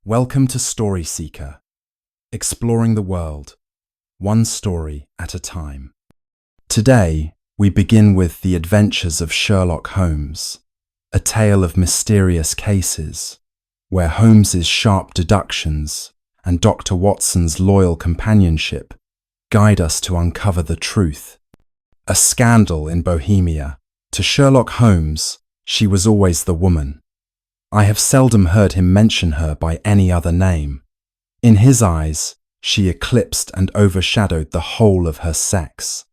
Welcome to StorySeeker, exploring the world, one story at a time. Today, we begin with The Adventures of Sherlock Holmes, a tale of mysterious cases, where Holmes's sharp deductions and Dr. Watson's loyal companionship guide us to uncover the truth. A scandal in Bohemia. To Sherlock Holmes, she was always the woman. I have seldom heard him mention her by any other name. In his eyes, she eclipsed and overshadowed the whole of her sex.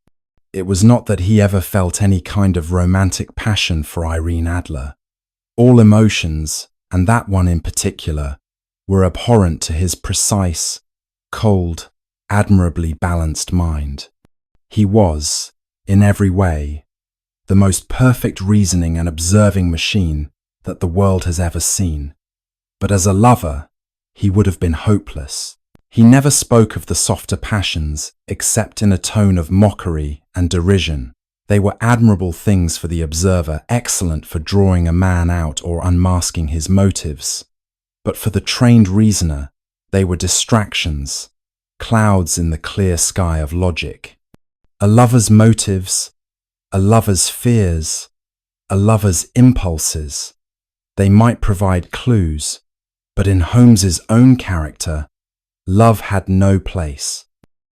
It was not that he ever felt any kind of romantic passion for Irene Adler. All emotions, and that one in particular, were abhorrent to his precise, cold, admirably balanced mind. He was, in every way, the most perfect reasoning and observing machine that the world has ever seen. But as a lover, he would have been hopeless. He never spoke of the softer passions except in a tone of mockery and derision. They were admirable things for the observer, excellent for drawing a man out or unmasking his motives. But for the trained reasoner, they were distractions, clouds in the clear sky of logic. A lover's motives, a lover's fears, a lover's impulses. They might provide clues, but in Holmes's own character, love had no place.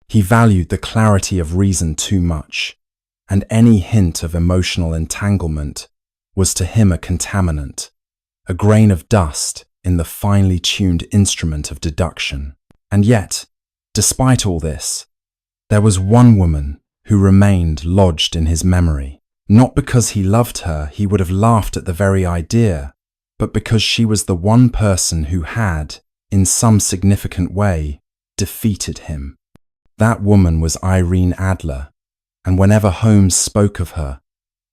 He valued the clarity of reason too much, and any hint of emotional entanglement was to him a contaminant, a grain of dust in the finely tuned instrument of deduction. And yet, despite all this, there was one woman who remained lodged in his memory. Not because he loved her, he would have laughed at the very idea, but because she was the one person who had, in some significant way, defeated him. That woman was Irene Adler, and whenever Holmes spoke of her,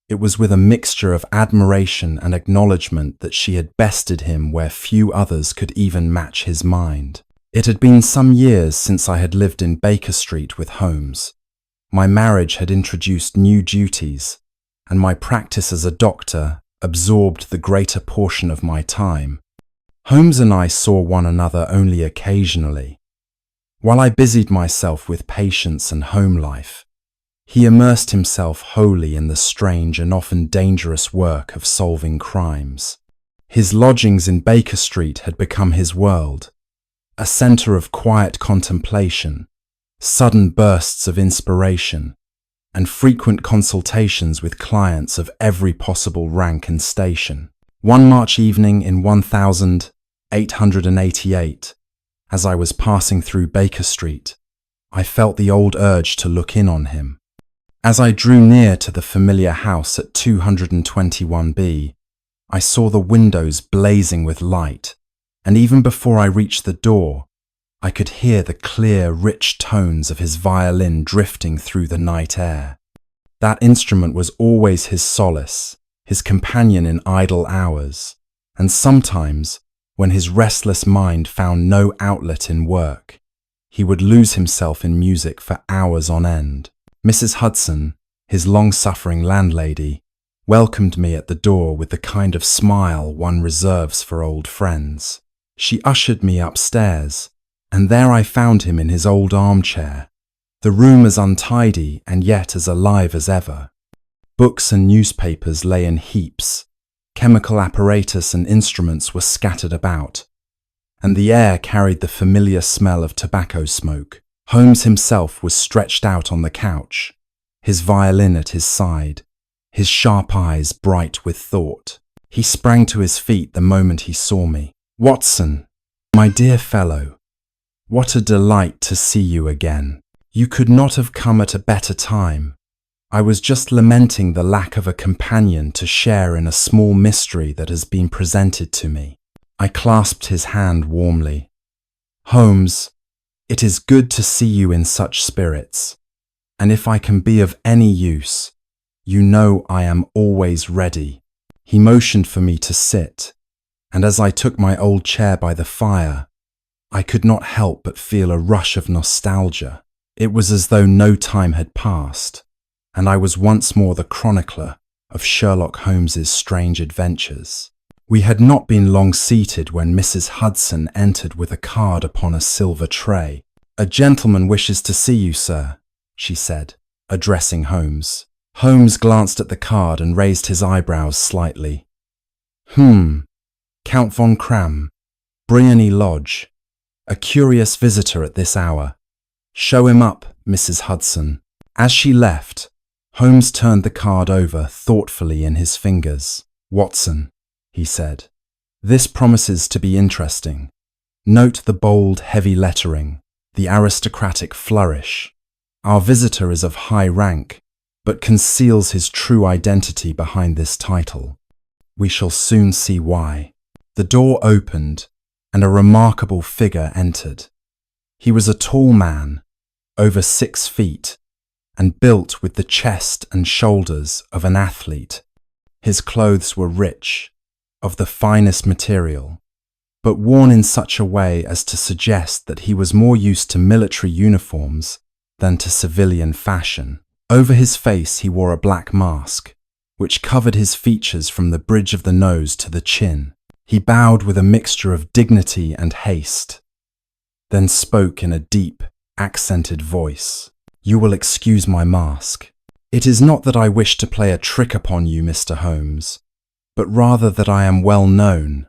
it was with a mixture of admiration and acknowledgement that she had bested him where few others could even match his mind. It had been some years since I had lived in Baker Street with Holmes. My marriage had introduced new duties, and my practice as a doctor absorbed the greater portion of my time. Holmes and I saw one another only occasionally. While I busied myself with patients and home life, he immersed himself wholly in the strange and often dangerous work of solving crimes. His lodgings in Baker Street had become his world, a centre of quiet contemplation, sudden bursts of inspiration, and frequent consultations with clients of every possible rank and station. One March evening in 1888, as I was passing through Baker Street, I felt the old urge to look in on him. As I drew near to the familiar house at 221B, I saw the windows blazing with light, and even before I reached the door, I could hear the clear, rich tones of his violin drifting through the night air. That instrument was always his solace, his companion in idle hours, and sometimes, when his restless mind found no outlet in work, he would lose himself in music for hours on end. Mrs. Hudson, his long-suffering landlady, welcomed me at the door with the kind of smile one reserves for old friends. She ushered me upstairs, and there I found him in his old armchair, the room as untidy and yet as alive as ever. Books and newspapers lay in heaps, chemical apparatus and instruments were scattered about, and the air carried the familiar smell of tobacco smoke. Holmes himself was stretched out on the couch, his violin at his side, his sharp eyes bright with thought. He sprang to his feet the moment he saw me. "Watson, my dear fellow, what a delight to see you again. You could not have come at a better time. I was just lamenting the lack of a companion to share in a small mystery that has been presented to me." I clasped his hand warmly. "Holmes, it is good to see you in such spirits, and if I can be of any use, you know I am always ready." He motioned for me to sit, and as I took my old chair by the fire, I could not help but feel a rush of nostalgia. It was as though no time had passed, and I was once more the chronicler of Sherlock Holmes's strange adventures. We had not been long seated when Mrs. Hudson entered with a card upon a silver tray. "A gentleman wishes to see you, sir," she said, addressing Holmes. Holmes glanced at the card and raised his eyebrows slightly. Count von Cram, Briony Lodge. A curious visitor at this hour. Show him up, Mrs. Hudson." As she left, Holmes turned the card over thoughtfully in his fingers. "Watson," he said, "this promises to be interesting. Note the bold, heavy lettering, the aristocratic flourish. Our visitor is of high rank, but conceals his true identity behind this title. We shall soon see why." The door opened, and a remarkable figure entered. He was a tall man, over 6 feet, and built with the chest and shoulders of an athlete. His clothes were rich, of the finest material, but worn in such a way as to suggest that he was more used to military uniforms than to civilian fashion. Over his face he wore a black mask, which covered his features from the bridge of the nose to the chin. He bowed with a mixture of dignity and haste, then spoke in a deep, accented voice. "You will excuse my mask. It is not that I wish to play a trick upon you, Mr. Holmes, but rather that I am well known,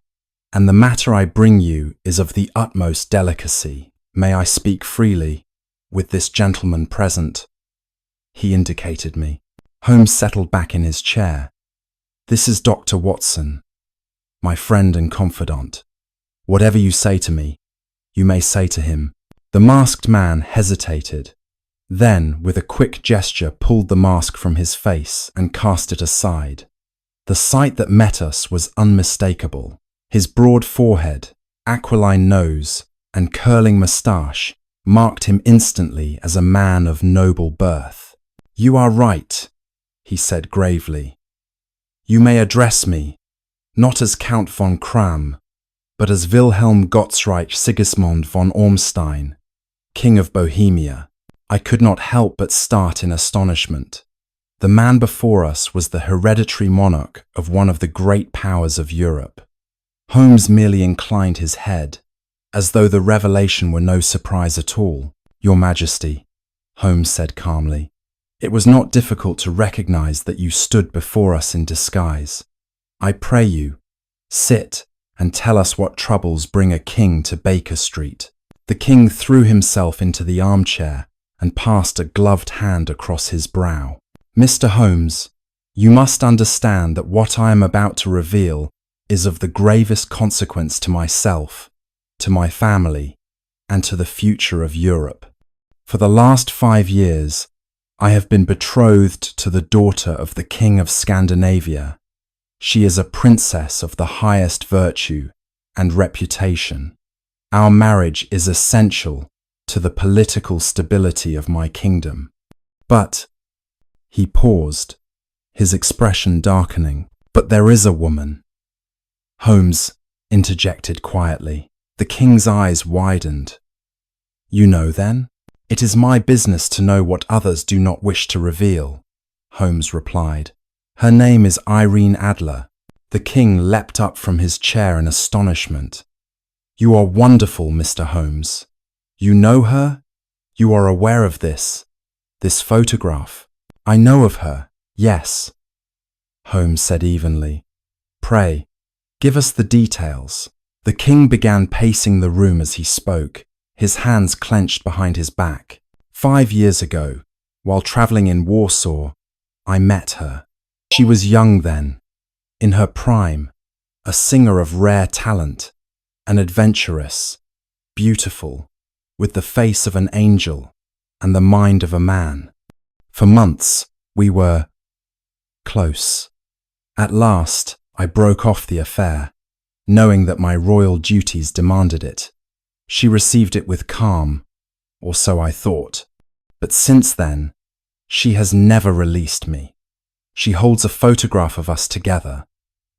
and the matter I bring you is of the utmost delicacy. May I speak freely, with this gentleman present?" He indicated me. Holmes settled back in his chair. "This is Dr. Watson, my friend and confidant. Whatever you say to me, you may say to him." The masked man hesitated, then with a quick gesture pulled the mask from his face and cast it aside. The sight that met us was unmistakable. His broad forehead, aquiline nose, and curling moustache marked him instantly as a man of noble birth. "You are right," he said gravely. "You may address me, not as Count von Cram, but as Wilhelm Gottsreich Sigismund von Ormstein, King of Bohemia." I could not help but start in astonishment. The man before us was the hereditary monarch of one of the great powers of Europe. Holmes merely inclined his head, as though the revelation were no surprise at all. "Your Majesty," Holmes said calmly, "it was not difficult to recognize that you stood before us in disguise. I pray you, sit and tell us what troubles bring a king to Baker Street." The king threw himself into the armchair and passed a gloved hand across his brow. "Mr. Holmes, you must understand that what I am about to reveal is of the gravest consequence to myself, to my family, and to the future of Europe. For the last 5 years, I have been betrothed to the daughter of the King of Scandinavia. She is a princess of the highest virtue and reputation. Our marriage is essential to the political stability of my kingdom. But," he paused, his expression darkening, "but there is a woman." Holmes interjected quietly. The king's eyes widened. "You know then?" "It is my business to know what others do not wish to reveal," Holmes replied. "Her name is Irene Adler." The king leapt up from his chair in astonishment. "You are wonderful, Mr. Holmes. You know her? You are aware of this photograph?" "I know of her, yes," Holmes said evenly. "Pray, give us the details." The king began pacing the room as he spoke, his hands clenched behind his back. 5 years ago, while traveling in Warsaw, I met her. She was young then, in her prime, a singer of rare talent, an adventuress, beautiful, with the face of an angel and the mind of a man. For months, we were close. At last, I broke off the affair, knowing that my royal duties demanded it. She received it with calm, or so I thought. But since then, she has never released me. She holds a photograph of us together,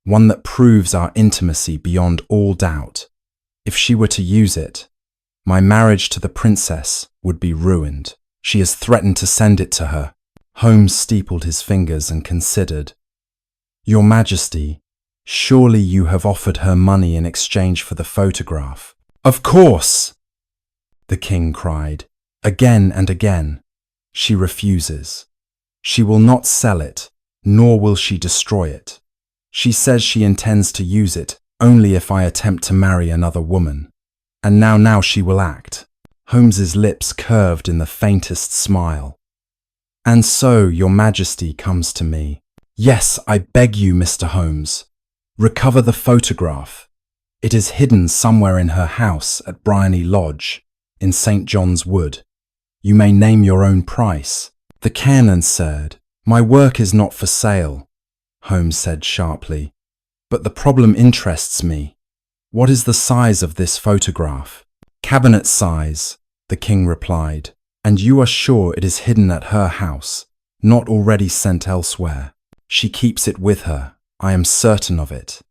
one that proves our intimacy beyond all doubt. If she were to use it, my marriage to the princess would be ruined. She has threatened to send it to her. Holmes steepled his fingers and considered. "Your Majesty, Surely you have offered her money in exchange for the photograph. Of course, the king cried, again and again. She refuses. She will not sell it, nor will she destroy it. She says she intends to use it only if I attempt to marry another woman. And now she will act. Holmes's lips curved in the faintest smile. And so your Majesty comes to me. Yes, I beg you, Mr. Holmes. Recover the photograph. It is hidden somewhere in her house at Briony Lodge, in St. John's Wood. You may name your own price. The canon said, My work is not for sale, Holmes said sharply. But the problem interests me. What is the size of this photograph? Cabinet size, the king replied. And you are sure it is hidden at her house, not already sent elsewhere? She keeps it with her, I am certain of it.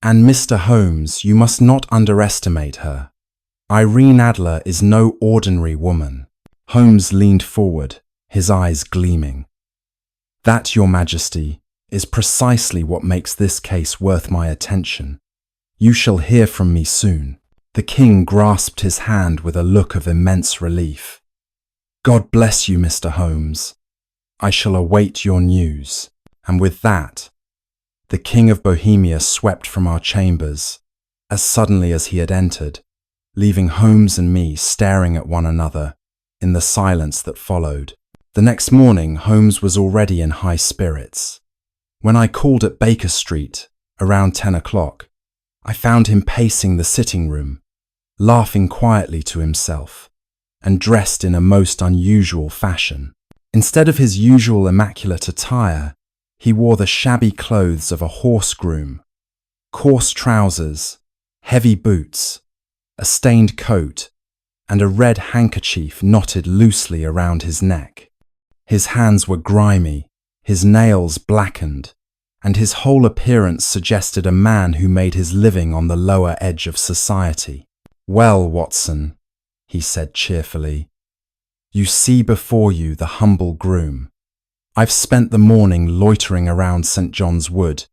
And Mr. Holmes, you must not underestimate her. Irene Adler is no ordinary woman. Holmes leaned forward, his eyes gleaming. That, Your Majesty, is precisely what makes this case worth my attention. You shall hear from me soon. The king grasped his hand with a look of immense relief. God bless you, Mr. Holmes. I shall await your news. And with that, the King of Bohemia swept from our chambers as suddenly as he had entered, leaving Holmes and me staring at one another in the silence that followed. The next morning, Holmes was already in high spirits. When I called at Baker Street around 10 o'clock, I found him pacing the sitting room, laughing quietly to himself, and dressed in a most unusual fashion. Instead of his usual immaculate attire, he wore the shabby clothes of a horse groom, coarse trousers, heavy boots, a stained coat, and a red handkerchief knotted loosely around his neck. His hands were grimy, his nails blackened, and his whole appearance suggested a man who made his living on the lower edge of society. Well, Watson, he said cheerfully, you see before you the humble groom. I've spent the morning loitering around St. John's Wood,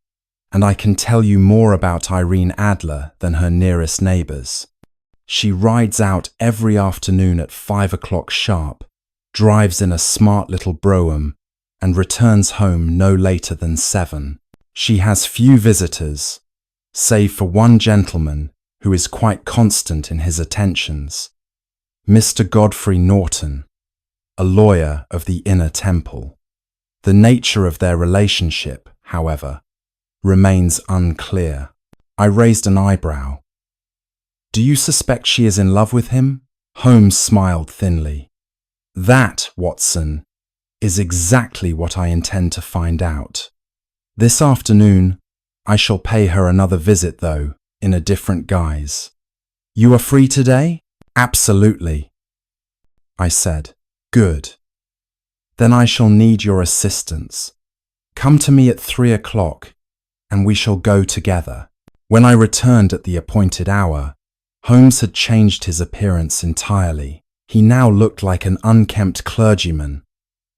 and I can tell you more about Irene Adler than her nearest neighbours. She rides out every afternoon at 5 o'clock sharp, drives in a smart little brougham, and returns home no later than 7. She has few visitors, save for one gentleman who is quite constant in his attentions, Mr. Godfrey Norton, a lawyer of the Inner Temple. The nature of their relationship, however, remains unclear. I raised an eyebrow. Do you suspect she is in love with him? Holmes smiled thinly. That, Watson, is exactly what I intend to find out. This afternoon, I shall pay her another visit, though, in a different guise. You are free today? Absolutely, I said. Good. Then I shall need your assistance. Come to me at 3 o'clock, and we shall go together. When I returned at the appointed hour, Holmes had changed his appearance entirely. He now looked like an unkempt clergyman,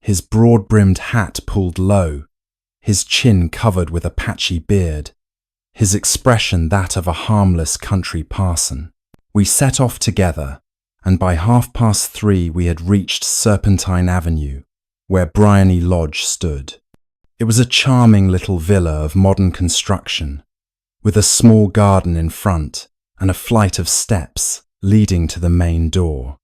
his broad-brimmed hat pulled low, his chin covered with a patchy beard, his expression that of a harmless country parson. We set off together, and by 3:30 we had reached Serpentine Avenue, where Briony Lodge stood. It was a charming little villa of modern construction, with a small garden in front and a flight of steps leading to the main door.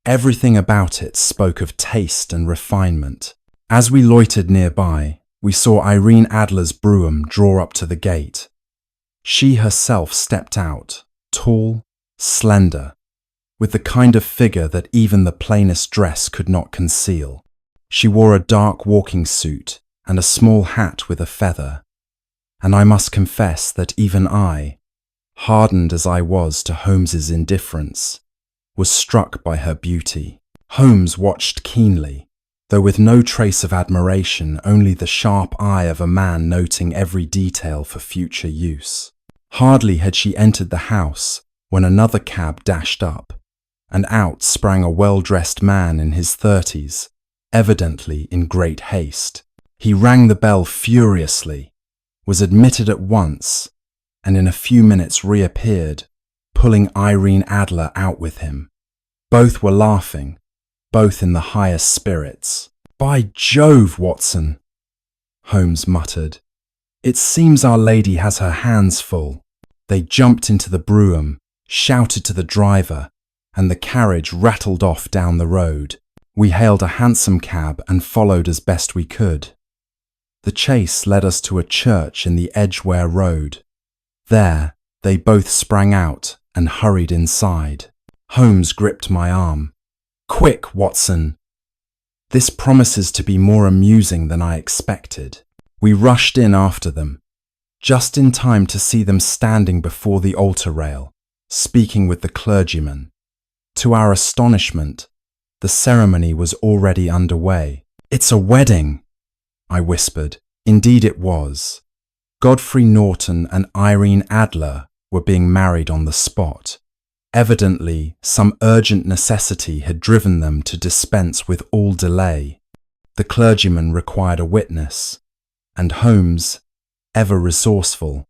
Everything about it spoke of taste and refinement. As we loitered nearby, we saw Irene Adler's brougham draw up to the gate. She herself stepped out, tall, slender, with the kind of figure that even the plainest dress could not conceal. She wore a dark walking suit and a small hat with a feather, and I must confess that even I, hardened as I was to Holmes's indifference, was struck by her beauty. Holmes watched keenly, though with no trace of admiration, only the sharp eye of a man noting every detail for future use. Hardly had she entered the house when another cab dashed up, and out sprang a well-dressed man in his 30s, evidently in great haste. He rang the bell furiously, was admitted at once, and in a few minutes reappeared, pulling Irene Adler out with him. Both were laughing, both in the highest spirits. "By Jove, Watson," Holmes muttered. "It seems our lady has her hands full." They jumped into the brougham, shouted to the driver, and the carriage rattled off down the road. We hailed a hansom cab and followed as best we could. The chase led us to a church in the Edgware Road. There, they both sprang out and hurried inside. Holmes gripped my arm. "Quick, Watson! This promises to be more amusing than I expected." We rushed in after them, just in time to see them standing before the altar rail, speaking with the clergyman. To our astonishment, the ceremony was already underway. "It's a wedding," I whispered. Indeed it was. Godfrey Norton and Irene Adler were being married on the spot. Evidently, some urgent necessity had driven them to dispense with all delay. The clergyman required a witness, and Holmes, ever resourceful,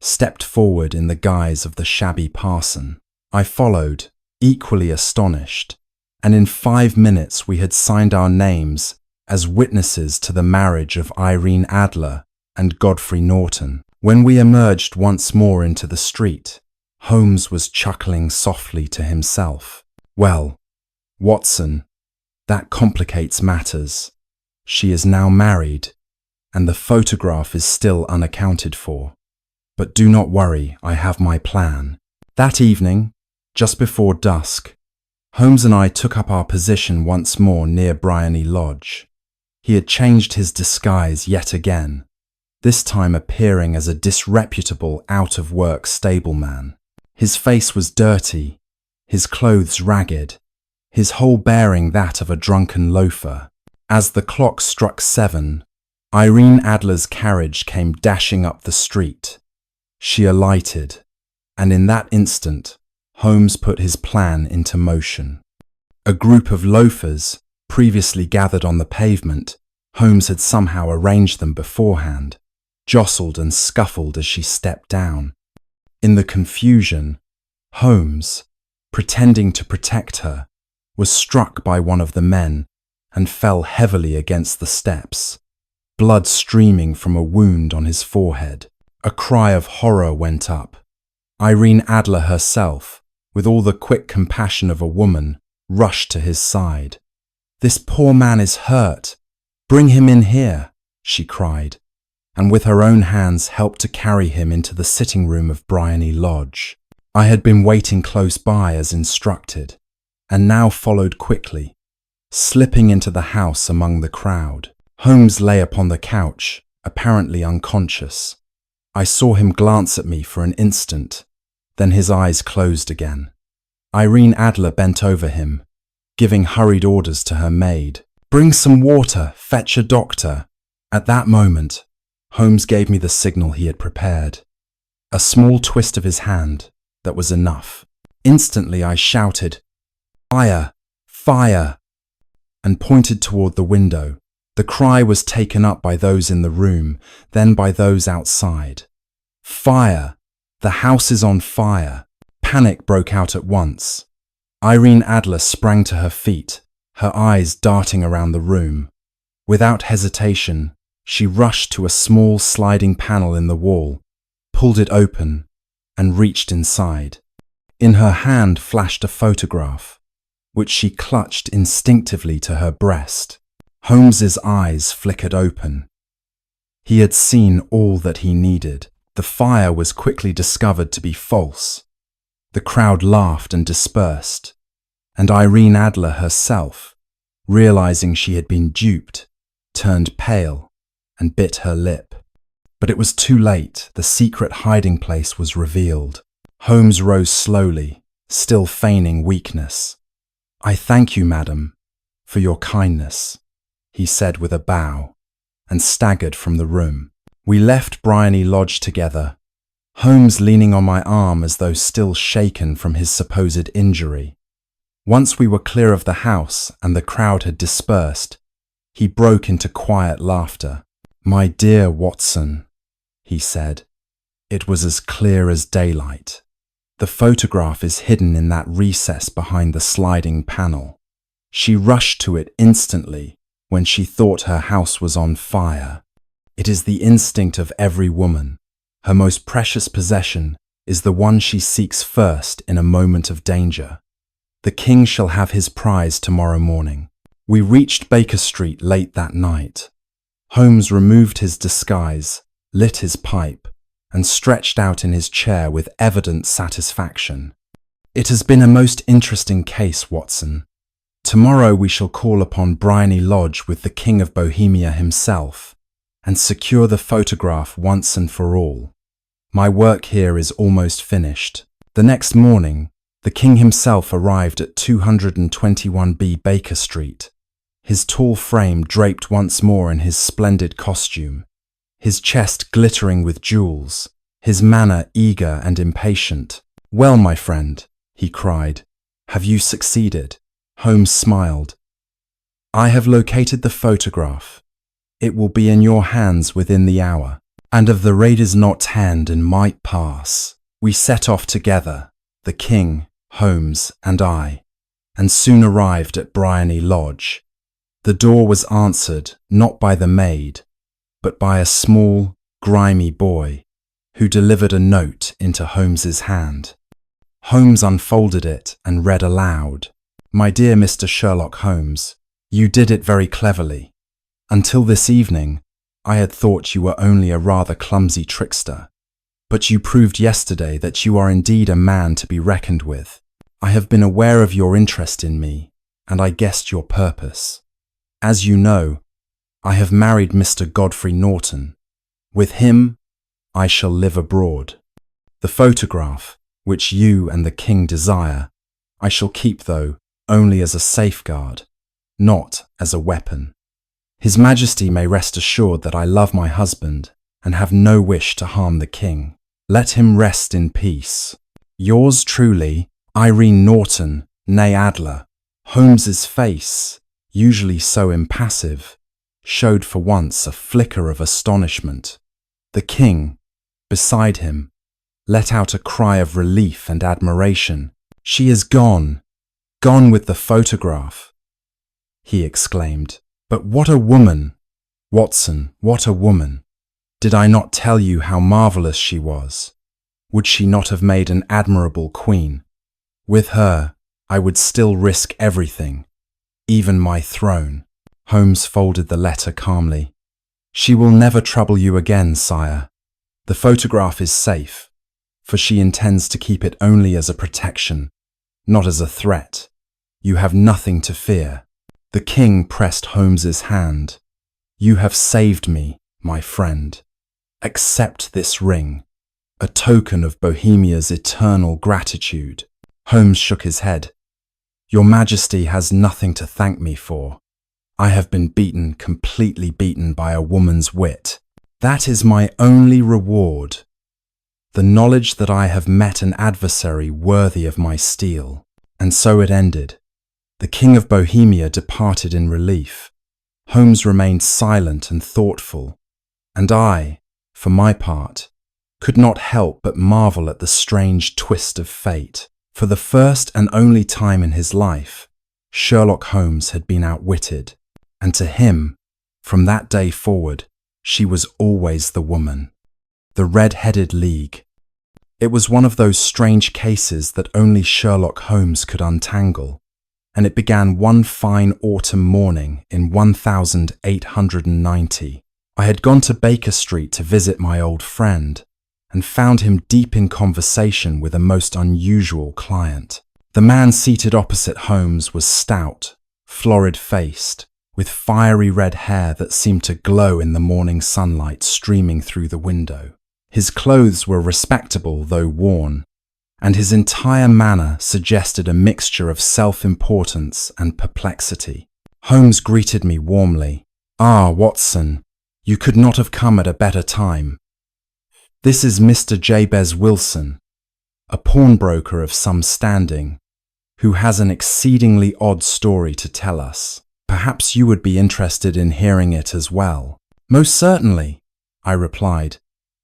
stepped forward in the guise of the shabby parson. I followed, equally astonished, and in 5 minutes we had signed our names as witnesses to the marriage of Irene Adler and Godfrey Norton. When we emerged once more into the street, Holmes was chuckling softly to himself. "Well, Watson, that complicates matters. She is now married, and the photograph is still unaccounted for. But do not worry, I have my plan." That evening, just before dusk, Holmes and I took up our position once more near Briony Lodge. He had changed his disguise yet again, this time appearing as a disreputable out-of-work stableman. His face was dirty, his clothes ragged, his whole bearing that of a drunken loafer. As the clock struck 7, Irene Adler's carriage came dashing up the street. She alighted, and in that instant, Holmes put his plan into motion. A group of loafers, previously gathered on the pavement, Holmes had somehow arranged them beforehand, jostled and scuffled as she stepped down. In the confusion, Holmes, pretending to protect her, was struck by one of the men and fell heavily against the steps, blood streaming from a wound on his forehead. A cry of horror went up. Irene Adler herself, with all the quick compassion of a woman, rushed to his side. "This poor man is hurt. Bring him in here," she cried, and with her own hands helped to carry him into the sitting room of Briony Lodge. I had been waiting close by as instructed, and now followed quickly, slipping into the house among the crowd. Holmes lay upon the couch, apparently unconscious. I saw him glance at me for an instant, then his eyes closed again. Irene Adler bent over him, giving hurried orders to her maid. "Bring some water, fetch a doctor." At that moment, Holmes gave me the signal he had prepared. A small twist of his hand, that was enough. Instantly I shouted, "Fire! Fire!" and pointed toward the window. The cry was taken up by those in the room, then by those outside. "Fire! The house is on fire!" Panic broke out at once. Irene Adler sprang to her feet, her eyes darting around the room. Without hesitation, she rushed to a small sliding panel in the wall, pulled it open, and reached inside. In her hand flashed a photograph, which she clutched instinctively to her breast. Holmes's eyes flickered open. He had seen all that he needed. The fire was quickly discovered to be false. The crowd laughed and dispersed, and Irene Adler herself, realizing she had been duped, turned pale and bit her lip. But it was too late. The secret hiding place was revealed. Holmes rose slowly, still feigning weakness. "I thank you, madam, for your kindness," he said with a bow, and staggered from the room. We left Briony Lodge together, Holmes leaning on my arm as though still shaken from his supposed injury. Once we were clear of the house and the crowd had dispersed, he broke into quiet laughter. "My dear Watson," he said. It was as clear as daylight. The photograph is hidden in that recess behind the sliding panel. She rushed to it instantly when she thought her house was on fire. It is the instinct of every woman. Her most precious possession is the one she seeks first in a moment of danger. The king shall have his prize tomorrow morning. We reached Baker Street late that night. Holmes removed his disguise, lit his pipe, and stretched out in his chair with evident satisfaction. It has been a most interesting case, Watson. Tomorrow we shall call upon Briony Lodge with the King of Bohemia himself, and secure the photograph once and for all. My work here is almost finished. The next morning, the king himself arrived at 221B Baker Street, his tall frame draped once more in his splendid costume, his chest glittering with jewels, his manner eager and impatient. "Well, my friend," he cried, "have you succeeded?" Holmes smiled. "I have located the photograph. It will be in your hands within the hour, and if the raid is not hand and might pass." We set off together, the king, Holmes, and I, and soon arrived at Briony Lodge. The door was answered not by the maid, but by a small, grimy boy, who delivered a note into Holmes's hand. Holmes unfolded it and read aloud. "My dear Mr. Sherlock Holmes, you did it very cleverly. Until this evening, I had thought you were only a rather clumsy trickster, but you proved yesterday that you are indeed a man to be reckoned with. I have been aware of your interest in me, and I guessed your purpose. As you know, I have married Mr. Godfrey Norton. With him, I shall live abroad. The photograph, which you and the king desire, I shall keep, though, only as a safeguard, not as a weapon. His Majesty may rest assured that I love my husband and have no wish to harm the king. Let him rest in peace. Yours truly, Irene Norton, née Adler." Holmes's face, usually so impassive, showed for once a flicker of astonishment. The king, beside him, let out a cry of relief and admiration. "She is gone, gone with the photograph," he exclaimed. "But what a woman! Watson, what a woman! Did I not tell you how marvellous she was? Would she not have made an admirable queen? With her, I would still risk everything, even my throne." Holmes folded the letter calmly. "She will never trouble you again, sire. The photograph is safe, for she intends to keep it only as a protection, not as a threat. You have nothing to fear." The king pressed Holmes's hand. "You have saved me, my friend. Accept this ring, a token of Bohemia's eternal gratitude." Holmes shook his head. "Your Majesty has nothing to thank me for. I have been beaten, completely beaten by a woman's wit. That is my only reward. The knowledge that I have met an adversary worthy of my steel." And so it ended. The King of Bohemia departed in relief. Holmes remained silent and thoughtful, and I, for my part, could not help but marvel at the strange twist of fate. For the first and only time in his life, Sherlock Holmes had been outwitted, and to him, from that day forward, she was always the woman. The Red-Headed League. It was one of those strange cases that only Sherlock Holmes could untangle, and it began one fine autumn morning in 1890. I had gone to Baker Street to visit my old friend, and found him deep in conversation with a most unusual client. The man seated opposite Holmes was stout, florid-faced, with fiery red hair that seemed to glow in the morning sunlight streaming through the window. His clothes were respectable though worn, and his entire manner suggested a mixture of self-importance and perplexity. Holmes greeted me warmly. "Ah, Watson, you could not have come at a better time. This is Mr. Jabez Wilson, a pawnbroker of some standing, who has an exceedingly odd story to tell us. Perhaps you would be interested in hearing it as well." "Most certainly," I replied.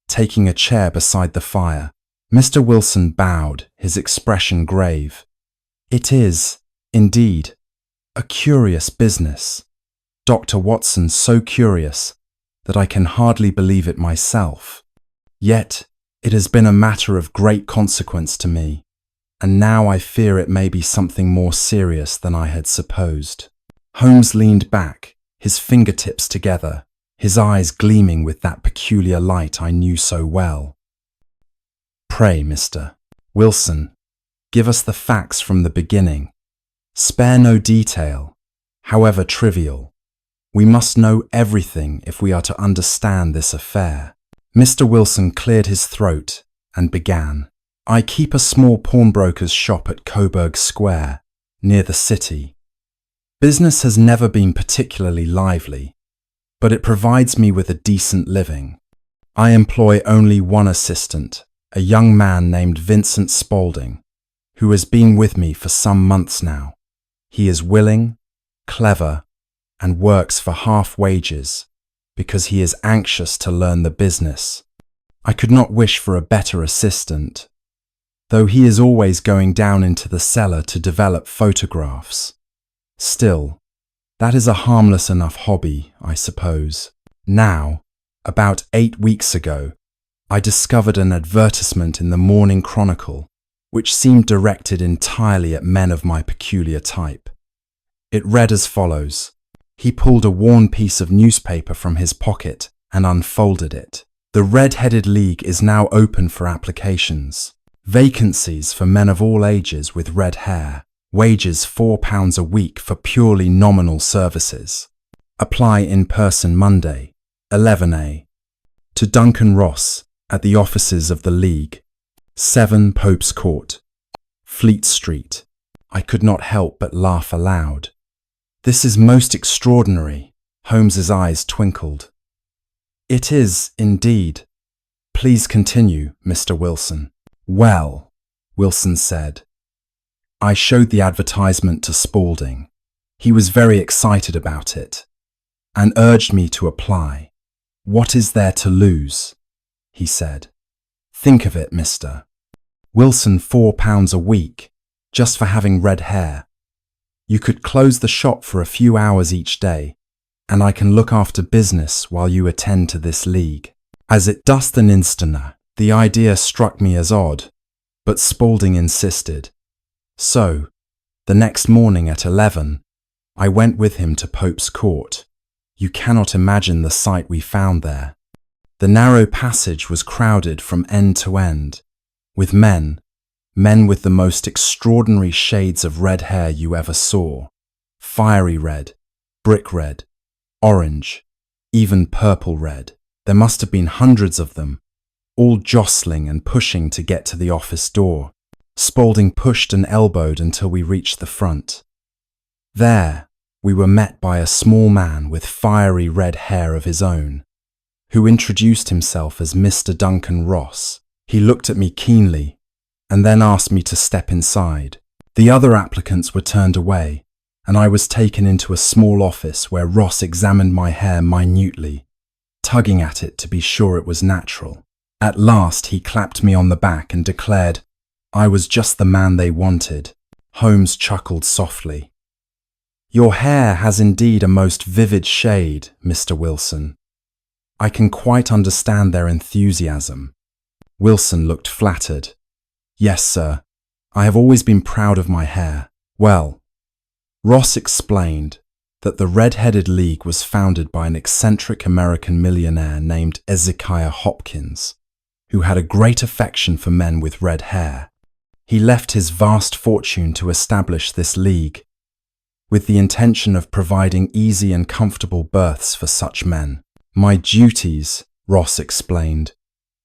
taking a chair beside the fire. Mr. Wilson bowed, his expression grave. It is, indeed, a curious business. Dr. Watson, so curious that I can hardly believe it myself. Yet, it has been a matter of great consequence to me, and now I fear it may be something more serious than I had supposed. Holmes leaned back, his fingertips together, his eyes gleaming with that peculiar light I knew so well. Pray, Mr. Wilson, give us the facts from the beginning. Spare no detail, however trivial. We must know everything if we are to understand this affair. Mr. Wilson cleared his throat and began. I keep a small pawnbroker's shop at Coburg Square, near the city. Business has never been particularly lively, but it provides me with a decent living. I employ only one assistant, a young man named Vincent Spaulding, who has been with me for some months now. He is willing, clever, and works for half wages because he is anxious to learn the business. I could not wish for a better assistant, though he is always going down into the cellar to develop photographs. Still, that is a harmless enough hobby, I suppose. Now, about 8 weeks ago, I discovered an advertisement in the Morning Chronicle, which seemed directed entirely at men of my peculiar type. It read as follows. He pulled a worn piece of newspaper from his pocket and unfolded it. The Red-Headed League is now open for applications. Vacancies for men of all ages with red hair. Wages £4 a week for purely nominal services. Apply in person Monday, 11 to Duncan Ross at the offices of the League, 7 Pope's Court, Fleet Street. I could not help but laugh aloud. This is most extraordinary. Holmes's eyes twinkled. It is, indeed. Please continue, Mr. Wilson. Well, Wilson said. I showed the advertisement to Spaulding. He was very excited about it and urged me to apply. What is there to lose? He said. Think of it, Mr. Wilson, £4 a week, just for having red hair. You could close the shop for a few hours each day, and I can look after business while you attend to this league. As it doth an instanter, the idea struck me as odd, but Spaulding insisted. So, the next morning at 11, I went with him to Pope's Court. You cannot imagine the sight we found there. The narrow passage was crowded from end to end, with men with the most extraordinary shades of red hair you ever saw. Fiery red, brick red, orange, even purple red. There must have been hundreds of them, all jostling and pushing to get to the office door. Spaulding pushed and elbowed until we reached the front. There, we were met by a small man with fiery red hair of his own, who introduced himself as Mr. Duncan Ross. He looked at me keenly and then asked me to step inside. The other applicants were turned away, and I was taken into a small office where Ross examined my hair minutely, tugging at it to be sure it was natural. At last he clapped me on the back and declared I was just the man they wanted. Holmes chuckled softly. Your hair has indeed a most vivid shade, Mr. Wilson. I can quite understand their enthusiasm. Wilson looked flattered. Yes, sir. I have always been proud of my hair. Well, Ross explained that the Red-Headed League was founded by an eccentric American millionaire named Ezekiah Hopkins, who had a great affection for men with red hair. He left his vast fortune to establish this league, with the intention of providing easy and comfortable berths for such men. My duties, Ross explained,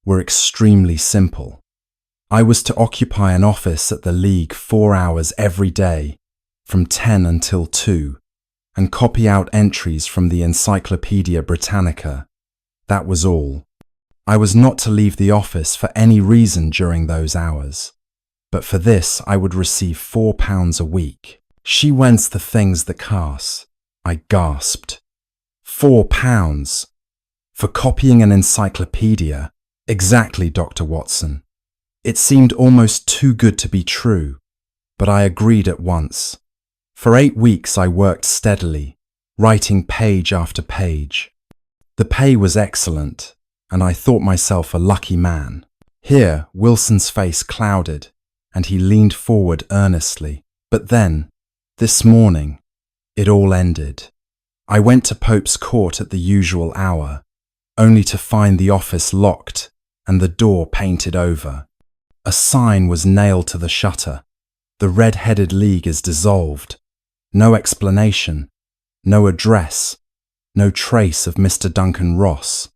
were extremely simple. I was to occupy an office at the League 4 hours every day, from 10 until 2, and copy out entries from the Encyclopaedia Britannica. That was all. I was not to leave the office for any reason during those hours, but for this I would receive £4 a week. She whence the things that cost, I gasped. £4 for copying an encyclopedia, Exactly, Dr. Watson. It seemed almost too good to be true, but I agreed at once. For 8 weeks I worked steadily, writing page after page. The pay was excellent, and I thought myself a lucky man. Here, Wilson's face clouded, and he leaned forward earnestly. But then, this morning, it all ended. I went to Pope's Court at the usual hour, only to find the office locked and the door painted over. A sign was nailed to the shutter. The Red-Headed League is dissolved. No explanation, no address, no trace of Mr. Duncan Ross.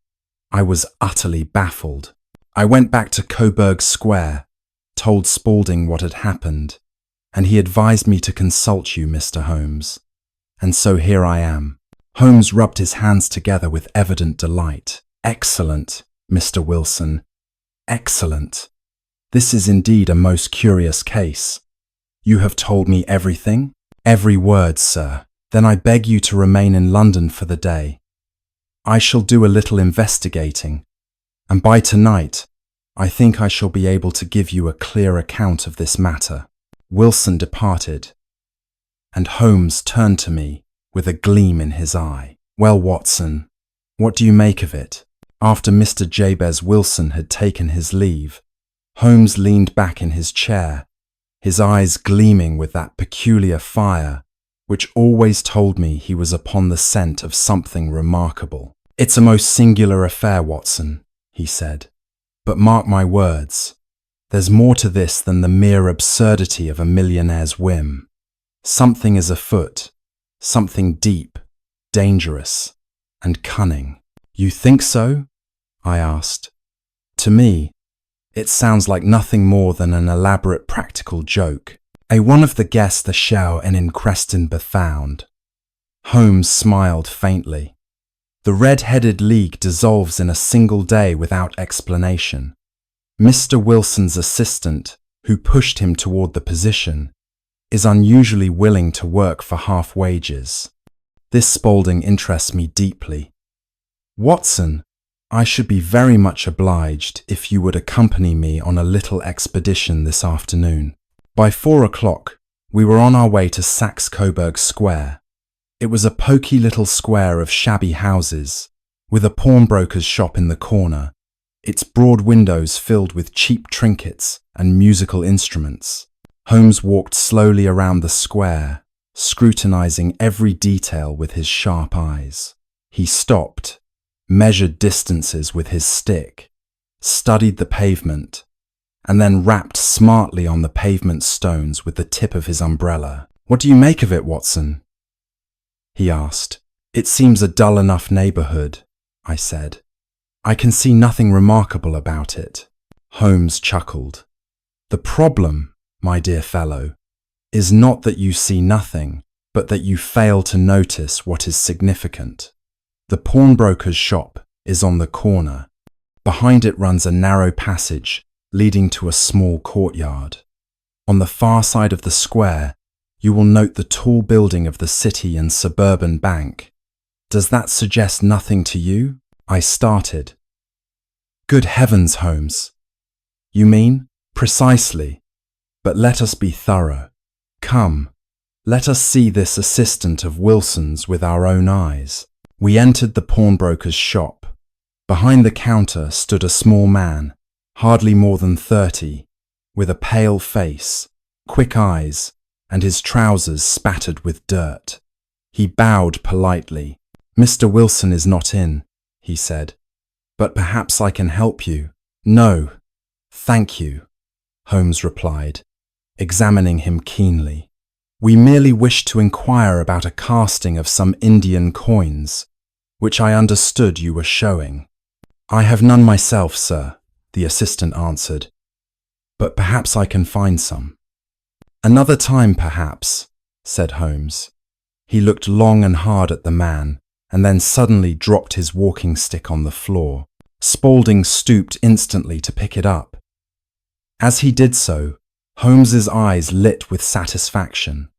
I was utterly baffled. I went back to Coburg Square, told Spaulding what had happened, and he advised me to consult you, Mr. Holmes. And so here I am. Holmes rubbed his hands together with evident delight. Excellent, Mr. Wilson. Excellent. This is indeed a most curious case. You have told me everything? Every word, sir. Then I beg you to remain in London for the day. I shall do a little investigating, and by tonight, I think I shall be able to give you a clear account of this matter. Wilson departed, and Holmes turned to me with a gleam in his eye. Well, Watson, what do you make of it? After Mr. Jabez Wilson had taken his leave, Holmes leaned back in his chair, his eyes gleaming with that peculiar fire which always told me he was upon the scent of something remarkable. It's a most singular affair, Watson, he said. But mark my words, there's more to this than the mere absurdity of a millionaire's whim. Something is afoot, something deep, dangerous, and cunning. You think so? I asked. To me, it sounds like nothing more than an elaborate practical joke. One of the guests the show and in Creston befound. Holmes smiled faintly. The Red-Headed League dissolves in a single day without explanation. Mr. Wilson's assistant, who pushed him toward the position, is unusually willing to work for half wages. This Spaulding interests me deeply. Watson, I should be very much obliged if you would accompany me on a little expedition this afternoon. By 4 o'clock, we were on our way to Saxe-Coburg Square. It was a poky little square of shabby houses, with a pawnbroker's shop in the corner, its broad windows filled with cheap trinkets and musical instruments. Holmes walked slowly around the square, scrutinizing every detail with his sharp eyes. He stopped, measured distances with his stick, studied the pavement, and then rapped smartly on the pavement stones with the tip of his umbrella. What do you make of it, Watson? He asked. It seems a dull enough neighborhood, I said. I can see nothing remarkable about it. Holmes chuckled. The problem, my dear fellow, is not that you see nothing, but that you fail to notice what is significant. The pawnbroker's shop is on the corner. Behind it runs a narrow passage leading to a small courtyard. On the far side of the square, you will note the tall building of the City and Suburban Bank. Does that suggest nothing to you? I started. Good heavens, Holmes. You mean? Precisely. But let us be thorough. Come, let us see this assistant of Wilson's with our own eyes. We entered the pawnbroker's shop. Behind the counter stood a small man, hardly more than 30, with a pale face, quick eyes, and his trousers spattered with dirt. He bowed politely. Mr. Wilson is not in, he said, but perhaps I can help you. No, thank you, Holmes replied, examining him keenly. We merely wish to inquire about a casting of some Indian coins, which I understood you were showing. I have none myself, sir, the assistant answered, but perhaps I can find some. Another time, perhaps, said Holmes. He looked long and hard at the man, and then suddenly dropped his walking stick on the floor. Spaulding stooped instantly to pick it up. As he did so, Holmes's eyes lit with satisfaction.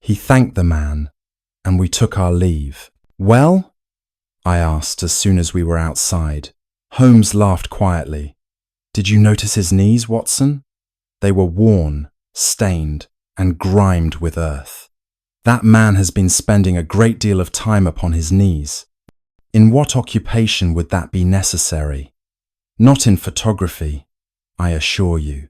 He thanked the man, and we took our leave. Well? I asked as soon as we were outside. Holmes laughed quietly. "Did you notice his knees, Watson? They were worn, stained, and grimed with earth. That man has been spending a great deal of time upon his knees. In what occupation would that be necessary? Not in photography, I assure you.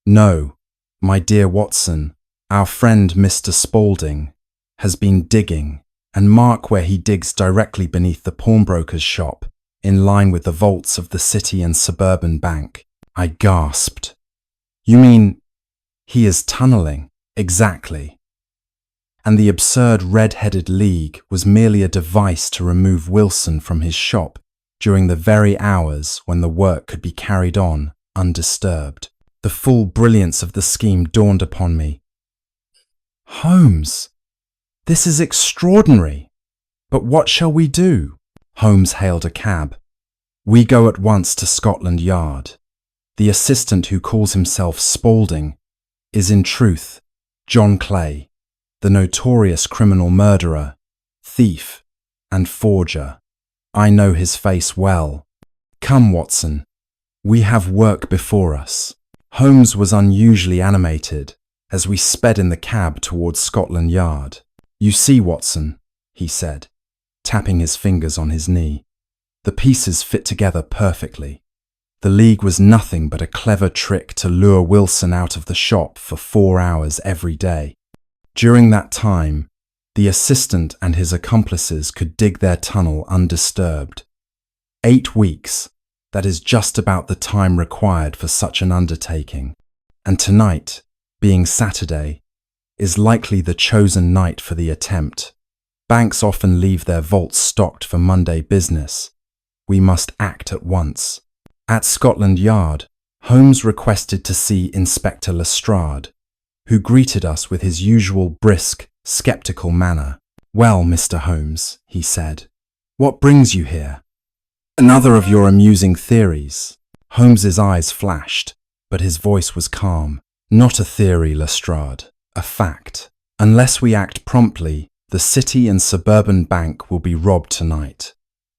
No, my dear Watson, our friend Mr. Spaulding has been digging, and mark where he digs directly beneath the pawnbroker's shop, in line with the vaults of the City and Suburban Bank." I gasped. "You mean he is tunneling?" "Exactly. And the absurd red-headed league was merely a device to remove Wilson from his shop during the very hours when the work could be carried on undisturbed." The full brilliance of the scheme dawned upon me. "Holmes, this is extraordinary. But what shall we do?" Holmes hailed a cab. "We go at once to Scotland Yard. The assistant who calls himself Spaulding is in truth John Clay, the notorious criminal murderer, thief, and forger. I know his face well. Come, Watson, we have work before us." Holmes was unusually animated as we sped in the cab towards Scotland Yard. "You see, Watson," he said, tapping his fingers on his knee, "the pieces fit together perfectly. The league was nothing but a clever trick to lure Wilson out of the shop for 4 hours every day. During that time, the assistant and his accomplices could dig their tunnel undisturbed. 8 weeks, that is just about the time required for such an undertaking. And tonight, being Saturday, is likely the chosen night for the attempt. Banks often leave their vaults stocked for Monday business. We must act at once." At Scotland Yard, Holmes requested to see Inspector Lestrade, who greeted us with his usual brisk, sceptical manner. "Well, Mr. Holmes," he said, "what brings you here?" "Another of your amusing theories." Holmes's eyes flashed, but his voice was calm. "Not a theory, Lestrade, a fact. Unless we act promptly, the City and Suburban Bank will be robbed tonight.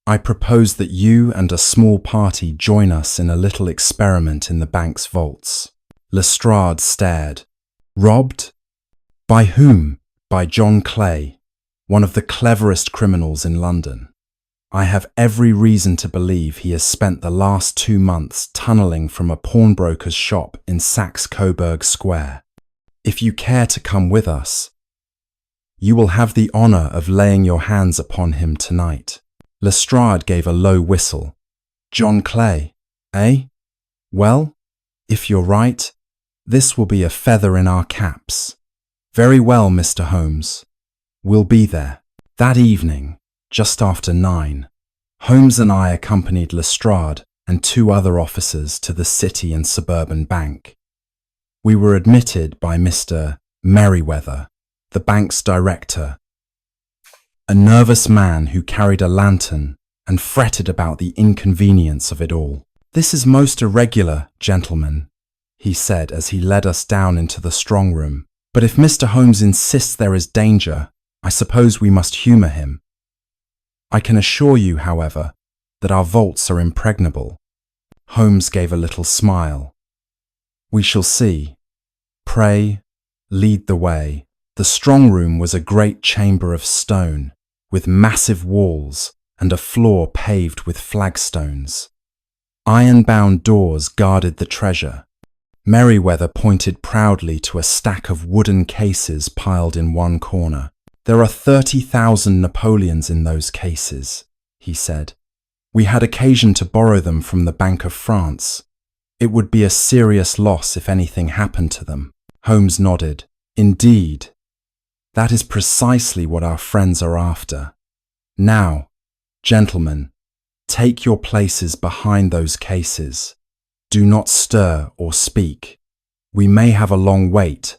I propose that you and a small party join us in a little experiment in the bank's vaults." Lestrade stared. "Robbed? By whom?" "By John Clay, one of the cleverest criminals in London. I have every reason to believe he has spent the last 2 months tunnelling from a pawnbroker's shop in Saxe-Coburg Square. If you care to come with us, you will have the honour of laying your hands upon him tonight." Lestrade gave a low whistle. "John Clay, eh? Well, if you're right, this will be a feather in our caps. Very well, Mr. Holmes. We'll be there." That evening, just after 9, Holmes and I accompanied Lestrade and 2 other officers to the City and Suburban Bank. We were admitted by Mr. Merriweather, the bank's director, a nervous man who carried a lantern and fretted about the inconvenience of it all. "This is most irregular, gentlemen," he said as he led us down into the strong room. "But if Mr. Holmes insists there is danger, I suppose we must humour him. I can assure you, however, that our vaults are impregnable." Holmes gave a little smile. "We shall see. Pray, lead the way." The strong room was a great chamber of stone, with massive walls and a floor paved with flagstones. Iron-bound doors guarded the treasure. Merriweather pointed proudly to a stack of wooden cases piled in one corner. "There are 30,000 Napoleons in those cases," he said. "We had occasion to borrow them from the Bank of France. It would be a serious loss if anything happened to them." Holmes nodded. "Indeed. That is precisely what our friends are after. Now, gentlemen, take your places behind those cases. Do not stir or speak. We may have a long wait,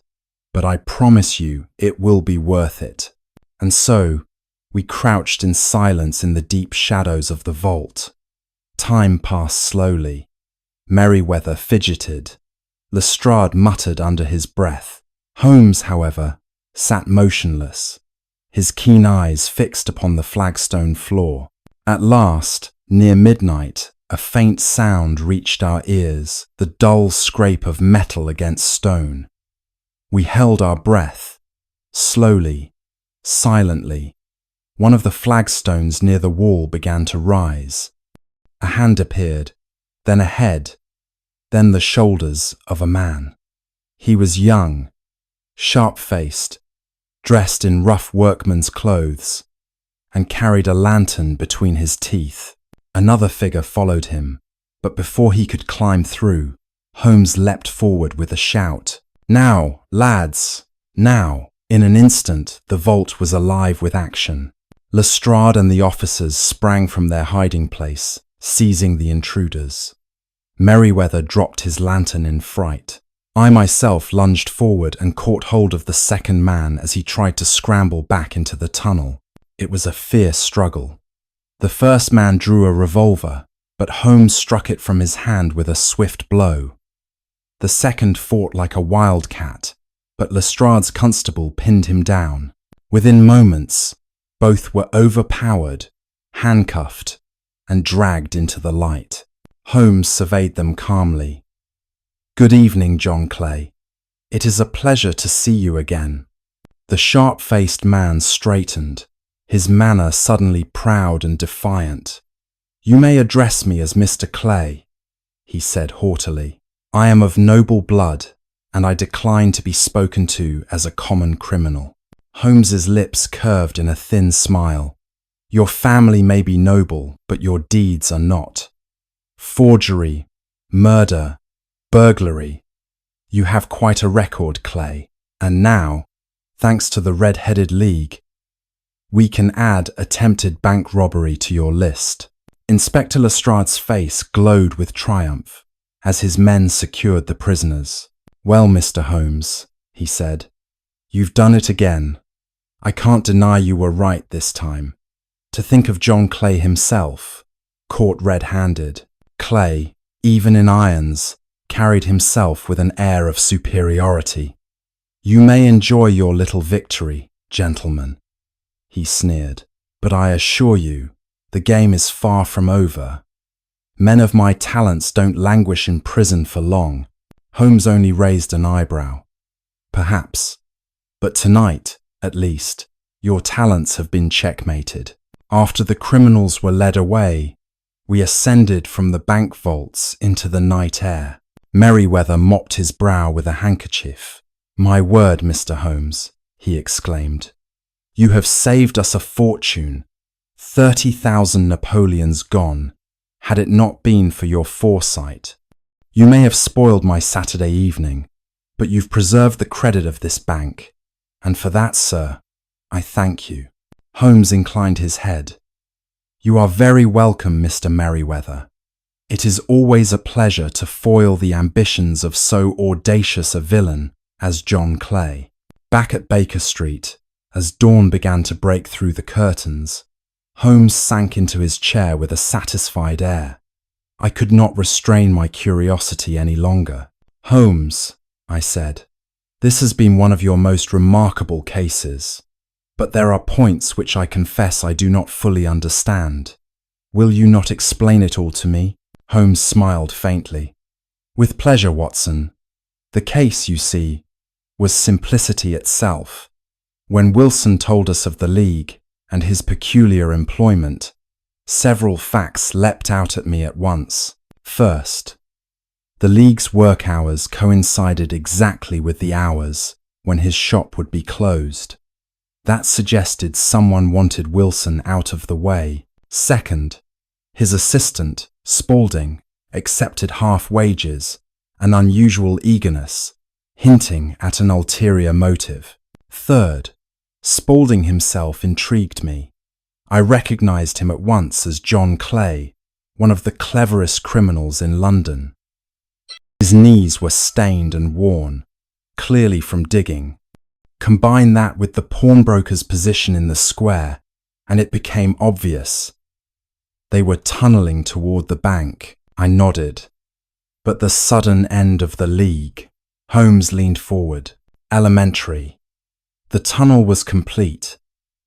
but I promise you it will be worth it." And so, we crouched in silence in the deep shadows of the vault. Time passed slowly. Merriweather fidgeted. Lestrade muttered under his breath. Holmes, however, sat motionless, his keen eyes fixed upon the flagstone floor. At last, near midnight, A faint sound reached our ears, the dull scrape of metal against stone. We held our breath. Slowly, silently, one of the flagstones near the wall began to rise. A hand appeared, then a head, then the shoulders of a man. He was young, sharp-faced, dressed in rough workman's clothes, and carried a lantern between his teeth. Another figure followed him, but before he could climb through, Holmes leapt forward with a shout. "Now, lads, now!" In an instant, the vault was alive with action. Lestrade and the officers sprang from their hiding place, seizing the intruders. Merryweather dropped his lantern in fright. I myself lunged forward and caught hold of the second man as he tried to scramble back into the tunnel. It was a fierce struggle. The first man drew a revolver, but Holmes struck it from his hand with a swift blow. The second fought like a wildcat, but Lestrade's constable pinned him down. Within moments, both were overpowered, handcuffed, and dragged into the light. Holmes surveyed them calmly. "Good evening, John Clay. It is a pleasure to see you again." The sharp-faced man straightened, his manner suddenly proud and defiant. "You may address me as Mr. Clay," he said haughtily. "I am of noble blood, and I decline to be spoken to as a common criminal." Holmes's lips curved in a thin smile. "Your family may be noble, but your deeds are not. Forgery, murder, burglary. You have quite a record, Clay. And now, thanks to the Red-Headed League, we can add attempted bank robbery to your list." Inspector Lestrade's face glowed with triumph as his men secured the prisoners. "Well, Mr. Holmes," he said, "you've done it again. I can't deny you were right this time. To think of John Clay himself, caught red-handed. Clay, even in irons, carried himself with an air of superiority. You may enjoy your little victory, gentlemen," he sneered, "but I assure you, the game is far from over. Men of my talents don't languish in prison for long." Holmes only raised an eyebrow. "Perhaps, but tonight, at least, your talents have been checkmated. After the criminals were led away, we ascended from the bank vaults into the night air." Merryweather mopped his brow with a handkerchief. "My word, Mr. Holmes," he exclaimed, "you have saved us a fortune. 30,000 Napoleons gone, had it not been for your foresight. You may have spoiled my Saturday evening, but you've preserved the credit of this bank, and for that, sir, I thank you." Holmes inclined his head. "You are very welcome, Mr. Merryweather. It is always a pleasure to foil the ambitions of so audacious a villain as John Clay." Back at Baker Street, as dawn began to break through the curtains, Holmes sank into his chair with a satisfied air. I could not restrain my curiosity any longer. "Holmes," I said, "this has been one of your most remarkable cases, but there are points which I confess I do not fully understand. Will you not explain it all to me?" Holmes smiled faintly. "With pleasure, Watson. The case, you see, was simplicity itself. When Wilson told us of the League and his peculiar employment, several facts leapt out at me at once. First, the League's work hours coincided exactly with the hours when his shop would be closed. That suggested someone wanted Wilson out of the way. Second, his assistant, Spaulding, accepted half wages, an unusual eagerness, hinting at an ulterior motive. Third, Spaulding himself intrigued me. I recognized him at once as John Clay, one of the cleverest criminals in London. His knees were stained and worn, clearly from digging. Combine that with the pawnbroker's position in the square, and it became obvious. They were tunneling toward the bank. I nodded. But the sudden end of the League. Holmes leaned forward. Elementary. The tunnel was complete,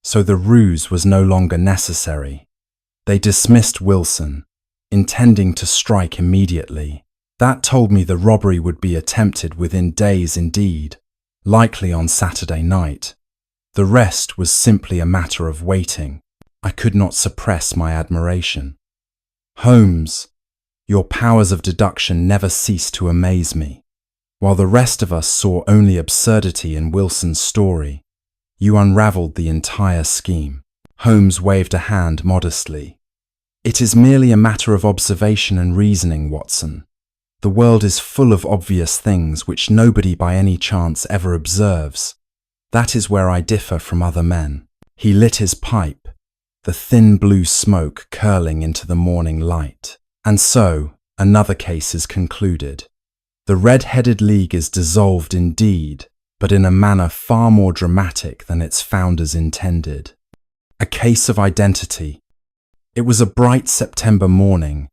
so the ruse was no longer necessary. They dismissed Wilson, intending to strike immediately. That told me the robbery would be attempted within days indeed, likely on Saturday night. The rest was simply a matter of waiting. I could not suppress my admiration. Holmes, your powers of deduction never cease to amaze me. While the rest of us saw only absurdity in Wilson's story, you unravelled the entire scheme. Holmes waved a hand modestly. It is merely a matter of observation and reasoning, Watson. The world is full of obvious things which nobody by any chance ever observes. That is where I differ from other men. He lit his pipe, the thin blue smoke curling into the morning light. And so, another case is concluded. The Red-Headed League is dissolved indeed, but in a manner far more dramatic than its founders intended. A case of identity. It was a bright September morning,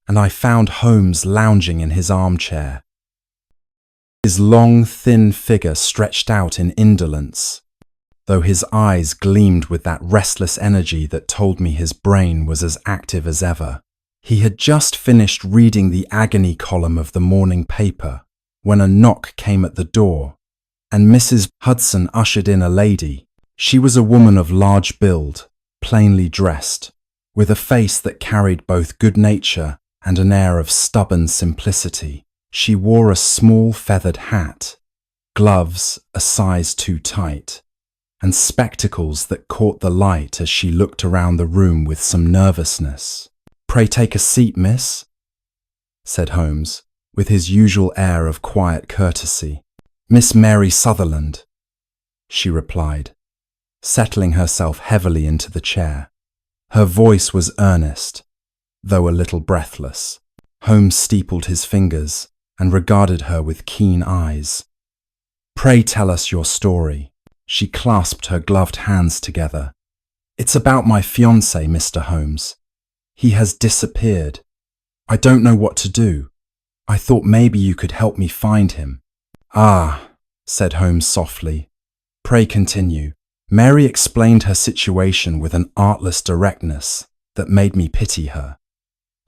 and I found Holmes lounging in his armchair. His long, thin figure stretched out in indolence, though his eyes gleamed with that restless energy that told me his brain was as active as ever. He had just finished reading the agony column of the morning paper when a knock came at the door, and Mrs. Hudson ushered in a lady. She was a woman of large build, plainly dressed, with a face that carried both good nature and an air of stubborn simplicity. She wore a small feathered hat, gloves a size too tight, and spectacles that caught the light as she looked around the room with some nervousness. "Pray take a seat, miss," said Holmes, with his usual air of quiet courtesy. "Miss Mary Sutherland," she replied, settling herself heavily into the chair. Her voice was earnest, though a little breathless. Holmes steepled his fingers and regarded her with keen eyes. "Pray tell us your story." She clasped her gloved hands together. "It's about my fiancé, Mr. Holmes. He has disappeared. I don't know what to do. I thought maybe you could help me find him." "Ah," said Holmes softly. "Pray continue." Mary explained her situation with an artless directness that made me pity her.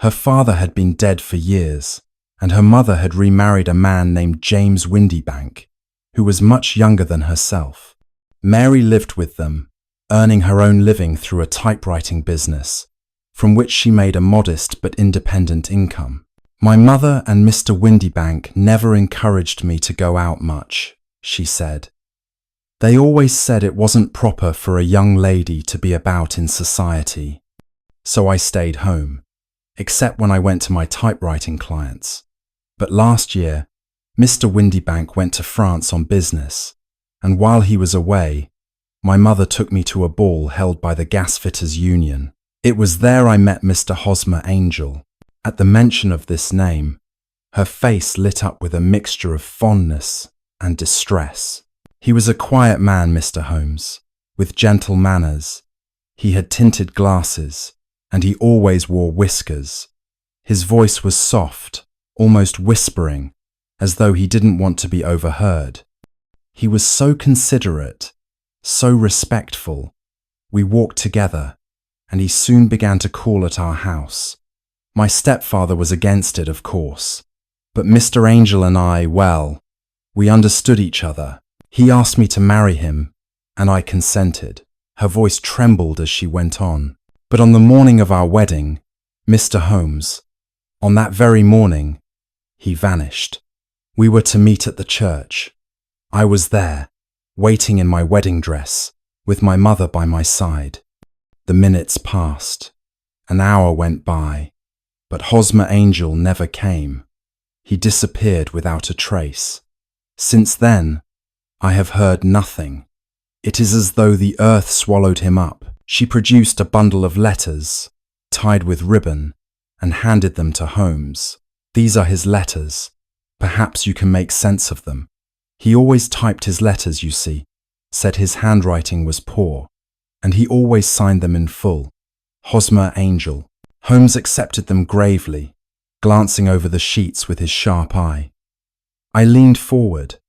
Her father had been dead for years, and her mother had remarried a man named James Windybank, who was much younger than herself. Mary lived with them, earning her own living through a typewriting business, from which she made a modest but independent income. "My mother and Mr. Windybank never encouraged me to go out much," she said. "They always said it wasn't proper for a young lady to be about in society. So I stayed home, except when I went to my typewriting clients. But last year, Mr. Windybank went to France on business, and while he was away, my mother took me to a ball held by the Gasfitters' Union. It was there I met Mr. Hosmer Angel." At the mention of this name, her face lit up with a mixture of fondness and distress. He was a quiet man, Mr. Holmes, with gentle manners. He had tinted glasses, and he always wore whiskers. His voice was soft, almost whispering, as though he didn't want to be overheard. He was so considerate, so respectful. We walked together, and he soon began to call at our house. My stepfather was against it, of course, but Mr. Angel and I, well, we understood each other. He asked me to marry him, and I consented. Her voice trembled as she went on. "But on the morning of our wedding, Mr. Holmes, on that very morning, he vanished. We were to meet at the church. I was there, waiting in my wedding dress, with my mother by my side. The minutes passed. An hour went by, but Hosmer Angel never came. He disappeared without a trace. Since then, I have heard nothing. It is as though the earth swallowed him up." She produced a bundle of letters, tied with ribbon, and handed them to Holmes. "These are his letters. Perhaps you can make sense of them. He always typed his letters, you see, said his handwriting was poor, and he always signed them in full. Hosmer Angel." Holmes accepted them gravely, glancing over the sheets with his sharp eye. I leaned forward,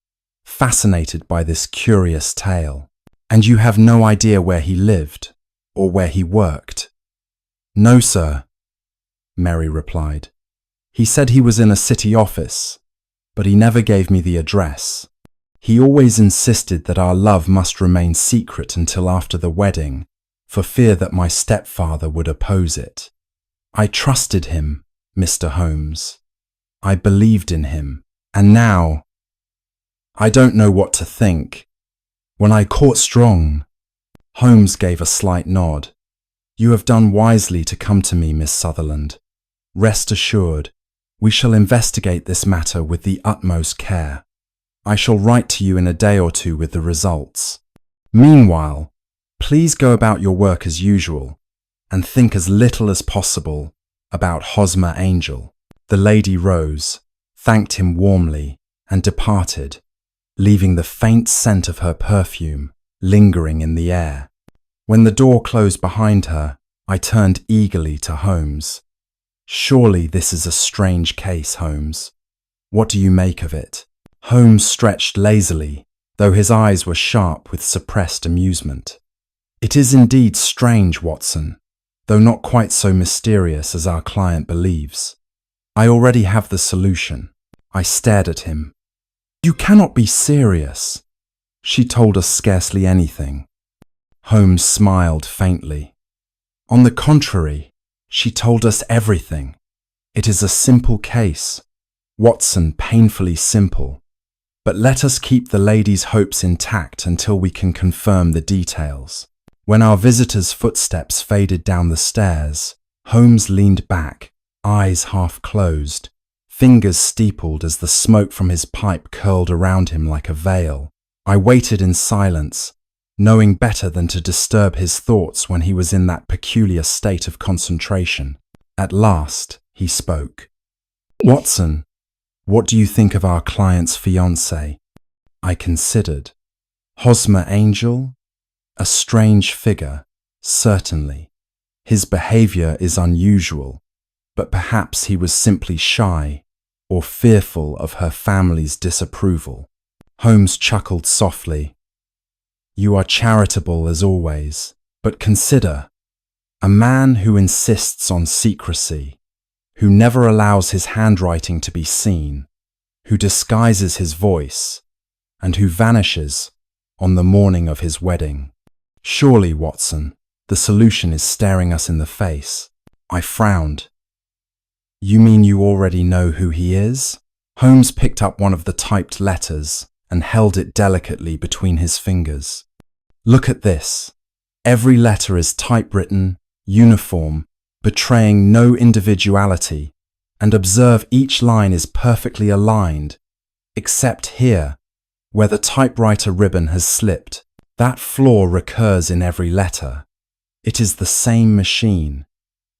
fascinated by this curious tale. "And you have no idea where he lived, or where he worked?" "No, sir." Mary replied. He said he was in a city office, but he never gave me the address. He always insisted that our love must remain secret until after the wedding, for fear that my stepfather would oppose it. I trusted him, Mr. Holmes. I believed in him, and now I don't know what to think. When I caught strong, Holmes gave a slight nod. You have done wisely to come to me, Miss Sutherland. Rest assured, we shall investigate this matter with the utmost care. I shall write to you in a day or two with the results. Meanwhile, please go about your work as usual and think as little as possible about Hosmer Angel. The lady rose, thanked him warmly, and departed, leaving the faint scent of her perfume lingering in the air. When the door closed behind her, I turned eagerly to Holmes. Surely this is a strange case, Holmes. What do you make of it? Holmes stretched lazily, though his eyes were sharp with suppressed amusement. It is indeed strange, Watson, though not quite so mysterious as our client believes. I already have the solution. I stared at him. You cannot be serious. She told us scarcely anything. Holmes smiled faintly. On the contrary, she told us everything. It is a simple case, Watson, painfully simple. But let us keep the lady's hopes intact until we can confirm the details. When our visitor's footsteps faded down the stairs, Holmes leaned back, eyes half closed, fingers steepled as the smoke from his pipe curled around him like a veil. I waited in silence, knowing better than to disturb his thoughts when he was in that peculiar state of concentration. At last, he spoke. Watson, what do you think of our client's fiancée? I considered. Hosmer Angel? A strange figure, certainly. His behavior is unusual, but perhaps he was simply shy or fearful of her family's disapproval. Holmes chuckled softly. You are charitable as always, but consider, a man who insists on secrecy, who never allows his handwriting to be seen, who disguises his voice, and who vanishes on the morning of his wedding. Surely, Watson, the solution is staring us in the face. I frowned. You mean you already know who he is? Holmes picked up one of the typed letters and held it delicately between his fingers. Look at this. Every letter is typewritten, uniform, betraying no individuality, and observe each line is perfectly aligned, except here, where the typewriter ribbon has slipped. That flaw recurs in every letter. It is the same machine.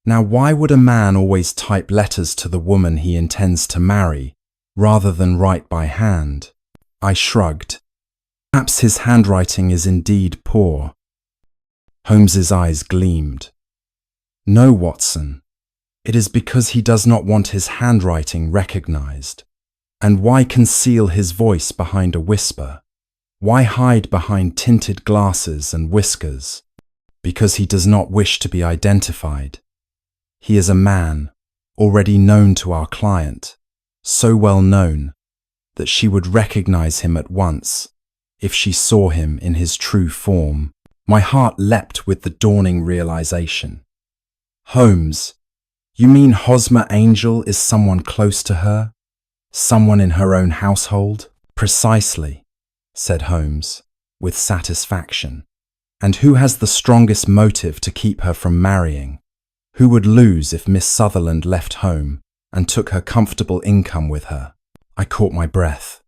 Now, why would a man always type letters to the woman he intends to marry, rather than write by hand? I shrugged. Perhaps his handwriting is indeed poor. Holmes's eyes gleamed. No, Watson. It is because he does not want his handwriting recognized. And why conceal his voice behind a whisper? Why hide behind tinted glasses and whiskers? Because he does not wish to be identified. He is a man, already known to our client, so well known that she would recognize him at once if she saw him in his true form. My heart leapt with the dawning realization. Holmes, you mean Hosmer Angel is someone close to her? Someone in her own household? Precisely, said Holmes, with satisfaction. And who has the strongest motive to keep her from marrying? Who would lose if Miss Sutherland left home and took her comfortable income with her? I caught my breath.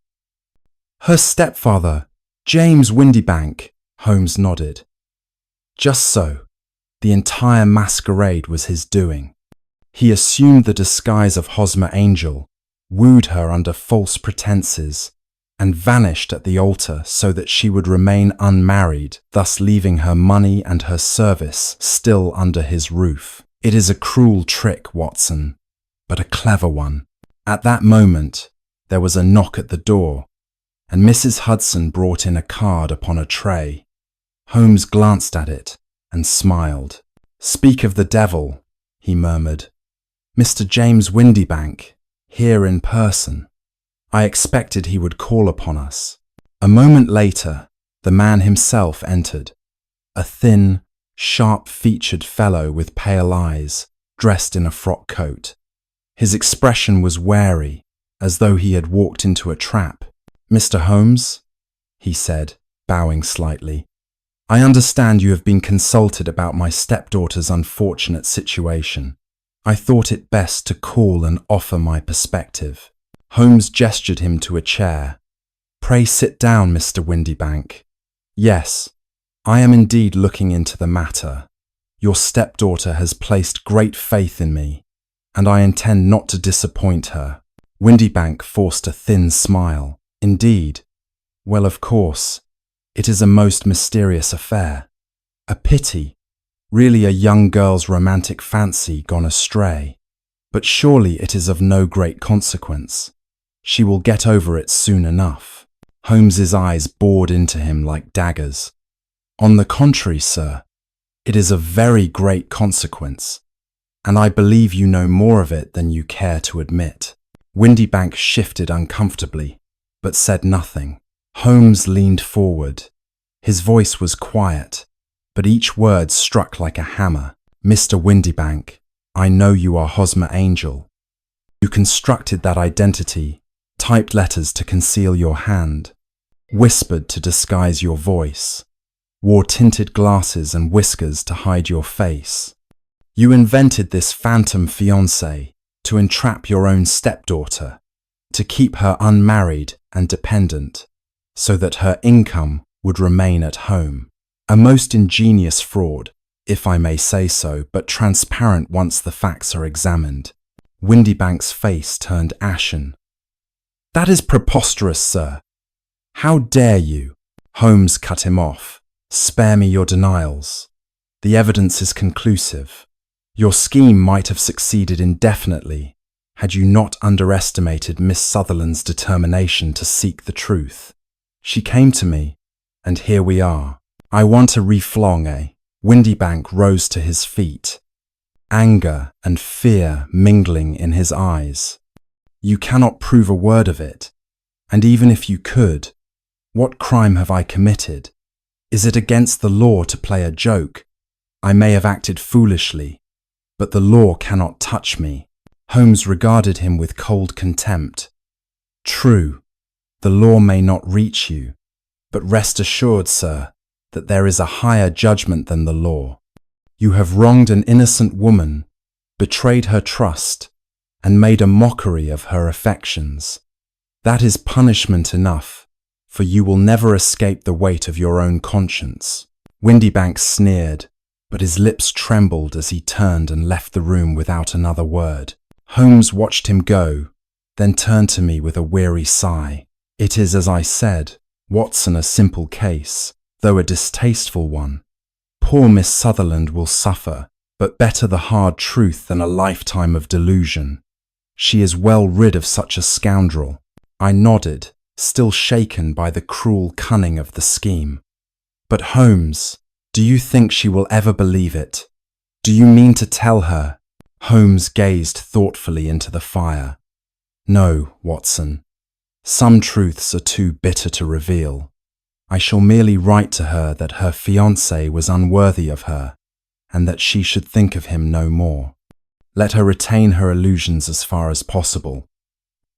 Her stepfather, James Windybank, Holmes nodded. Just so. The entire masquerade was his doing. He assumed the disguise of Hosmer Angel, wooed her under false pretenses, and vanished at the altar so that she would remain unmarried, thus leaving her money and her service still under his roof. It is a cruel trick, Watson, but a clever one. At that moment, there was a knock at the door, and Mrs. Hudson brought in a card upon a tray. Holmes glanced at it and smiled. Speak of the devil, he murmured. Mr. James Windybank, here in person. I expected he would call upon us. A moment later, the man himself entered, a thin, sharp-featured fellow with pale eyes, dressed in a frock coat. His expression was wary, as though he had walked into a trap. "Mr. Holmes," he said, bowing slightly, "I understand you have been consulted about my stepdaughter's unfortunate situation. I thought it best to call and offer my perspective." Holmes gestured him to a chair. "Pray sit down, Mr. Windybank. Yes, I am indeed looking into the matter. Your stepdaughter has placed great faith in me, and I intend not to disappoint her." Windybank forced a thin smile. "Indeed? Well, of course, it is a most mysterious affair. A pity, really a young girl's romantic fancy gone astray. But surely it is of no great consequence. She will get over it soon enough." Holmes's eyes bored into him like daggers. "On the contrary, sir, it is of very great consequence, and I believe you know more of it than you care to admit." Windybank shifted uncomfortably, but said nothing. Holmes leaned forward. His voice was quiet, but each word struck like a hammer. "Mr. Windybank, I know you are Hosmer Angel. You constructed that identity, typed letters to conceal your hand, whispered to disguise your voice, wore tinted glasses and whiskers to hide your face. You invented this phantom fiancé to entrap your own stepdaughter, to keep her unmarried and dependent, so that her income would remain at home. A most ingenious fraud, if I may say so, but transparent once the facts are examined." Windybank's face turned ashen. "That is preposterous, sir. How dare you?" Holmes cut him off. "Spare me your denials. The evidence is conclusive. Your scheme might have succeeded indefinitely had you not underestimated Miss Sutherland's determination to seek the truth. She came to me, and here we are. I want a reflong, eh?" Windybank rose to his feet, anger and fear mingling in his eyes. "You cannot prove a word of it, and even if you could, what crime have I committed? Is it against the law to play a joke? I may have acted foolishly, but the law cannot touch me." Holmes regarded him with cold contempt. "True, the law may not reach you, but rest assured, sir, that there is a higher judgment than the law. You have wronged an innocent woman, betrayed her trust, and made a mockery of her affections. That is punishment enough, for you will never escape the weight of your own conscience." Windybank sneered, but his lips trembled as he turned and left the room without another word. Holmes watched him go, then turned to me with a weary sigh. "It is as I said, Watson, a simple case, though a distasteful one. Poor Miss Sutherland will suffer, but better the hard truth than a lifetime of delusion. She is well rid of such a scoundrel." I nodded, still shaken by the cruel cunning of the scheme. "But Holmes, do you think she will ever believe it? Do you mean to tell her?" Holmes gazed thoughtfully into the fire. "No, Watson. Some truths are too bitter to reveal. I shall merely write to her that her fiancé was unworthy of her, and that she should think of him no more. Let her retain her illusions as far as possible.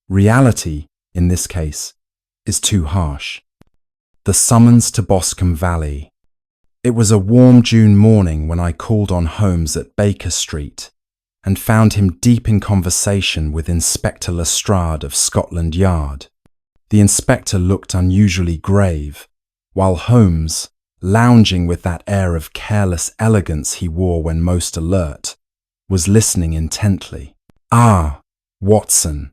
Reality, in this case, is too harsh." The summons to Boscombe Valley. It was a warm June morning when I called on Holmes at Baker Street and found him deep in conversation with Inspector Lestrade of Scotland Yard. The inspector looked unusually grave, while Holmes, lounging with that air of careless elegance he wore when most alert, was listening intently. "Ah, Watson,"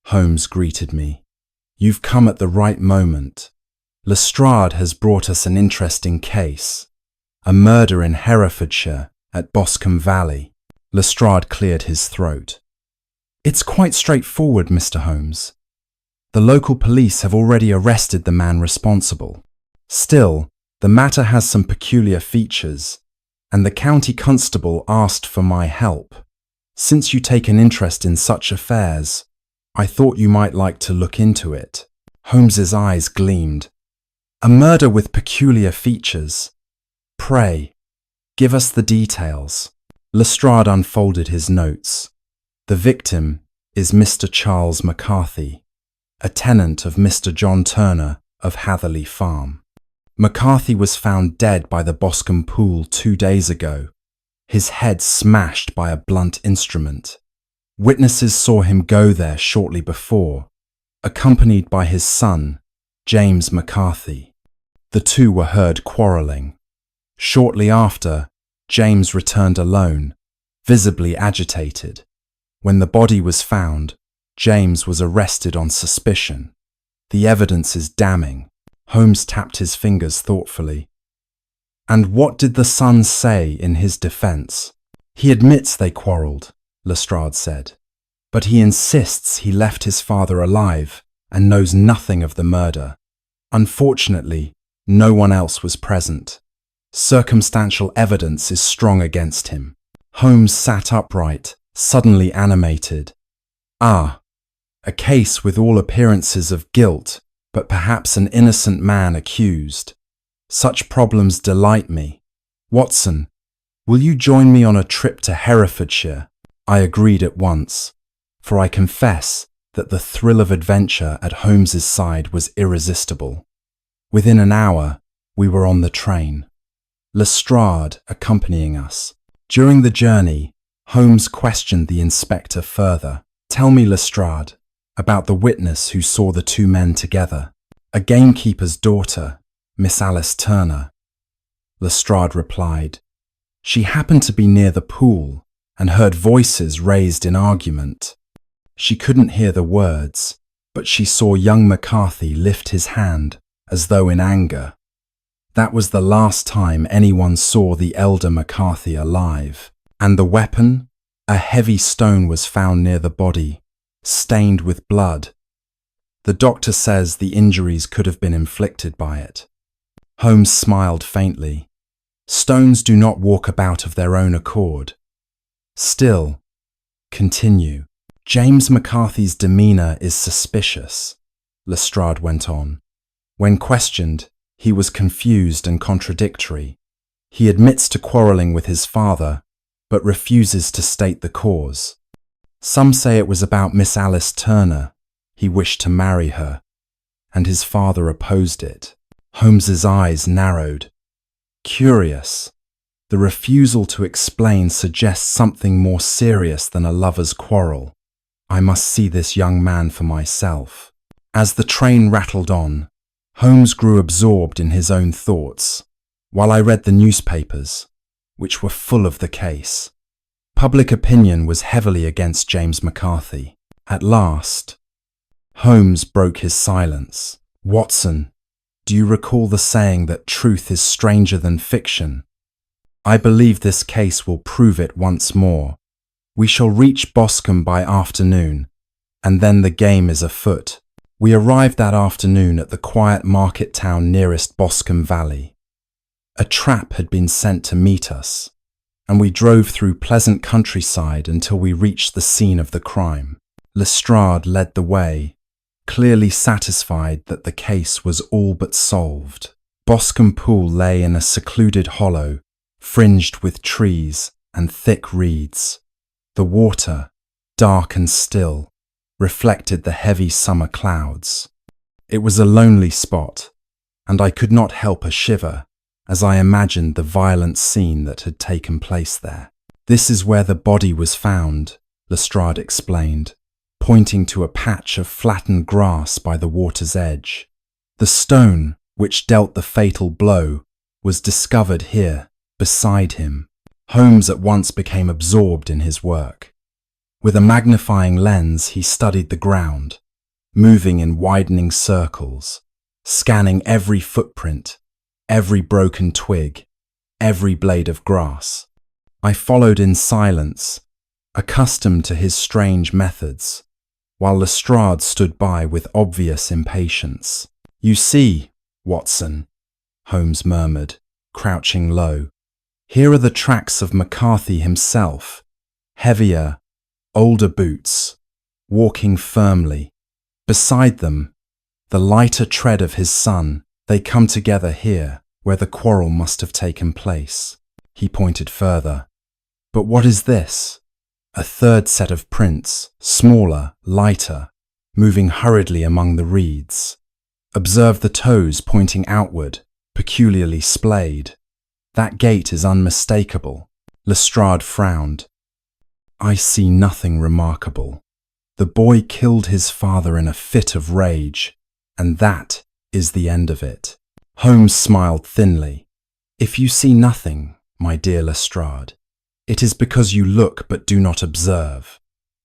Holmes greeted me. "You've come at the right moment. Lestrade has brought us an interesting case. A murder in Herefordshire at Boscombe Valley." Lestrade cleared his throat. "It's quite straightforward, Mr. Holmes. The local police have already arrested the man responsible. Still, the matter has some peculiar features, and the county constable asked for my help. Since you take an interest in such affairs, I thought you might like to look into it. Holmes's eyes gleamed. A murder with peculiar features. Pray, give us the details. Lestrade unfolded his notes. The victim is Mr. Charles McCarthy, a tenant of Mr. John Turner of Hatherley Farm. McCarthy was found dead by the Boscombe Pool 2 days ago, his head smashed by a blunt instrument. Witnesses saw him go there shortly before, accompanied by his son, James McCarthy. The two were heard quarrelling. Shortly after, James returned alone, visibly agitated. When the body was found, James was arrested on suspicion. The evidence is damning. Holmes tapped his fingers thoughtfully. And what did the son say in his defense? He admits they quarreled, Lestrade said, but he insists he left his father alive and knows nothing of the murder. Unfortunately, no one else was present. Circumstantial evidence is strong against him. Holmes sat upright, suddenly animated. Ah, a case with all appearances of guilt, but perhaps an innocent man accused. Such problems delight me. Watson, will you join me on a trip to Herefordshire? I agreed at once, for I confess that the thrill of adventure at Holmes's side was irresistible. Within an hour, we were on the train, Lestrade accompanying us. During the journey, Holmes questioned the inspector further. Tell me, Lestrade, about the witness who saw the two men together. A gamekeeper's daughter, Miss Alice Turner. Lestrade replied. She happened to be near the pool and heard voices raised in argument. She couldn't hear the words, but she saw young McCarthy lift his hand as though in anger. That was the last time anyone saw the elder McCarthy alive. And the weapon? A heavy stone was found near the body, stained with blood. The doctor says the injuries could have been inflicted by it. Holmes smiled faintly. Stones do not walk about of their own accord. Still, continue. James McCarthy's demeanour is suspicious, Lestrade went on. When questioned, he was confused and contradictory. He admits to quarrelling with his father, but refuses to state the cause. Some say it was about Miss Alice Turner. He wished to marry her, and his father opposed it. Holmes's eyes narrowed. Curious. The refusal to explain suggests something more serious than a lover's quarrel. I must see this young man for myself. As the train rattled on, Holmes grew absorbed in his own thoughts, while I read the newspapers, which were full of the case. Public opinion was heavily against James McCarthy. At last, Holmes broke his silence. Watson, do you recall the saying that truth is stranger than fiction? I believe this case will prove it once more. We shall reach Boscombe by afternoon, and then the game is afoot. We arrived that afternoon at the quiet market town nearest Boscombe Valley. A trap had been sent to meet us, and we drove through pleasant countryside until we reached the scene of the crime. Lestrade led the way, clearly satisfied that the case was all but solved. Boscombe Pool lay in a secluded hollow, fringed with trees and thick reeds. The water, dark and still, reflected the heavy summer clouds. It was a lonely spot, and I could not help a shiver as I imagined the violent scene that had taken place there. This is where the body was found, Lestrade explained, pointing to a patch of flattened grass by the water's edge. The stone, which dealt the fatal blow, was discovered here, beside him. Holmes at once became absorbed in his work. With a magnifying lens, he studied the ground, moving in widening circles, scanning every footprint, every broken twig, every blade of grass. I followed in silence, accustomed to his strange methods, while Lestrade stood by with obvious impatience. You see, Watson, Holmes murmured, crouching low. Here are the tracks of McCarthy himself, heavier older boots, walking firmly. Beside them, the lighter tread of his son. They come together here, where the quarrel must have taken place. He pointed further. But what is this? A third set of prints, smaller, lighter, moving hurriedly among the reeds. Observe the toes pointing outward, peculiarly splayed. That gait is unmistakable. Lestrade frowned. I see nothing remarkable. The boy killed his father in a fit of rage, and that is the end of it. Holmes smiled thinly. If you see nothing, my dear Lestrade, it is because you look but do not observe.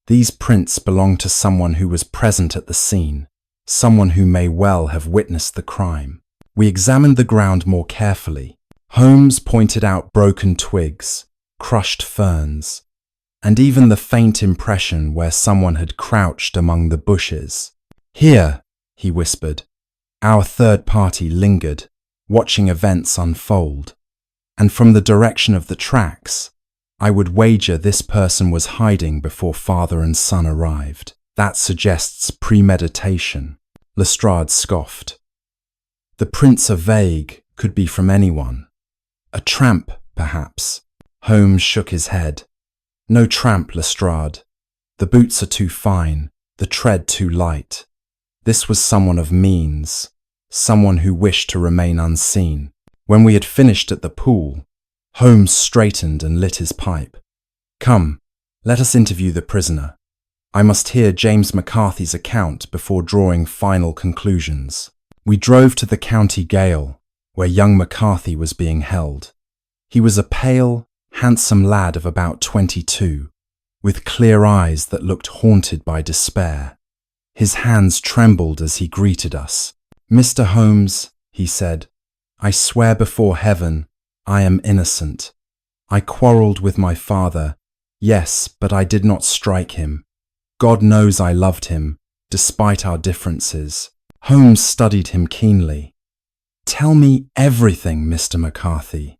These prints belong to someone who was present at the scene, someone who may well have witnessed the crime. We examined the ground more carefully. Holmes pointed out broken twigs, crushed ferns, and even the faint impression where someone had crouched among the bushes. Here, he whispered. Our third party lingered, watching events unfold, and from the direction of the tracks, I would wager this person was hiding before father and son arrived. That suggests premeditation. Lestrade scoffed. The prints are vague, could be from anyone. A tramp, perhaps. Holmes shook his head. No tramp, Lestrade. The boots are too fine, the tread too light. This was someone of means, someone who wished to remain unseen. When we had finished at the pool, Holmes straightened and lit his pipe. Come, let us interview the prisoner. I must hear James McCarthy's account before drawing final conclusions. We drove to the county gaol, where young McCarthy was being held. He was a pale, handsome lad of about 22, with clear eyes that looked haunted by despair. His hands trembled as he greeted us. Mr. Holmes, he said, I swear before heaven, I am innocent. I quarrelled with my father, yes, but I did not strike him. God knows I loved him, despite our differences. Holmes studied him keenly. Tell me everything, Mr. McCarthy.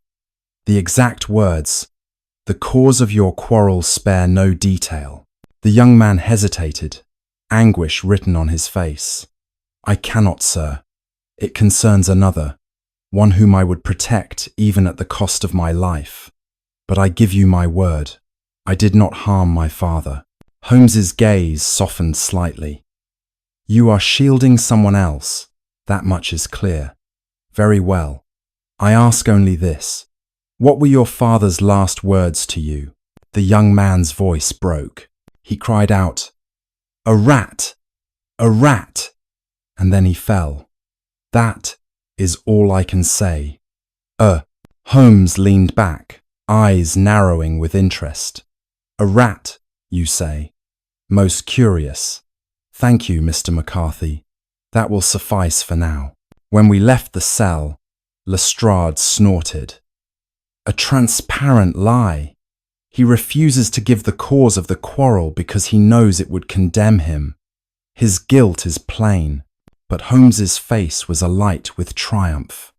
The exact words, the cause of your quarrel spare no detail. The young man hesitated, anguish written on his face. I cannot, sir. It concerns another, one whom I would protect even at the cost of my life. But I give you my word, I did not harm my father. Holmes's gaze softened slightly. You are shielding someone else, that much is clear. Very well. I ask only this. What were your father's last words to you? The young man's voice broke. He cried out, A rat! A rat! And then he fell. That is all I can say. Holmes leaned back, eyes narrowing with interest. A rat, you say? Most curious. Thank you, Mr. McCarthy. That will suffice for now. When we left the cell, Lestrade snorted. A transparent lie. He refuses to give the cause of the quarrel because he knows it would condemn him. His guilt is plain, but Holmes's face was alight with triumph.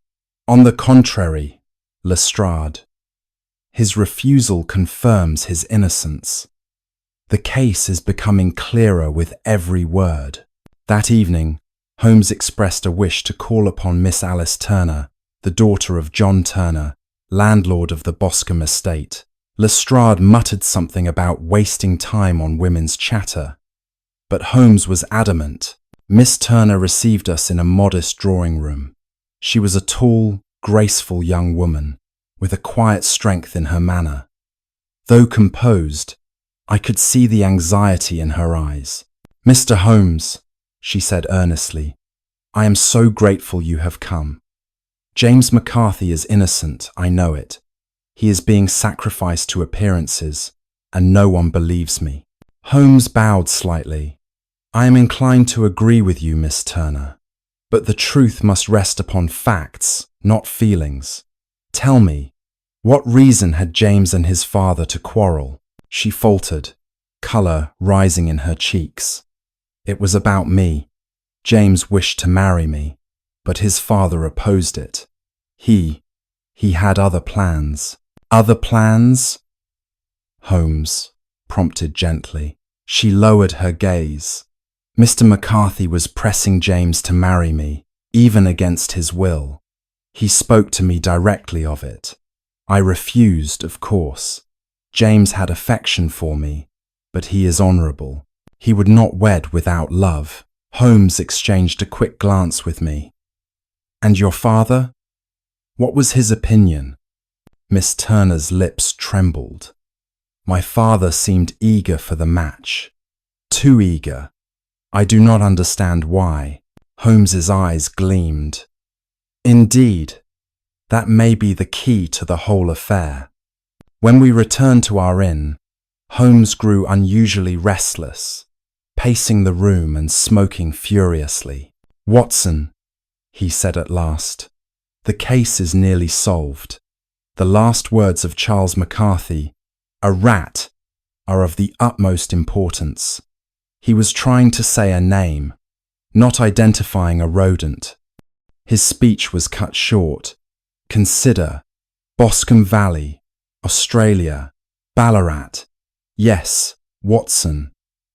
On the contrary, Lestrade. His refusal confirms his innocence. The case is becoming clearer with every word. That evening, Holmes expressed a wish to call upon Miss Alice Turner, the daughter of John Turner, landlord of the Boscombe estate. Lestrade muttered something about wasting time on women's chatter, but Holmes was adamant. Miss Turner received us in a modest drawing room. She was a tall, graceful young woman, with a quiet strength in her manner. Though composed, I could see the anxiety in her eyes. Mr. Holmes, she said earnestly, I am so grateful you have come. James McCarthy is innocent, I know it. He is being sacrificed to appearances, and no one believes me. Holmes bowed slightly. I am inclined to agree with you, Miss Turner, but the truth must rest upon facts, not feelings. Tell me, what reason had James and his father to quarrel? She faltered, colour rising in her cheeks. It was about me. James wished to marry me, but his father opposed it. He had other plans. Other plans? Holmes prompted gently. She lowered her gaze. Mr. McCarthy was pressing James to marry me, even against his will. He spoke to me directly of it. I refused, of course. James had affection for me, but he is honourable. He would not wed without love. Holmes exchanged a quick glance with me. And your father? What was his opinion? Miss Turner's lips trembled. My father seemed eager for the match. Too eager. I do not understand why. Holmes's eyes gleamed. Indeed, that may be the key to the whole affair. When we returned to our inn, Holmes grew unusually restless, pacing the room and smoking furiously. Watson, he said at last, the case is nearly solved. The last words of Charles McCarthy, a rat, are of the utmost importance. He was trying to say a name, not identifying a rodent. His speech was cut short. Consider Boscombe Valley, Australia, Ballarat. Yes, Watson,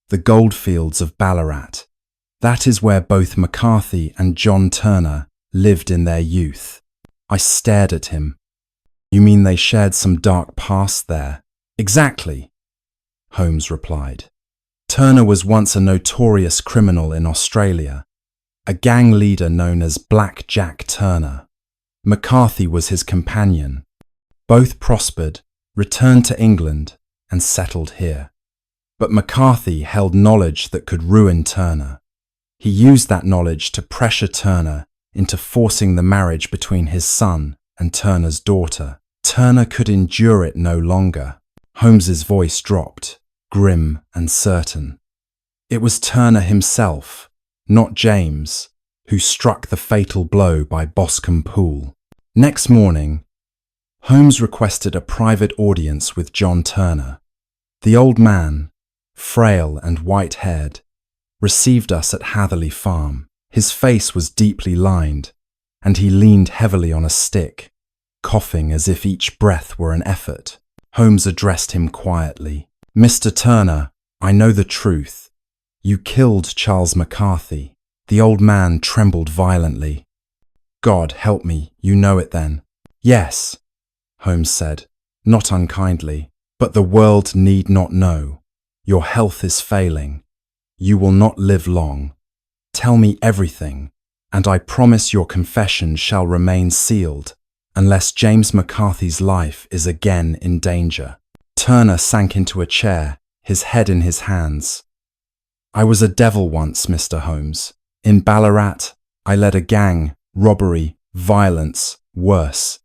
the goldfields of Ballarat. That is where both McCarthy and John Turner lived in their youth. I stared at him. You mean they shared some dark past there? Exactly, Holmes replied. Turner was once a notorious criminal in Australia, a gang leader known as Black Jack Turner. McCarthy was his companion. Both prospered, returned to England, and settled here. But McCarthy held knowledge that could ruin Turner. He used that knowledge to pressure Turner into forcing the marriage between his son and Turner's daughter. Turner could endure it no longer. Holmes's voice dropped, grim and certain. It was Turner himself, not James, who struck the fatal blow by Boscombe Pool. Next morning, Holmes requested a private audience with John Turner. The old man, frail and white-haired, received us at Hatherley Farm. His face was deeply lined, and he leaned heavily on a stick, coughing as if each breath were an effort. Holmes addressed him quietly. Mr. Turner, I know the truth. You killed Charles McCarthy. The old man trembled violently. God help me, you know it then. Yes, Holmes said, not unkindly, but the world need not know. Your health is failing. You will not live long. Tell me everything, and I promise your confession shall remain sealed, unless James McCarthy's life is again in danger. Turner sank into a chair, his head in his hands. I was a devil once, Mr. Holmes. In Ballarat, I led a gang, robbery, violence, worse.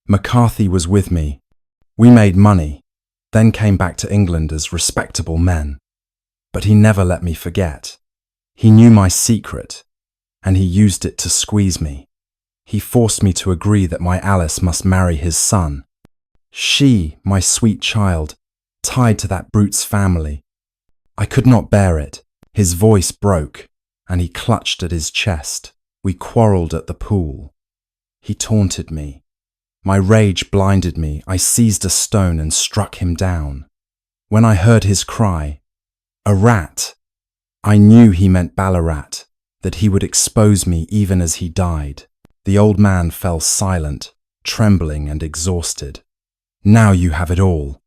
McCarthy was with me. We made money, then came back to England as respectable men. But he never let me forget. He knew my secret, and he used it to squeeze me. He forced me to agree that my Alice must marry his son. She, my sweet child, tied to that brute's family. I could not bear it. His voice broke, and he clutched at his chest. We quarrelled at the pool. He taunted me. My rage blinded me. I seized a stone and struck him down. When I heard his cry, a rat, I knew he meant Ballarat, that he would expose me even as he died. The old man fell silent, trembling and exhausted. Now you have it all.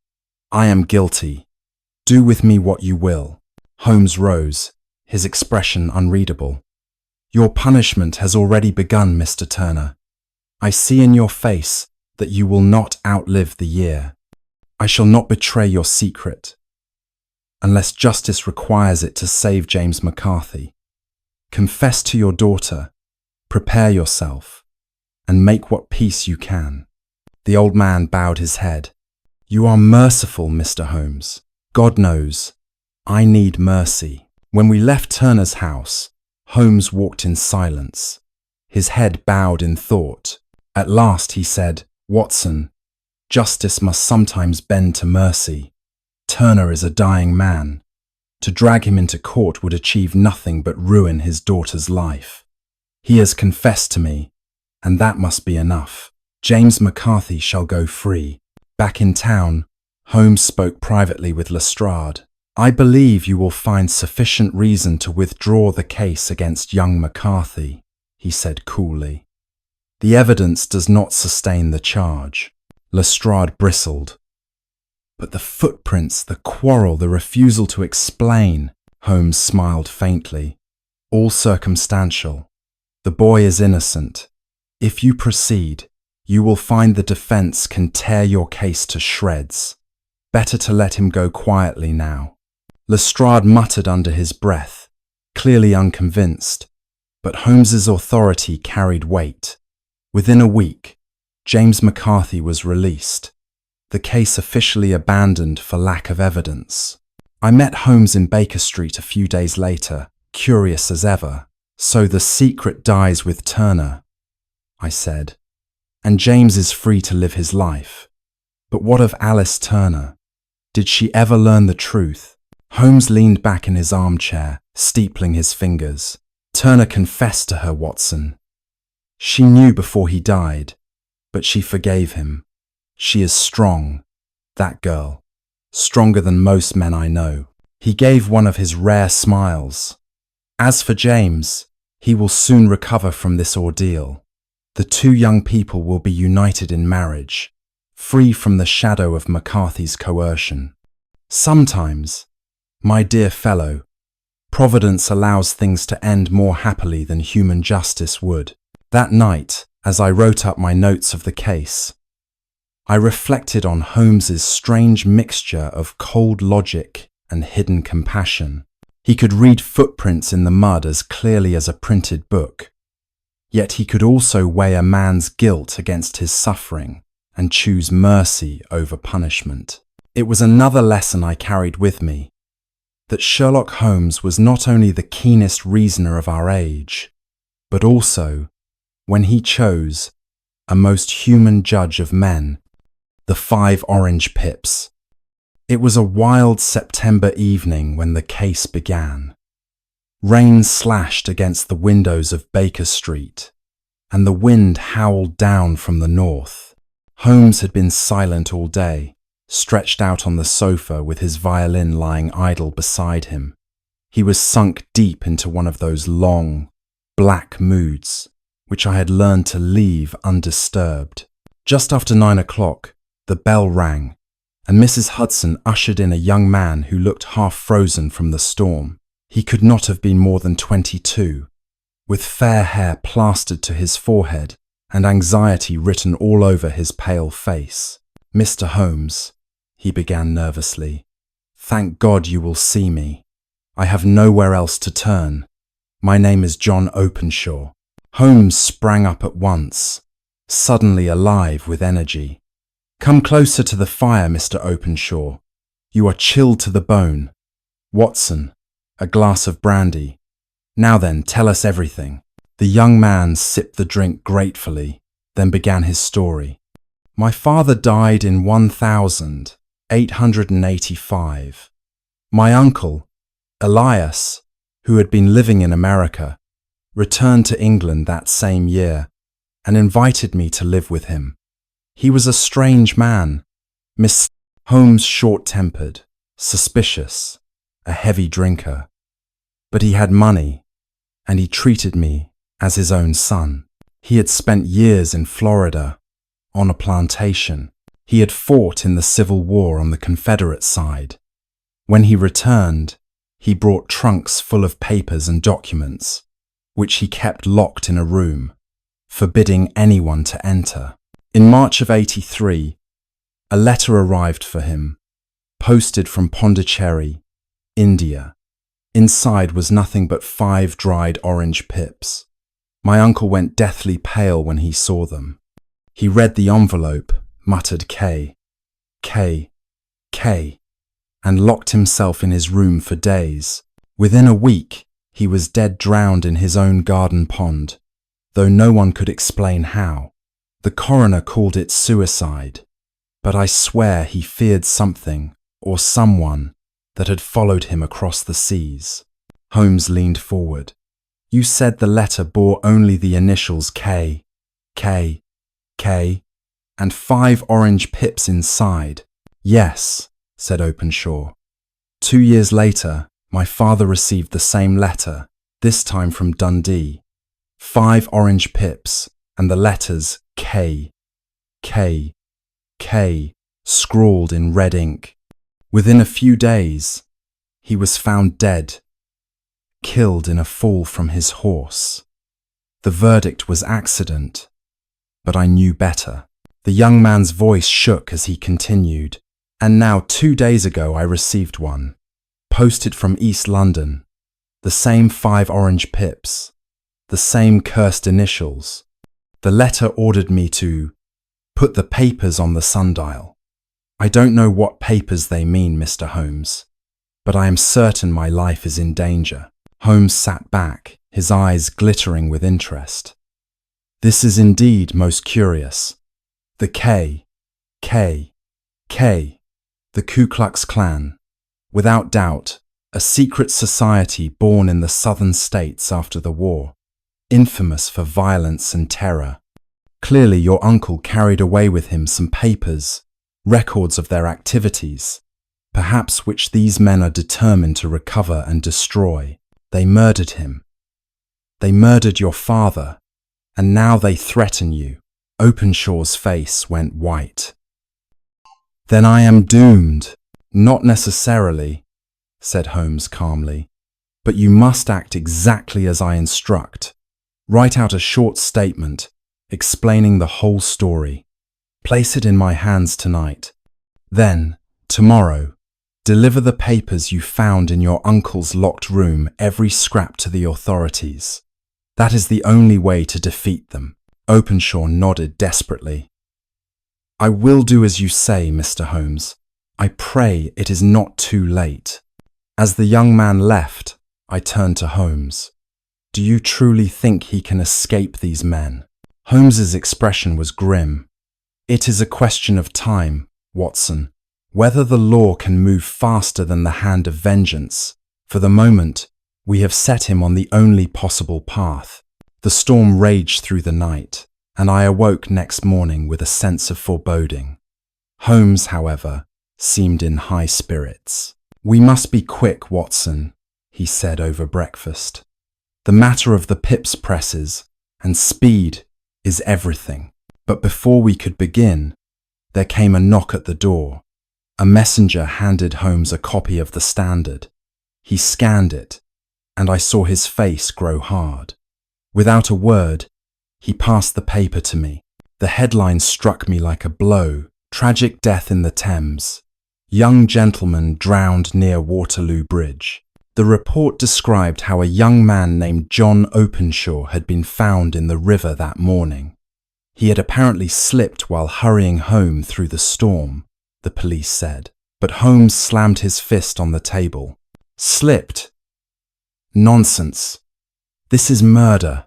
I am guilty. Do with me what you will. Holmes rose, his expression unreadable. Your punishment has already begun, Mr. Turner. I see in your face that you will not outlive the year. I shall not betray your secret, unless justice requires it to save James McCarthy. Confess to your daughter, prepare yourself, and make what peace you can. The old man bowed his head. You are merciful, Mr. Holmes. God knows, I need mercy. When we left Turner's house, Holmes walked in silence, his head bowed in thought. At last he said, Watson, justice must sometimes bend to mercy. Turner is a dying man. To drag him into court would achieve nothing but ruin his daughter's life. He has confessed to me, and that must be enough. James McCarthy shall go free. Back in town, Holmes spoke privately with Lestrade. I believe you will find sufficient reason to withdraw the case against young McCarthy, he said coolly. The evidence does not sustain the charge. Lestrade bristled. But the footprints, the quarrel, the refusal to explain, Holmes smiled faintly. All circumstantial. The boy is innocent. If you proceed, you will find the defense can tear your case to shreds. Better to let him go quietly now. Lestrade muttered under his breath, clearly unconvinced, but Holmes's authority carried weight. Within a week, James McCarthy was released, the case officially abandoned for lack of evidence. I met Holmes in Baker Street a few days later, curious as ever. So the secret dies with Turner, I said, and James is free to live his life. But what of Alice Turner? Did she ever learn the truth? Holmes leaned back in his armchair, steepling his fingers. Turner confessed to her, Watson. She knew before he died, but she forgave him. She is strong, that girl, stronger than most men I know. He gave one of his rare smiles. As for James, he will soon recover from this ordeal. The two young people will be united in marriage, free from the shadow of McCarthy's coercion. Sometimes, my dear fellow, Providence allows things to end more happily than human justice would. That night, as I wrote up my notes of the case, I reflected on Holmes's strange mixture of cold logic and hidden compassion. He could read footprints in the mud as clearly as a printed book. Yet he could also weigh a man's guilt against his suffering and choose mercy over punishment. It was another lesson I carried with me, that Sherlock Holmes was not only the keenest reasoner of our age, but also, when he chose, a most human judge of men, the 5 orange pips. It was a wild September evening when the case began. Rain slashed against the windows of Baker Street, and the wind howled down from the north. Holmes had been silent all day, stretched out on the sofa with his violin lying idle beside him. He was sunk deep into one of those long, black moods, which I had learned to leave undisturbed. Just after 9 o'clock, the bell rang, and Mrs. Hudson ushered in a young man who looked half frozen from the storm. He could not have been more than 22, with fair hair plastered to his forehead and anxiety written all over his pale face. Mr. Holmes, he began nervously, thank God you will see me. I have nowhere else to turn. My name is John Openshaw. Holmes sprang up at once, suddenly alive with energy. Come closer to the fire, Mr. Openshaw. You are chilled to the bone. Watson, a glass of brandy. Now then, tell us everything. The young man sipped the drink gratefully, then began his story. My father died in 1885. My uncle, Elias, who had been living in America, returned to England that same year and invited me to live with him. He was a strange man, Miss Holmes, short-tempered, suspicious, a heavy drinker. But he had money, and he treated me as his own son. He had spent years in Florida, on a plantation. He had fought in the Civil War on the Confederate side. When he returned, he brought trunks full of papers and documents, which he kept locked in a room, forbidding anyone to enter. In March of '83, a letter arrived for him, posted from Pondicherry, India. Inside was nothing but 5 dried orange pips. My uncle went deathly pale when he saw them. He read the envelope, muttered K, K, K, and locked himself in his room for days. Within a week, he was dead drowned in his own garden pond, though no one could explain how. The coroner called it suicide, but I swear he feared something or someone that had followed him across the seas. Holmes leaned forward. You said the letter bore only the initials K, K, K, and 5 orange pips inside. Yes, said Openshaw. 2 years later, my father received the same letter, this time from Dundee. 5 orange pips and the letters K, K, K, scrawled in red ink. Within a few days, he was found dead, killed in a fall from his horse. The verdict was accident, but I knew better. The young man's voice shook as he continued. And now 2 days ago I received one, posted from East London. The same 5 orange pips, the same cursed initials. The letter ordered me to put the papers on the sundial. I don't know what papers they mean, Mr. Holmes, but I am certain my life is in danger. Holmes sat back, his eyes glittering with interest. This is indeed most curious. The K, K, K, the Ku Klux Klan. Without doubt, a secret society born in the southern states after the war, infamous for violence and terror. Clearly your uncle carried away with him some papers, records of their activities, perhaps which these men are determined to recover and destroy. They murdered him. They murdered your father, and now they threaten you. Openshaw's face went white. Then I am doomed. Not necessarily, said Holmes calmly, but you must act exactly as I instruct. Write out a short statement explaining the whole story. Place it in my hands tonight. Then, tomorrow, deliver the papers you found in your uncle's locked room, every scrap, to the authorities. That is the only way to defeat them. Openshaw nodded desperately. I will do as you say, Mr. Holmes. I pray it is not too late. As the young man left, I turned to Holmes. Do you truly think he can escape these men? Holmes's expression was grim. It is a question of time, Watson. Whether the law can move faster than the hand of vengeance. For the moment, we have set him on the only possible path. The storm raged through the night, and I awoke next morning with a sense of foreboding. Holmes, however, seemed in high spirits. We must be quick, Watson, he said over breakfast. The matter of the pips presses and speed is everything. But before we could begin, there came a knock at the door. A messenger handed Holmes a copy of the Standard. He scanned it, and I saw his face grow hard. Without a word, he passed the paper to me. The headline struck me like a blow. Tragic death in the Thames. Young gentleman drowned near Waterloo Bridge. The report described how a young man named John Openshaw had been found in the river that morning. He had apparently slipped while hurrying home through the storm, the police said. But Holmes slammed his fist on the table. Slipped? Nonsense. This is murder.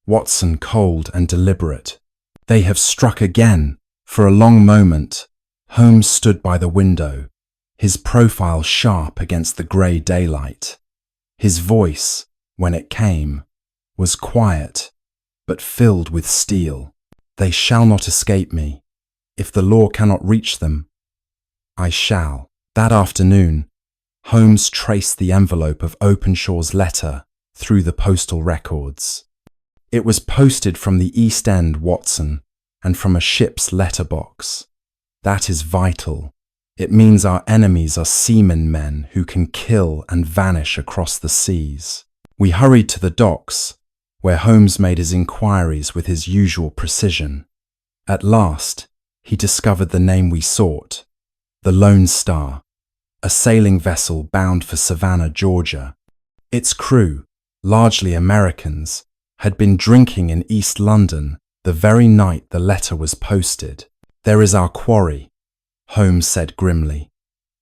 Watson, cold and deliberate. They have struck again. For a long moment, Holmes stood by the window, his profile sharp against the grey daylight. His voice, when it came, was quiet, but filled with steel. They shall not escape me. If the law cannot reach them, I shall. That afternoon, Holmes traced the envelope of Openshaw's letter through the postal records. It was posted from the East End, Watson, and from a ship's letterbox. That is vital. It means our enemies are seamen men who can kill and vanish across the seas. We hurried to the docks, where Holmes made his inquiries with his usual precision. At last, he discovered the name we sought, the Lone Star, a sailing vessel bound for Savannah, Georgia. Its crew, largely Americans, had been drinking in East London the very night the letter was posted. There is our quarry, Holmes said grimly.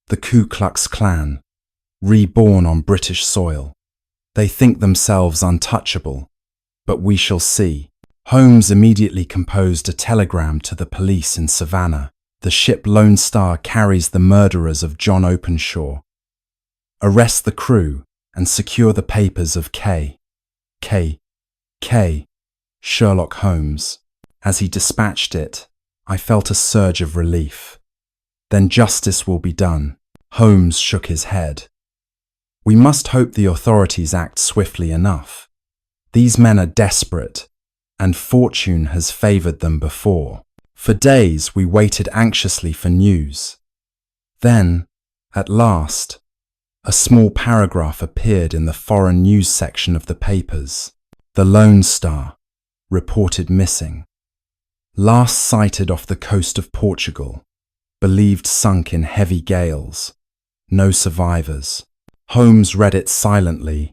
The Ku Klux Klan, reborn on British soil. They think themselves untouchable, but we shall see. Holmes immediately composed a telegram to the police in Savannah. The ship Lone Star carries the murderers of John Openshaw. Arrest the crew and secure the papers of K. Sherlock Holmes. As he dispatched it, I felt a surge of relief. Then justice will be done. Holmes shook his head. We must hope the authorities act swiftly enough. These men are desperate, and fortune has favored them before. For days we waited anxiously for news. Then, at last, a small paragraph appeared in the foreign news section of the papers. The Lone Star, reported missing. Last sighted off the coast of Portugal, believed sunk in heavy gales. No survivors. Holmes read it silently,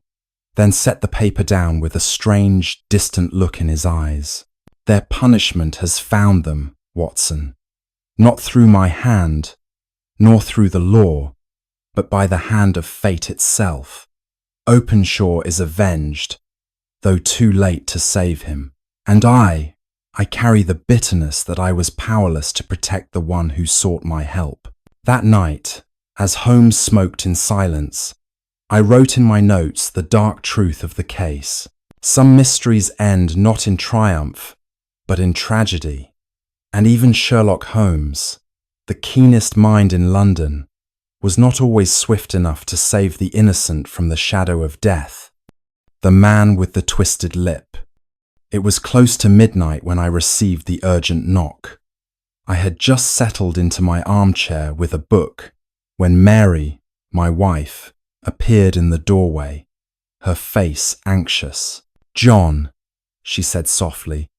then set the paper down with a strange, distant look in his eyes. Their punishment has found them, Watson. Not through my hand, nor through the law, but by the hand of fate itself. Openshaw is avenged, though too late to save him. And I carry the bitterness that I was powerless to protect the one who sought my help. That night, as Holmes smoked in silence, I wrote in my notes the dark truth of the case. Some mysteries end not in triumph, but in tragedy. And even Sherlock Holmes, the keenest mind in London, was not always swift enough to save the innocent from the shadow of death. The man with the twisted lip. It was close to midnight when I received the urgent knock. I had just settled into my armchair with a book when Mary, my wife, appeared in the doorway, her face anxious. "John," she said softly,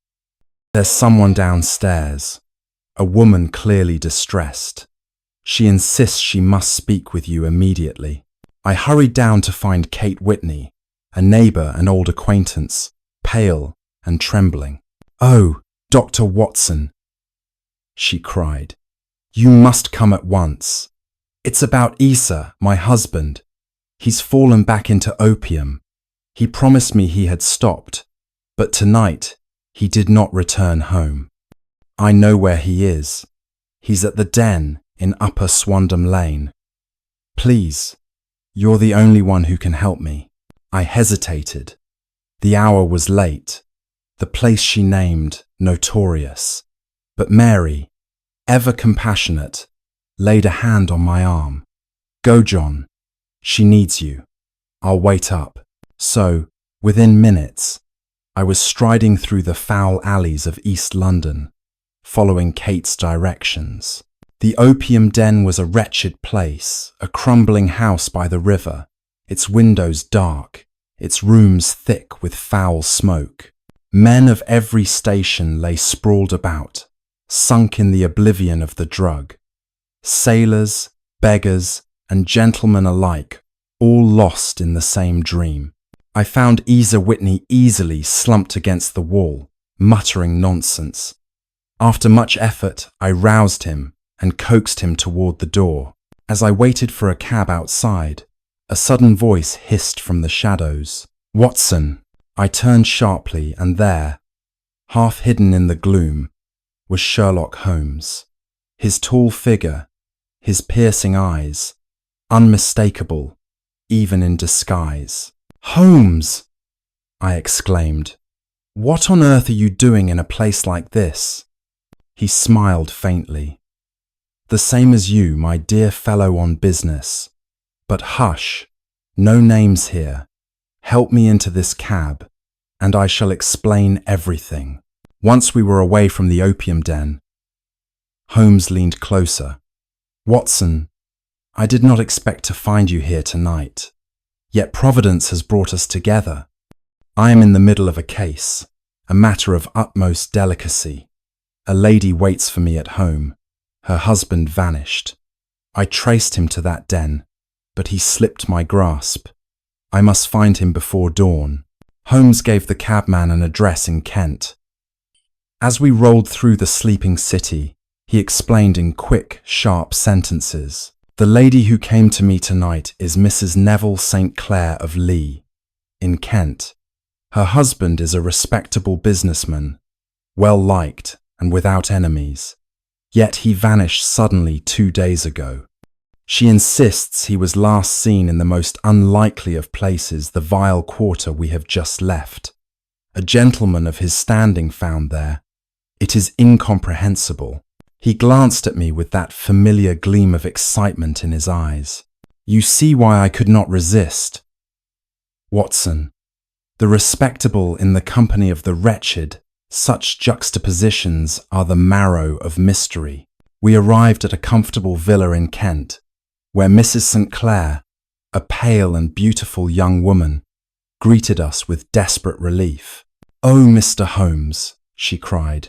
"there's someone downstairs, a woman clearly distressed. She insists she must speak with you immediately." I hurried down to find Kate Whitney, a neighbour and old acquaintance, pale and trembling. "Oh, Dr. Watson," she cried, "you must come at once. It's about Isa, my husband. He's fallen back into opium. He promised me he had stopped, but tonight he did not return home. I know where he is. He's at the den in Upper Swandam Lane. Please, you're the only one who can help me." I hesitated. The hour was late, the place she named notorious. But Mary, ever compassionate, laid a hand on my arm. "Go, John. She needs you. I'll wait up." So, within minutes, I was striding through the foul alleys of East London, following Kate's directions. The opium den was a wretched place, a crumbling house by the river, its windows dark, its rooms thick with foul smoke. Men of every station lay sprawled about, sunk in the oblivion of the drug. Sailors, beggars, and gentlemen alike, all lost in the same dream. I found Isa Whitney easily slumped against the wall, muttering nonsense. After much effort, I roused him and coaxed him toward the door. As I waited for a cab outside, a sudden voice hissed from the shadows. "Watson!" I turned sharply, and there, half hidden in the gloom, was Sherlock Holmes. His tall figure, his piercing eyes, unmistakable, even in disguise. "Holmes!" I exclaimed. "What on earth are you doing in a place like this?" He smiled faintly. "The same as you, my dear fellow on business. But hush, no names here. Help me into this cab, and I shall explain everything." Once we were away from the opium den, Holmes leaned closer. "Watson, I did not expect to find you here tonight. Yet Providence has brought us together. I am in the middle of a case, a matter of utmost delicacy. A lady waits for me at home. Her husband vanished. I traced him to that den, but he slipped my grasp. I must find him before dawn." Holmes gave the cabman an address in Kent. As we rolled through the sleeping city, he explained in quick, sharp sentences. "The lady who came to me tonight is Mrs. Neville St. Clair of Lee, in Kent. Her husband is a respectable businessman, well liked and without enemies. Yet he vanished suddenly 2 days ago. She insists he was last seen in the most unlikely of places, the vile quarter we have just left. A gentleman of his standing found there. It is incomprehensible." He glanced at me with that familiar gleam of excitement in his eyes. You see why I could not resist. Watson, the respectable in the company of the wretched, such juxtapositions are the marrow of mystery. We arrived at a comfortable villa in Kent, where Mrs. St. Clair, a pale and beautiful young woman, greeted us with desperate relief. "Oh, Mr. Holmes," she cried.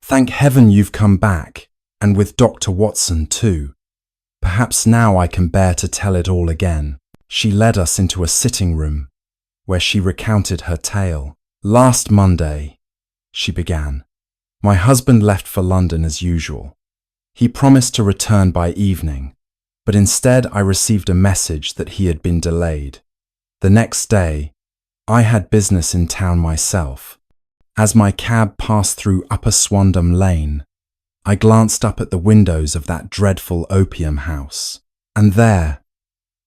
"Thank heaven you've come back, and with Dr. Watson too. Perhaps now I can bear to tell it all again." She led us into a sitting room, where she recounted her tale. "Last Monday," she began, "my husband left for London as usual. He promised to return by evening, but instead I received a message that he had been delayed. The next day, I had business in town myself. As my cab passed through Upper Swandam Lane, I glanced up at the windows of that dreadful opium house. And there,"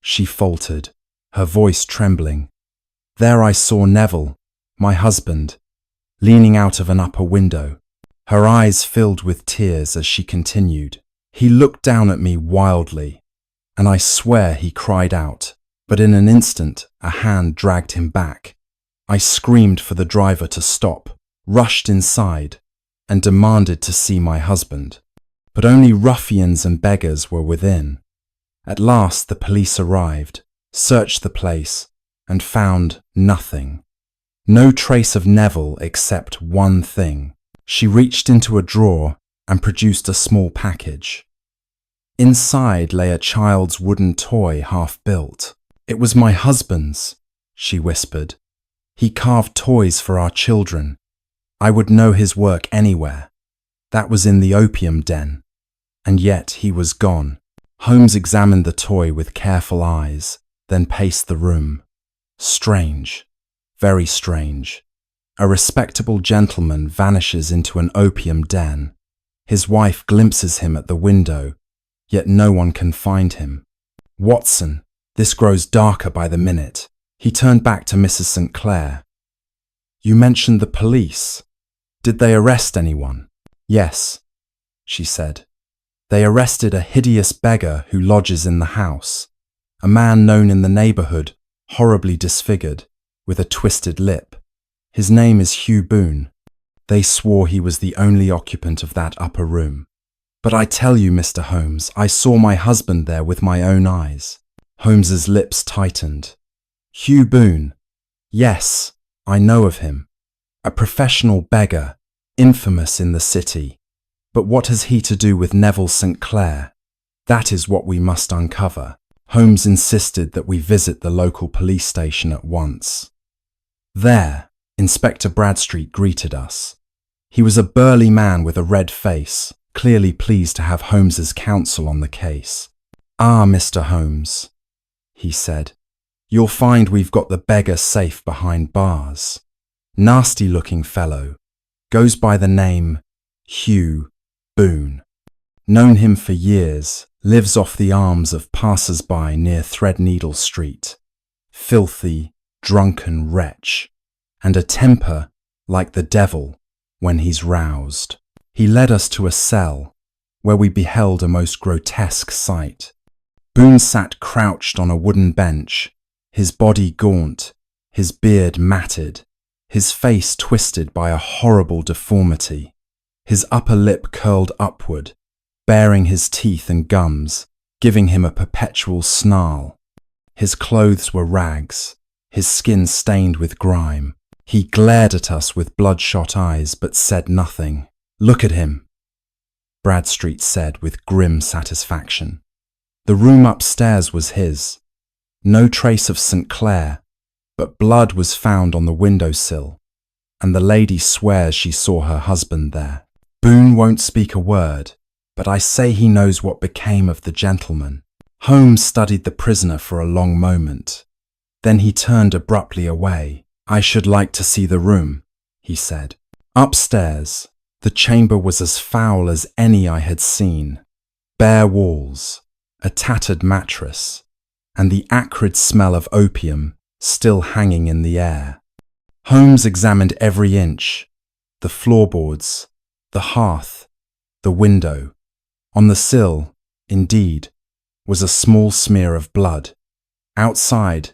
she faltered, her voice trembling, "there I saw Neville, my husband, leaning out of an upper window." Her eyes filled with tears as she continued. "He looked down at me wildly, and I swear he cried out, but in an instant a hand dragged him back. I screamed for the driver to stop, rushed inside, and demanded to see my husband. But only ruffians and beggars were within. At last the police arrived, searched the place, and found nothing. No trace of Neville except one thing." She reached into a drawer and produced a small package. Inside lay a child's wooden toy half built. "It was my husband's," she whispered. "He carved toys for our children. I would know his work anywhere. That was in the opium den. And yet he was gone." Holmes examined the toy with careful eyes, then paced the room. Strange, very strange. A respectable gentleman vanishes into an opium den. His wife glimpses him at the window, yet no one can find him. "Watson, this grows darker by the minute." He turned back to Mrs. St. Clair. "You mentioned the police. Did they arrest anyone?" "Yes," she said. "They arrested a hideous beggar who lodges in the house, a man known in the neighbourhood, horribly disfigured, with a twisted lip. His name is Hugh Boone. They swore he was the only occupant of that upper room. But I tell you, Mr. Holmes, I saw my husband there with my own eyes." Holmes's lips tightened. "Hugh Boone. Yes, I know of him. A professional beggar, infamous in the city. But what has he to do with Neville St. Clair? That is what we must uncover." Holmes insisted that we visit the local police station at once. There, Inspector Bradstreet greeted us. He was a burly man with a red face, clearly pleased to have Holmes's counsel on the case. "Ah, Mr. Holmes," he said, "you'll find we've got the beggar safe behind bars. Nasty-looking fellow. Goes by the name Hugh Boone. Known him for years, lives off the arms of passers-by near Threadneedle Street. Filthy, drunken wretch, and a temper like the devil when he's roused." He led us to a cell, where we beheld a most grotesque sight. Boone sat crouched on a wooden bench, his body gaunt, his beard matted, his face twisted by a horrible deformity, his upper lip curled upward, baring his teeth and gums, giving him a perpetual snarl. His clothes were rags, his skin stained with grime. He glared at us with bloodshot eyes, but said nothing. "Look at him," Bradstreet said with grim satisfaction. The room upstairs was his. No trace of St. Clair, but blood was found on the windowsill, and the lady swears she saw her husband there. Boone won't speak a word, but I say he knows what became of the gentleman. Holmes studied the prisoner for a long moment. Then he turned abruptly away. "I should like to see the room," he said. Upstairs, the chamber was as foul as any I had seen. Bare walls, a tattered mattress, and the acrid smell of opium still hanging in the air. Holmes examined every inch, the floorboards, the hearth, the window. On the sill, indeed, was a small smear of blood. Outside,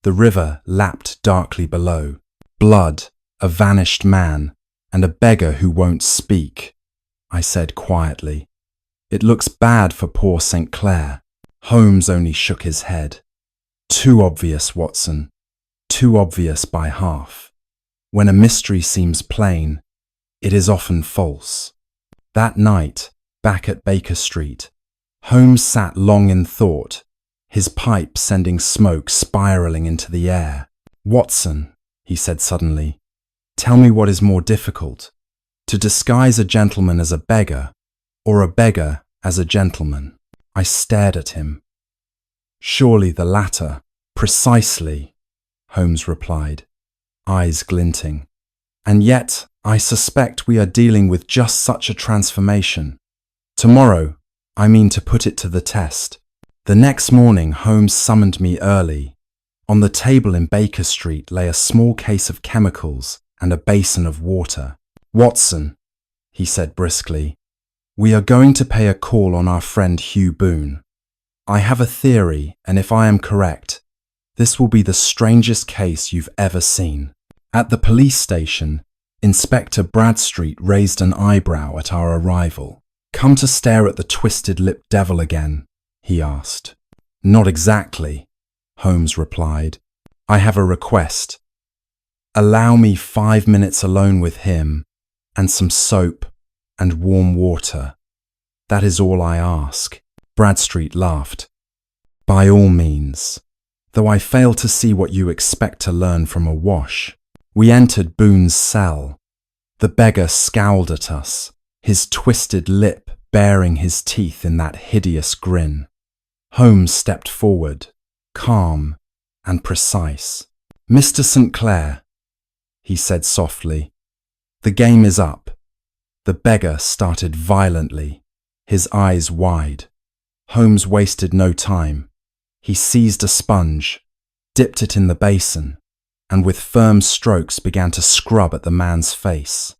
the river lapped darkly below. Blood, a vanished man, and a beggar who won't speak, I said quietly. It looks bad for poor St. Clair. Holmes only shook his head. Too obvious, Watson. Too obvious by half. When a mystery seems plain, it is often false. That night, back at Baker Street, Holmes sat long in thought, his pipe sending smoke spiraling into the air. Watson, he said suddenly, tell me what is more difficult, to disguise a gentleman as a beggar, or a beggar as a gentleman. I stared at him. Surely the latter. Precisely, Holmes replied, eyes glinting. And yet, I suspect we are dealing with just such a transformation. Tomorrow, I mean to put it to the test. The next morning, Holmes summoned me early. On the table in Baker Street lay a small case of chemicals and a basin of water. Watson, he said briskly, we are going to pay a call on our friend Hugh Boone. I have a theory, and if I am correct, this will be the strangest case you've ever seen. At the police station, Inspector Bradstreet raised an eyebrow at our arrival. Come to stare at the twisted-lipped devil again? He asked. Not exactly, Holmes replied. I have a request. Allow me 5 minutes alone with him, and some soap and warm water. That is all I ask. Bradstreet laughed. By all means, though I fail to see what you expect to learn from a wash. We entered Boone's cell. The beggar scowled at us, his twisted lip baring his teeth in that hideous grin. Holmes stepped forward, calm and precise. Mr. St. Clair, he said softly, the game is up. The beggar started violently, his eyes wide. Holmes wasted no time. He seized a sponge, dipped it in the basin, and with firm strokes began to scrub at the man's face.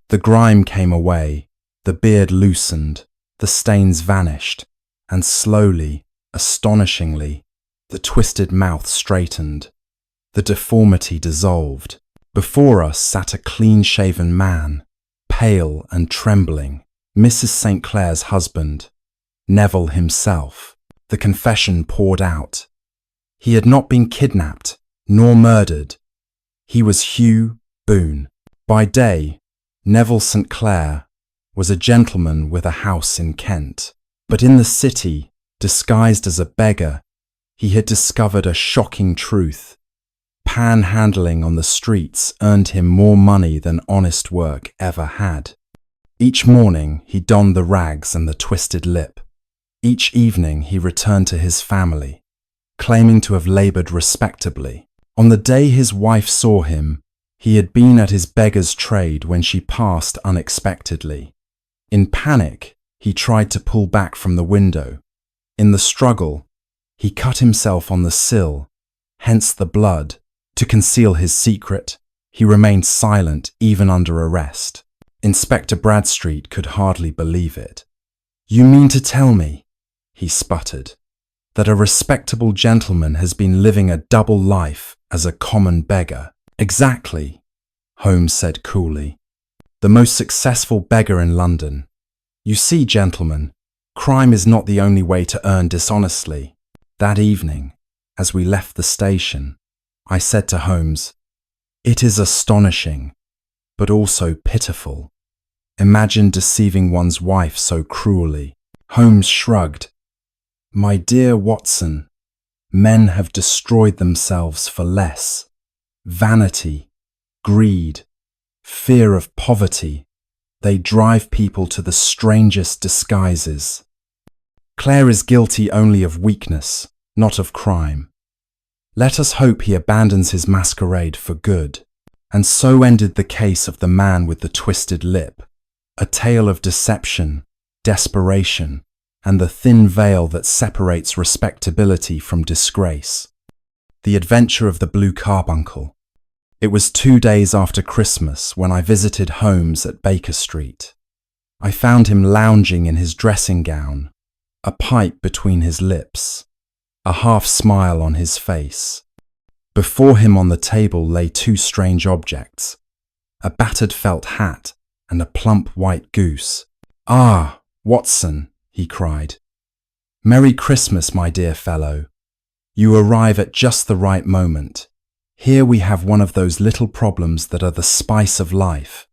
The grime came away, the beard loosened, the stains vanished, and slowly, astonishingly, the twisted mouth straightened. The deformity dissolved. Before us sat a clean-shaven man, pale and trembling, Mrs. St. Clair's husband, Neville himself. The confession poured out. He had not been kidnapped, nor murdered. He was Hugh Boone. By day, Neville St. Clair was a gentleman with a house in Kent. But in the city, disguised as a beggar, he had discovered a shocking truth. Panhandling on the streets earned him more money than honest work ever had. Each morning he donned the rags and the twisted lip. Each evening he returned to his family, claiming to have laboured respectably. On the day his wife saw him, he had been at his beggar's trade when she passed unexpectedly. In panic, he tried to pull back from the window. In the struggle, he cut himself on the sill, hence the blood. To conceal his secret, he remained silent even under arrest. Inspector Bradstreet could hardly believe it. You mean to tell me, he sputtered, that a respectable gentleman has been living a double life as a common beggar? Exactly, Holmes said coolly. The most successful beggar in London. You see, gentlemen, crime is not the only way to earn dishonestly. That evening, as we left the station, I said to Holmes, it is astonishing, but also pitiful. Imagine deceiving one's wife so cruelly. Holmes shrugged. My dear Watson, men have destroyed themselves for less. Vanity, greed, fear of poverty, they drive people to the strangest disguises. Claire is guilty only of weakness, not of crime. Let us hope he abandons his masquerade for good. And so ended the case of the man with the twisted lip, a tale of deception, desperation, and the thin veil that separates respectability from disgrace. The Adventure of the Blue Carbuncle. It was 2 days after Christmas when I visited Holmes at Baker Street. I found him lounging in his dressing gown, a pipe between his lips, a half-smile on his face. Before him on the table lay two strange objects, a battered felt hat and a plump white goose. "Ah, Watson," he cried. "Merry Christmas, my dear fellow. You arrive at just the right moment. Here we have one of those little problems that are the spice of life.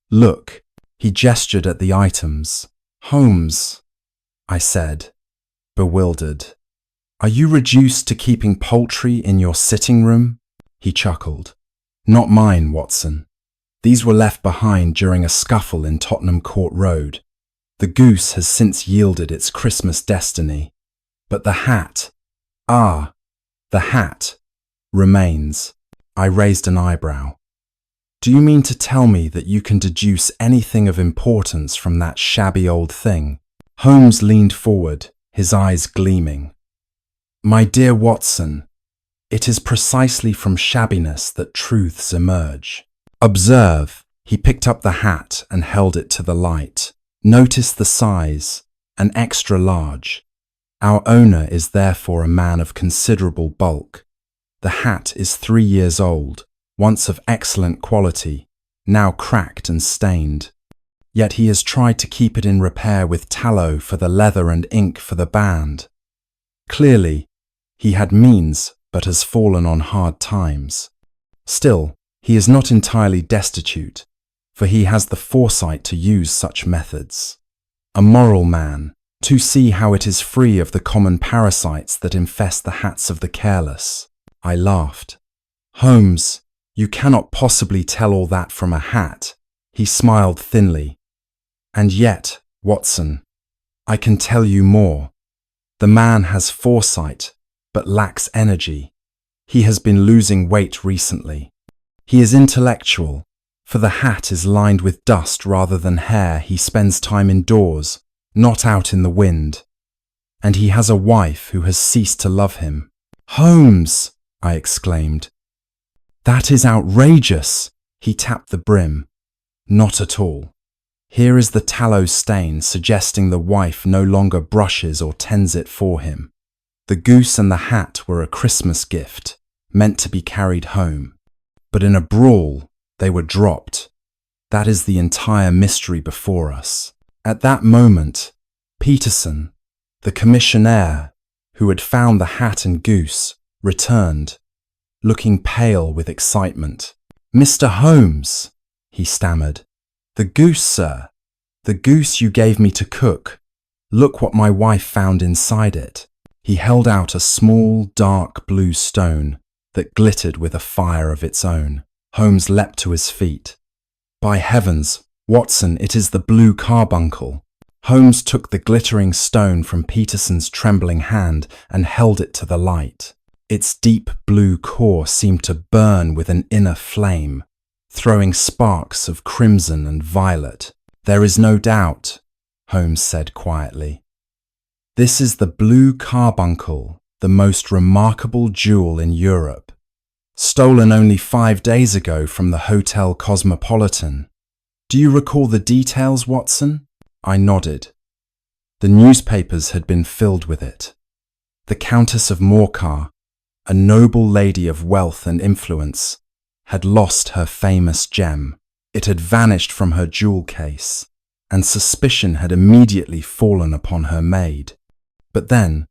Look," he gestured at the items. "Holmes," I said, bewildered. "Are you reduced to keeping poultry in your sitting room?" He chuckled. "Not mine, Watson. These were left behind during a scuffle in Tottenham Court Road. The goose has since yielded its Christmas destiny. But the hat, the hat, remains." I raised an eyebrow. "Do you mean to tell me that you can deduce anything of importance from that shabby old thing?" Holmes leaned forward, his eyes gleaming. "My dear Watson, it is precisely from shabbiness that truths emerge. Observe." He picked up the hat and held it to the light. "Notice the size, an extra large. Our owner is therefore a man of considerable bulk. The hat is 3 years old, once of excellent quality, now cracked and stained. Yet he has tried to keep it in repair with tallow for the leather and ink for the band. Clearly, he had means but has fallen on hard times. Still, he is not entirely destitute, for he has the foresight to use such methods. A moral man, to see how it is free of the common parasites that infest the hats of the careless." I laughed. "Holmes, you cannot possibly tell all that from a hat." He smiled thinly. "And yet, Watson, I can tell you more. The man has foresight, but lacks energy. He has been losing weight recently. He is intellectual, for the hat is lined with dust rather than hair. He spends time indoors, not out in the wind. And he has a wife who has ceased to love him." "Holmes!" I exclaimed. "That is outrageous." He tapped the brim. "Not at all. Here is the tallow stain suggesting the wife no longer brushes or tends it for him. The goose and the hat were a Christmas gift, meant to be carried home. But in a brawl, they were dropped. That is the entire mystery before us." At that moment, Peterson, the commissionaire, who had found the hat and goose, returned, looking pale with excitement. "Mr. Holmes," he stammered. "The goose, sir. The goose you gave me to cook. Look what my wife found inside it." He held out a small, dark blue stone that glittered with a fire of its own. Holmes leapt to his feet. "By heavens, Watson, it is the blue carbuncle." Holmes took the glittering stone from Peterson's trembling hand and held it to the light. Its deep blue core seemed to burn with an inner flame, throwing sparks of crimson and violet. "There is no doubt," Holmes said quietly. "This is the blue carbuncle, the most remarkable jewel in Europe. Stolen only 5 days ago from the Hotel Cosmopolitan. Do you recall the details, Watson?" I nodded. The newspapers had been filled with it. The Countess of Morcar, a noble lady of wealth and influence, had lost her famous gem. It had vanished from her jewel case, and suspicion had immediately fallen upon her maid. But then,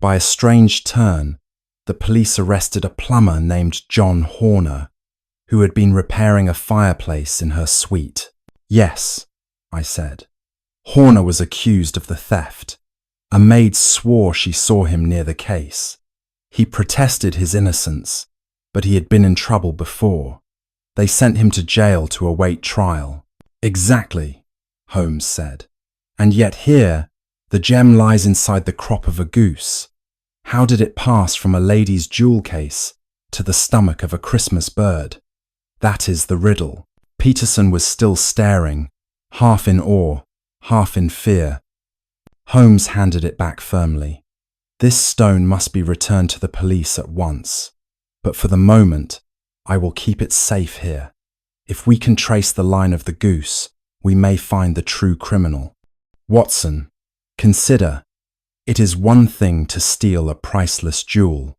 by a strange turn, the police arrested a plumber named John Horner, who had been repairing a fireplace in her suite. "Yes," I said. "Horner was accused of the theft. A maid swore she saw him near the case. He protested his innocence, but he had been in trouble before. They sent him to jail to await trial." "Exactly," Holmes said. "And yet here, the gem lies inside the crop of a goose. How did it pass from a lady's jewel case to the stomach of a Christmas bird? That is the riddle." Peterson was still staring, half in awe, half in fear. Holmes handed it back firmly. "This stone must be returned to the police at once. But for the moment, I will keep it safe here. If we can trace the line of the goose, we may find the true criminal. Watson, consider, It is one thing to steal a priceless jewel.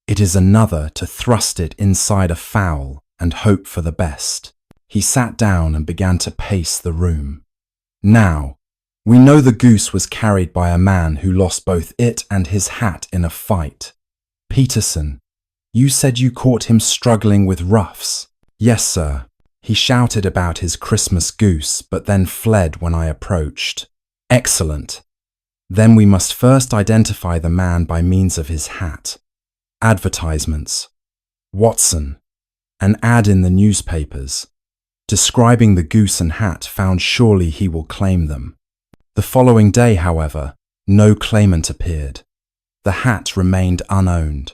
It is another to thrust it inside a fowl and hope for the best. He sat down and began to pace the room. Now, we know the goose was carried by a man who lost both it and his hat in a fight. Peterson, you said you caught him struggling with roughs. Yes, sir. He shouted about his Christmas goose, but then fled when I approached. Excellent. Then we must first identify the man by means of his hat. Advertisements. Watson. An ad in the newspapers. Describing the goose and hat found surely he will claim them. The following day, however, no claimant appeared. The hat remained unowned.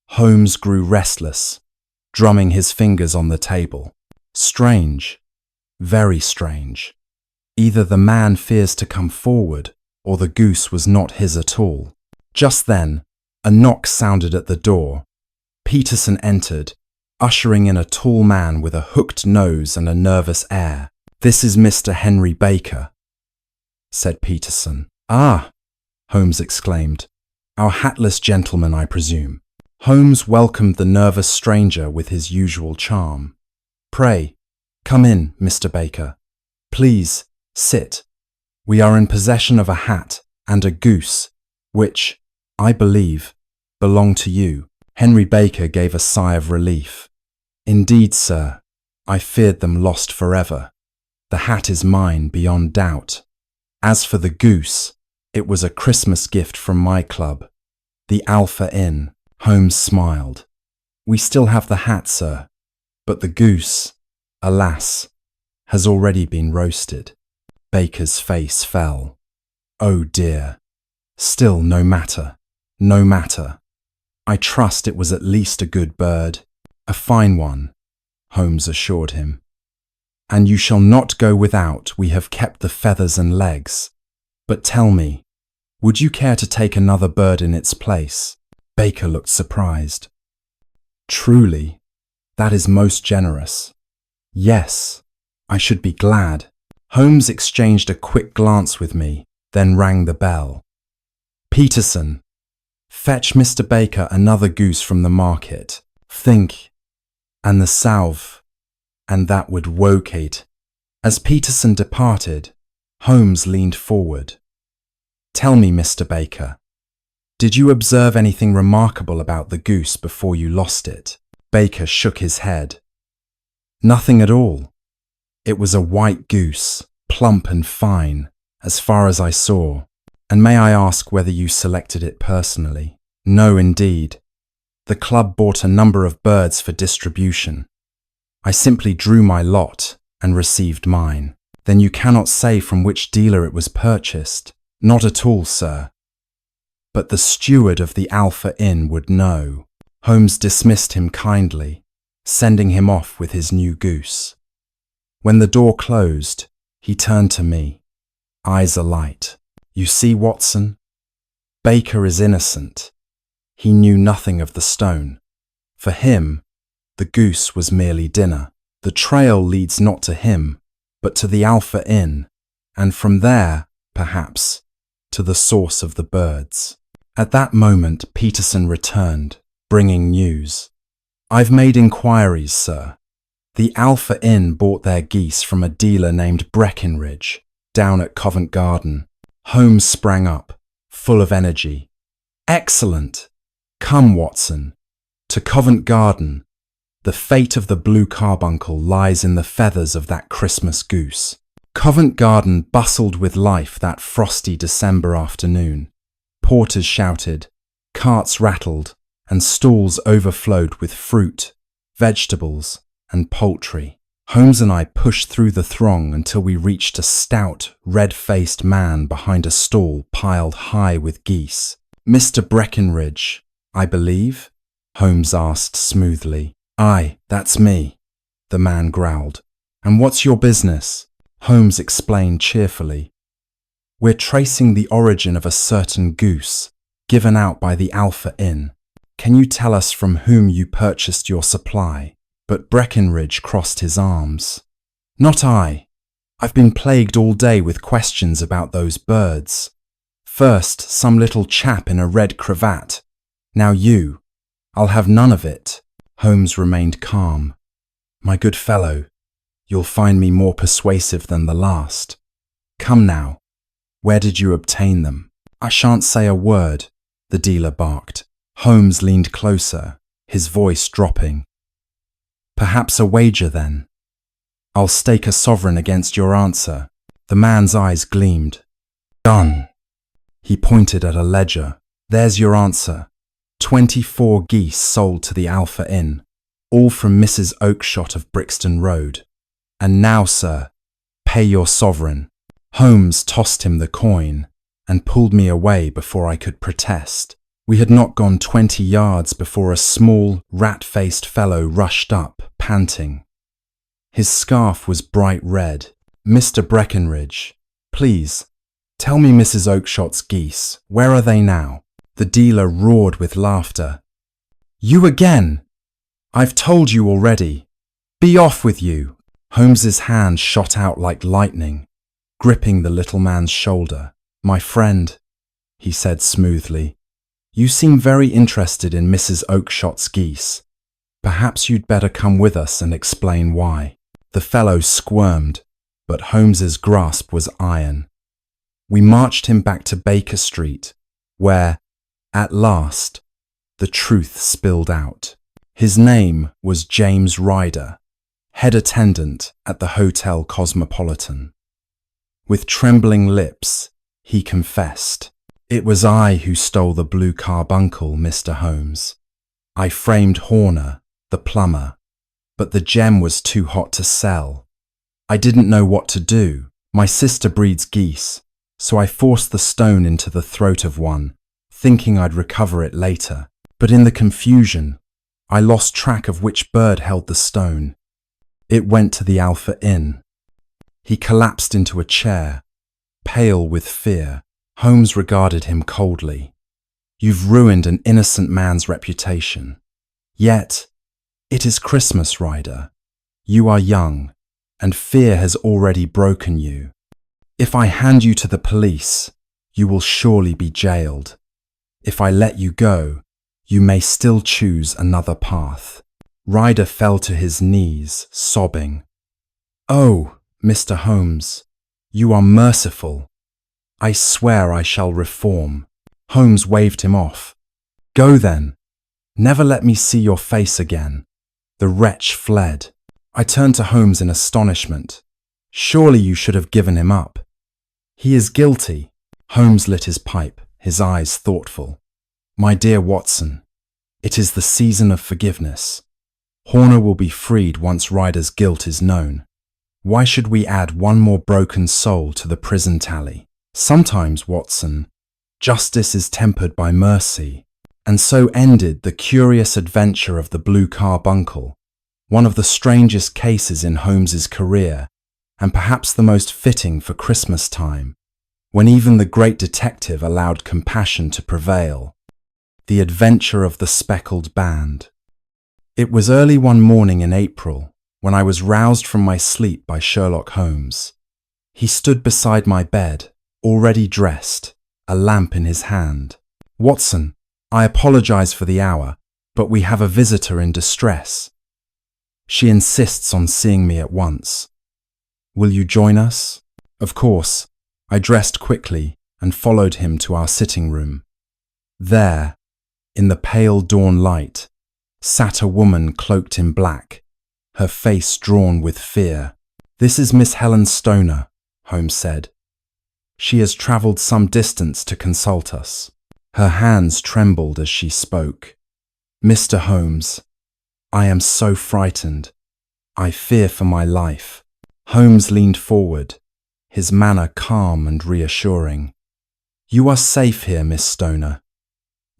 Holmes grew restless, drumming his fingers on the table. Strange. Very strange. Either the man fears to come forward, or the goose was not his at all. Just then, a knock sounded at the door. Peterson entered, ushering in a tall man with a hooked nose and a nervous air. "This is Mr. Henry Baker," said Peterson. "Ah," Holmes exclaimed. "Our hatless gentleman, I presume." Holmes welcomed the nervous stranger with his usual charm. "Pray, come in, Mr. Baker. Please, sit. We are in possession of a hat and a goose, which, I believe, belong to you." Henry Baker gave a sigh of relief. "Indeed, sir, I feared them lost forever. The hat is mine beyond doubt. As for the goose, it was a Christmas gift from my club, the Alpha Inn." Holmes smiled. "We still have the hat, sir, but the goose, alas, has already been roasted." Baker's face fell. "Oh dear. Still, no matter, no matter. I trust it was at least a good bird, a fine one," Holmes assured him. "And you shall not go without. We have kept the feathers and legs. But tell me, would you care to take another bird in its place?" Baker looked surprised. "Truly, that is most generous. Yes, I should be glad." Holmes exchanged a quick glance with me, then rang the bell. "Peterson, fetch Mr. Baker another goose from the market. Think, and the salve, and that would wokate." As Peterson departed, Holmes leaned forward. "Tell me, Mr. Baker, did you observe anything remarkable about the goose before you lost it?" Baker shook his head. "Nothing at all. It was a white goose, plump and fine, as far as I saw. And may I ask whether you selected it personally?" "No, indeed. The club bought a number of birds for distribution. I simply drew my lot and received mine." "Then you cannot say from which dealer it was purchased?" "Not at all, sir. But the steward of the Alpha Inn would know." Holmes dismissed him kindly, sending him off with his new goose. When the door closed, he turned to me, eyes alight. "You see, Watson, Baker is innocent. He knew nothing of the stone. For him, the goose was merely dinner. The trail leads not to him, but to the Alpha Inn, and from there, perhaps, to the source of the birds." At that moment, Peterson returned, bringing news. "I've made inquiries, sir. The Alpha Inn bought their geese from a dealer named Breckenridge, down at Covent Garden." Holmes sprang up, full of energy. "Excellent! Come, Watson, to Covent Garden. The fate of the blue carbuncle lies in the feathers of that Christmas goose." Covent Garden bustled with life that frosty December afternoon. Porters shouted, carts rattled, and stalls overflowed with fruit, vegetables, and poultry. Holmes and I pushed through the throng until we reached a stout, red-faced man behind a stall piled high with geese. "Mr. Breckenridge, I believe?" Holmes asked smoothly. "Aye, that's me," the man growled. "And what's your business?" Holmes explained cheerfully. "We're tracing the origin of a certain goose, given out by the Alpha Inn. Can you tell us from whom you purchased your supply?" But Breckenridge crossed his arms. "Not I. I've been plagued all day with questions about those birds. First, some little chap in a red cravat. Now you. I'll have none of it. Holmes remained calm. My good fellow, you'll find me more persuasive than the last. Come now. Where did you obtain them? I shan't say a word, the dealer barked. Holmes leaned closer, his voice dropping. Perhaps a wager then. I'll stake a sovereign against your answer. The man's eyes gleamed. Done. He pointed at a ledger. There's your answer. 24 geese sold to the Alpha Inn, all from Mrs. Oakshott of Brixton Road. And now, sir, pay your sovereign. Holmes tossed him the coin and pulled me away before I could protest. We had not gone 20 yards before a small, rat-faced fellow rushed up, panting. His scarf was bright red. Mr. Breckenridge, please, tell me Mrs. Oakshott's geese. Where are they now? The dealer roared with laughter. You again! I've told you already. Be off with you! Holmes's hand shot out like lightning, gripping the little man's shoulder. My friend, he said smoothly, you seem very interested in Mrs. Oakshot's geese. Perhaps you'd better come with us and explain why. The fellow squirmed, but Holmes's grasp was iron. We marched him back to Baker Street, where, at last, the truth spilled out. His name was James Ryder, head attendant at the Hotel Cosmopolitan. With trembling lips, he confessed, "It was I who stole the blue carbuncle, Mr. Holmes. I framed Horner, the plumber, but the gem was too hot to sell. I didn't know what to do. My sister breeds geese, so I forced the stone into the throat of one, thinking I'd recover it later. But in the confusion, I lost track of which bird held the stone. It went to the Alpha Inn." He collapsed into a chair, pale with fear. Holmes regarded him coldly. "You've ruined an innocent man's reputation. Yet, it is Christmas, Ryder. You are young, and fear has already broken you. If I hand you to the police, you will surely be jailed. If I let you go, you may still choose another path." Ryder fell to his knees, sobbing. "Oh, Mr. Holmes, you are merciful. I swear I shall reform." Holmes waved him off. "Go then. Never let me see your face again." The wretch fled. I turned to Holmes in astonishment. "Surely you should have given him up." "He is guilty." Holmes lit his pipe, his eyes thoughtful. "My dear Watson, it is the season of forgiveness. Horner will be freed once Ryder's guilt is known. Why should we add one more broken soul to the prison tally? Sometimes, Watson, justice is tempered by mercy." And so ended the curious adventure of the blue carbuncle, one of the strangest cases in Holmes's career, and perhaps the most fitting for Christmas time, when even the great detective allowed compassion to prevail. The Adventure of the Speckled Band. It was early one morning in April, when I was roused from my sleep by Sherlock Holmes. He stood beside my bed, already dressed, a lamp in his hand. "Watson, I apologize for the hour, but we have a visitor in distress. She insists on seeing me at once. Will you join us?" Of course, I dressed quickly and followed him to our sitting room. There, in the pale dawn light, sat a woman cloaked in black, her face drawn with fear. "This is Miss Helen Stoner," Holmes said. "She has travelled some distance to consult us." Her hands trembled as she spoke. "Mr. Holmes, I am so frightened. I fear for my life." Holmes leaned forward, his manner calm and reassuring. "You are safe here, Miss Stoner.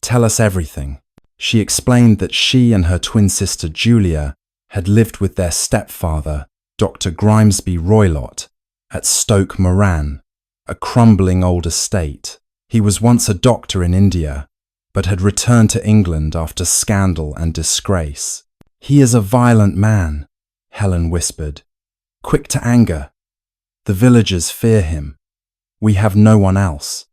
Tell us everything." She explained that she and her twin sister Julia had lived with their stepfather, Dr. Grimesby Roylott, at Stoke Moran, a crumbling old estate. He was once a doctor in India, but had returned to England after scandal and disgrace. "He is a violent man," Helen whispered, "quick to anger. The villagers fear him. We have no one else.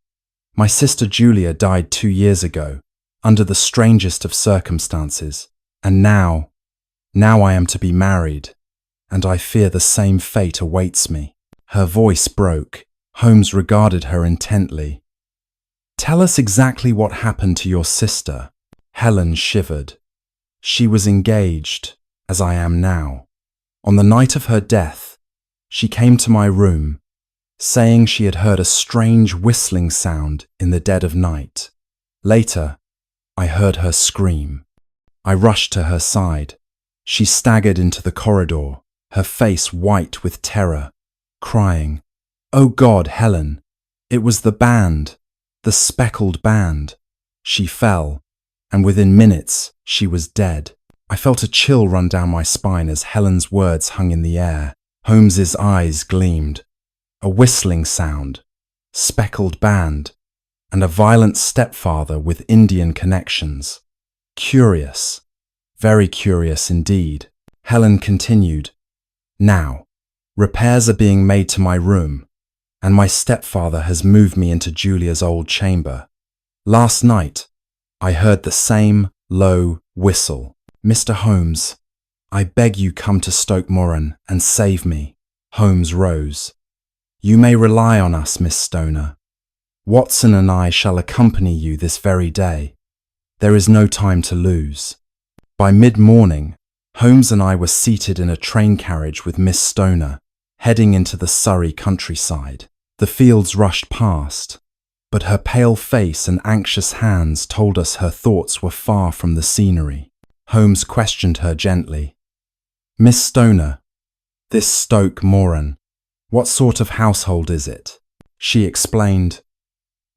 My sister Julia died 2 years ago, under the strangest of circumstances, and now I am to be married, and I fear the same fate awaits me." Her voice broke. Holmes regarded her intently. "Tell us exactly what happened to your sister." Helen shivered. "She was engaged, as I am now. On the night of her death, she came to my room, saying she had heard a strange whistling sound in the dead of night. Later, I heard her scream. I rushed to her side. She staggered into the corridor, her face white with terror, crying, 'Oh God, Helen, it was the band, the speckled band.' She fell, and within minutes she was dead." I felt a chill run down my spine as Helen's words hung in the air. Holmes's eyes gleamed. A whistling sound, speckled band, and a violent stepfather with Indian connections. Curious, very curious indeed. Helen continued, "Now, repairs are being made to my room, and my stepfather has moved me into Julia's old chamber. Last night, I heard the same low whistle. Mr. Holmes, I beg you come to Stoke Moran and save me." Holmes rose. "You may rely on us, Miss Stoner. Watson and I shall accompany you this very day. There is no time to lose." By mid-morning, Holmes and I were seated in a train carriage with Miss Stoner, heading into the Surrey countryside. The fields rushed past, but her pale face and anxious hands told us her thoughts were far from the scenery. Holmes questioned her gently. "Miss Stoner, this Stoke Moran, what sort of household is it?" She explained,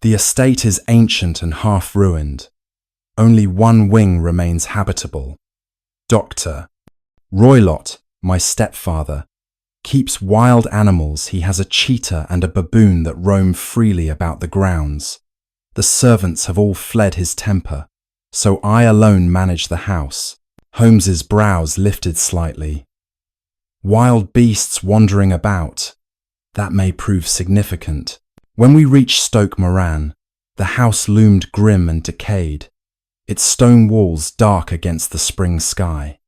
"The estate is ancient and half ruined. Only one wing remains habitable. Dr. Roylott, my stepfather, keeps wild animals. He has a cheetah and a baboon that roam freely about the grounds. The servants have all fled his temper, so I alone manage the house." Holmes's brows lifted slightly. "Wild beasts wandering about. That may prove significant." When we reached Stoke Moran, the house loomed grim and decayed, its stone walls dark against the spring sky.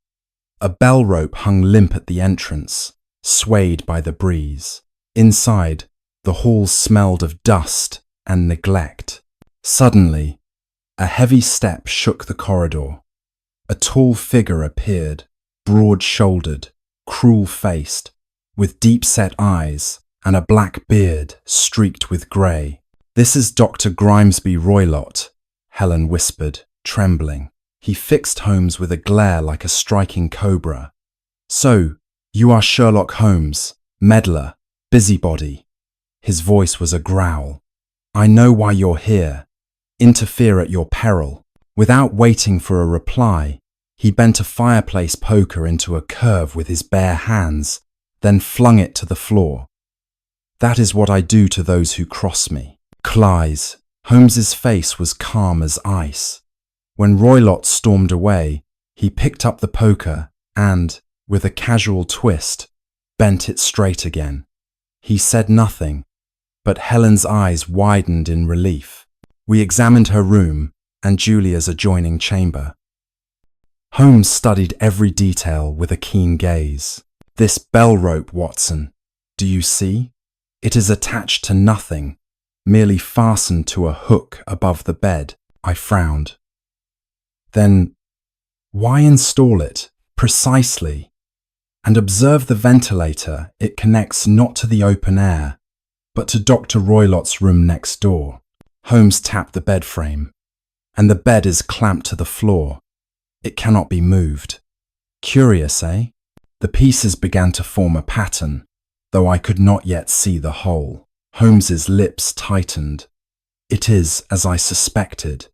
A bell rope hung limp at the entrance, swayed by the breeze. Inside, the hall smelled of dust and neglect. Suddenly, a heavy step shook the corridor. A tall figure appeared, broad-shouldered, cruel-faced, with deep-set eyes and a black beard streaked with grey. "This is Dr. Grimesby Roylott," Helen whispered, trembling. He fixed Holmes with a glare like a striking cobra. "So, you are Sherlock Holmes, meddler, busybody." His voice was a growl. "I know why you're here. Interfere at your peril." Without waiting for a reply, he bent a fireplace poker into a curve with his bare hands, then flung it to the floor. "That is what I do to those who cross me." Clies. Holmes's face was calm as ice. When Roylott stormed away, he picked up the poker and, with a casual twist, bent it straight again. He said nothing, but Helen's eyes widened in relief. We examined her room and Julia's adjoining chamber. Holmes studied every detail with a keen gaze. "This bell rope, Watson, do you see? It is attached to nothing, merely fastened to a hook above the bed." I frowned. "Then why install it precisely? And observe the ventilator. It connects not to the open air, but to Dr. Roylott's room next door." Holmes tapped the bed frame. "And the bed is clamped to the floor. It cannot be moved. Curious, eh?" The pieces began to form a pattern, though I could not yet see the whole. Holmes's lips tightened. "It is as I suspected.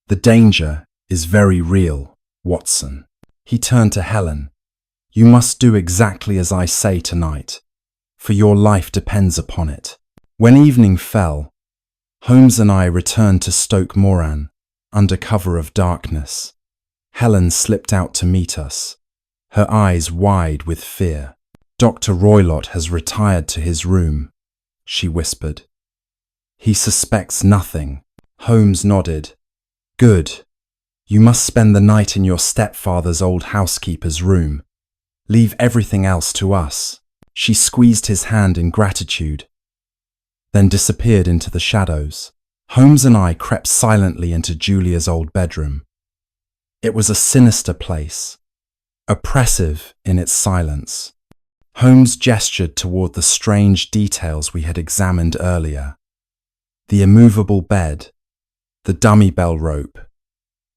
The danger is very real, Watson." He turned to Helen. "You must do exactly as I say tonight, for your life depends upon it." When evening fell, Holmes and I returned to Stoke Moran under cover of darkness. Helen slipped out to meet us, her eyes wide with fear. "Dr. Roylott has retired to his room," she whispered. "He suspects nothing. Holmes nodded. Good. You must spend the night in your stepfather's old housekeeper's room. Leave everything else to us. She squeezed his hand in gratitude, then disappeared into the shadows. Holmes and I crept silently into Julia's old bedroom. It was a sinister place, oppressive in its silence. Holmes gestured toward the strange details we had examined earlier. The immovable bed, the dummy bell rope,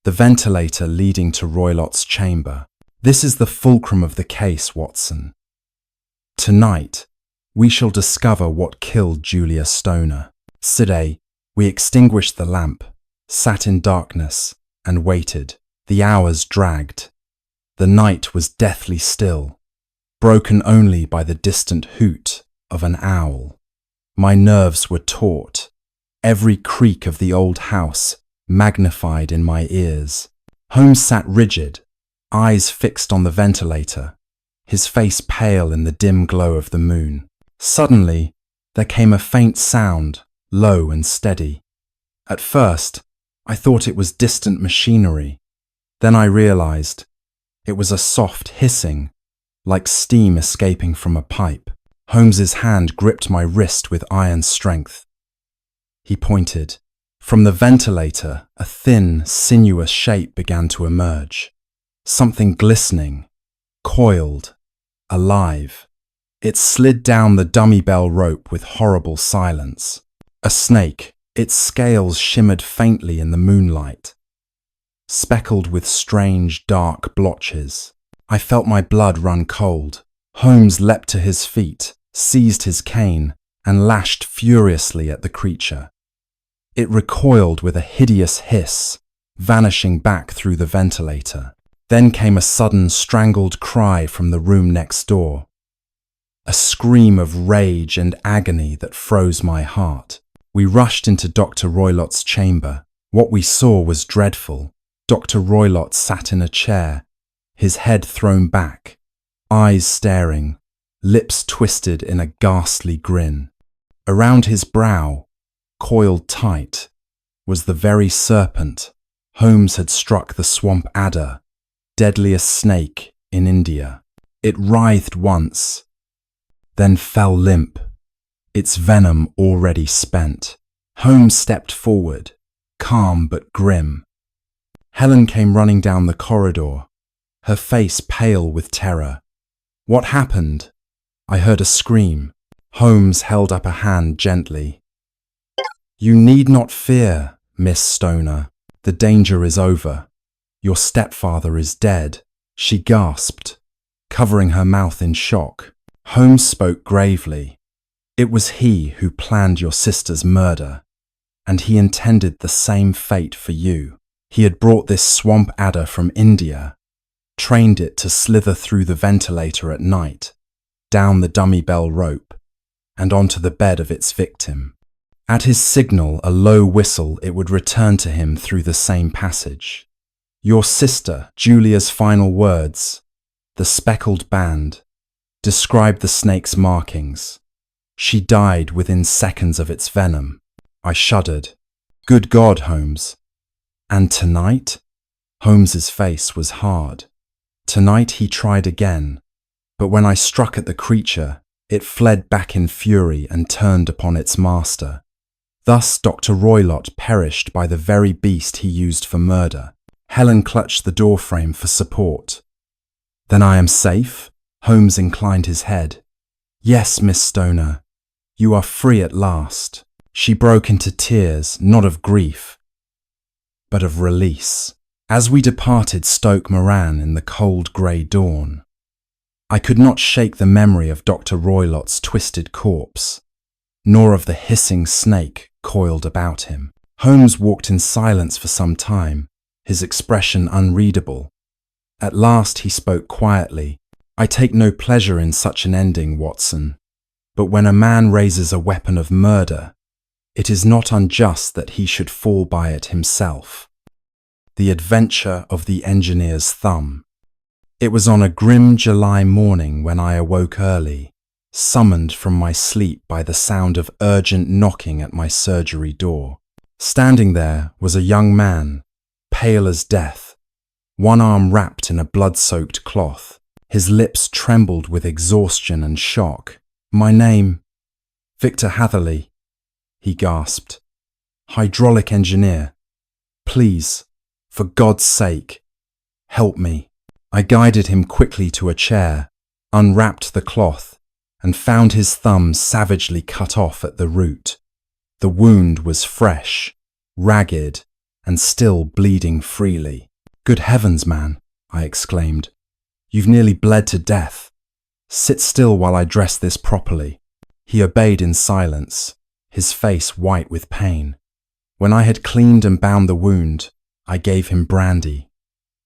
the ventilator leading to Roylott's chamber. This is the fulcrum of the case, Watson. Tonight, we shall discover what killed Julia Stoner. Sidday, we extinguished the lamp, sat in darkness, and waited. The hours dragged. The night was deathly still, broken only by the distant hoot of an owl. My nerves were taut, every creak of the old house magnified in my ears. Holmes sat rigid, eyes fixed on the ventilator, his face pale in the dim glow of the moon. Suddenly, there came a faint sound, low and steady. At first, I thought it was distant machinery. Then I realized it was a soft hissing, like steam escaping from a pipe. Holmes's hand gripped my wrist with iron strength. He pointed. From the ventilator, a thin, sinuous shape began to emerge. Something glistening, coiled, alive. It slid down the dummy bell rope with horrible silence. A snake, its scales shimmered faintly in the moonlight, speckled with strange, dark blotches. I felt my blood run cold. Holmes leapt to his feet, seized his cane, and lashed furiously at the creature. It recoiled with a hideous hiss, vanishing back through the ventilator. Then came a sudden, strangled cry from the room next door. A scream of rage and agony that froze my heart. We rushed into Dr. Roylott's chamber. What we saw was dreadful. Dr. Roylott sat in a chair, his head thrown back, eyes staring, lips twisted in a ghastly grin. Around his brow, coiled tight, was the very serpent Holmes had struck the swamp adder, deadliest snake in India. It writhed once, then fell limp, its venom already spent. Holmes stepped forward, calm but grim. Helen came running down the corridor, her face pale with terror. What happened? I heard a scream. Holmes held up a hand gently. You need not fear, Miss Stoner. The danger is over. Your stepfather is dead. She gasped, covering her mouth in shock. Holmes spoke gravely. It was he who planned your sister's murder, and he intended the same fate for you. He had brought this swamp adder from India, trained it to slither through the ventilator at night, down the dummy bell rope, and onto the bed of its victim. At his signal, a low whistle, it would return to him through the same passage. Your sister, Julia's final words, the speckled band, described the snake's markings. She died within seconds of its venom. I shuddered. Good God, Holmes. And tonight? Holmes's face was hard. Tonight he tried again, but when I struck at the creature, it fled back in fury and turned upon its master. Thus Dr. Roylott perished by the very beast he used for murder. Helen clutched the doorframe for support. Then I am safe? Holmes inclined his head. Yes, Miss Stoner. You are free at last. She broke into tears, not of grief, but of release. As we departed Stoke Moran in the cold grey dawn, I could not shake the memory of Dr. Roylott's twisted corpse, nor of the hissing snake coiled about him. Holmes walked in silence for some time, his expression unreadable. At last he spoke quietly. I take no pleasure in such an ending, Watson, but when a man raises a weapon of murder, it is not unjust that he should fall by it himself. The Adventure of the Engineer's Thumb. It was on a grim July morning when I awoke early, summoned from my sleep by the sound of urgent knocking at my surgery door. Standing there was a young man, pale as death, one arm wrapped in a blood-soaked cloth. His lips trembled with exhaustion and shock. "My name, Victor Hatherley," he gasped. "Hydraulic engineer. Please, for God's sake, help me." I guided him quickly to a chair, unwrapped the cloth, and found his thumb savagely cut off at the root. The wound was fresh, ragged, and still bleeding freely. "Good heavens, man," I exclaimed. "You've nearly bled to death. Sit still while I dress this properly." He obeyed in silence, his face white with pain. When I had cleaned and bound the wound, I gave him brandy.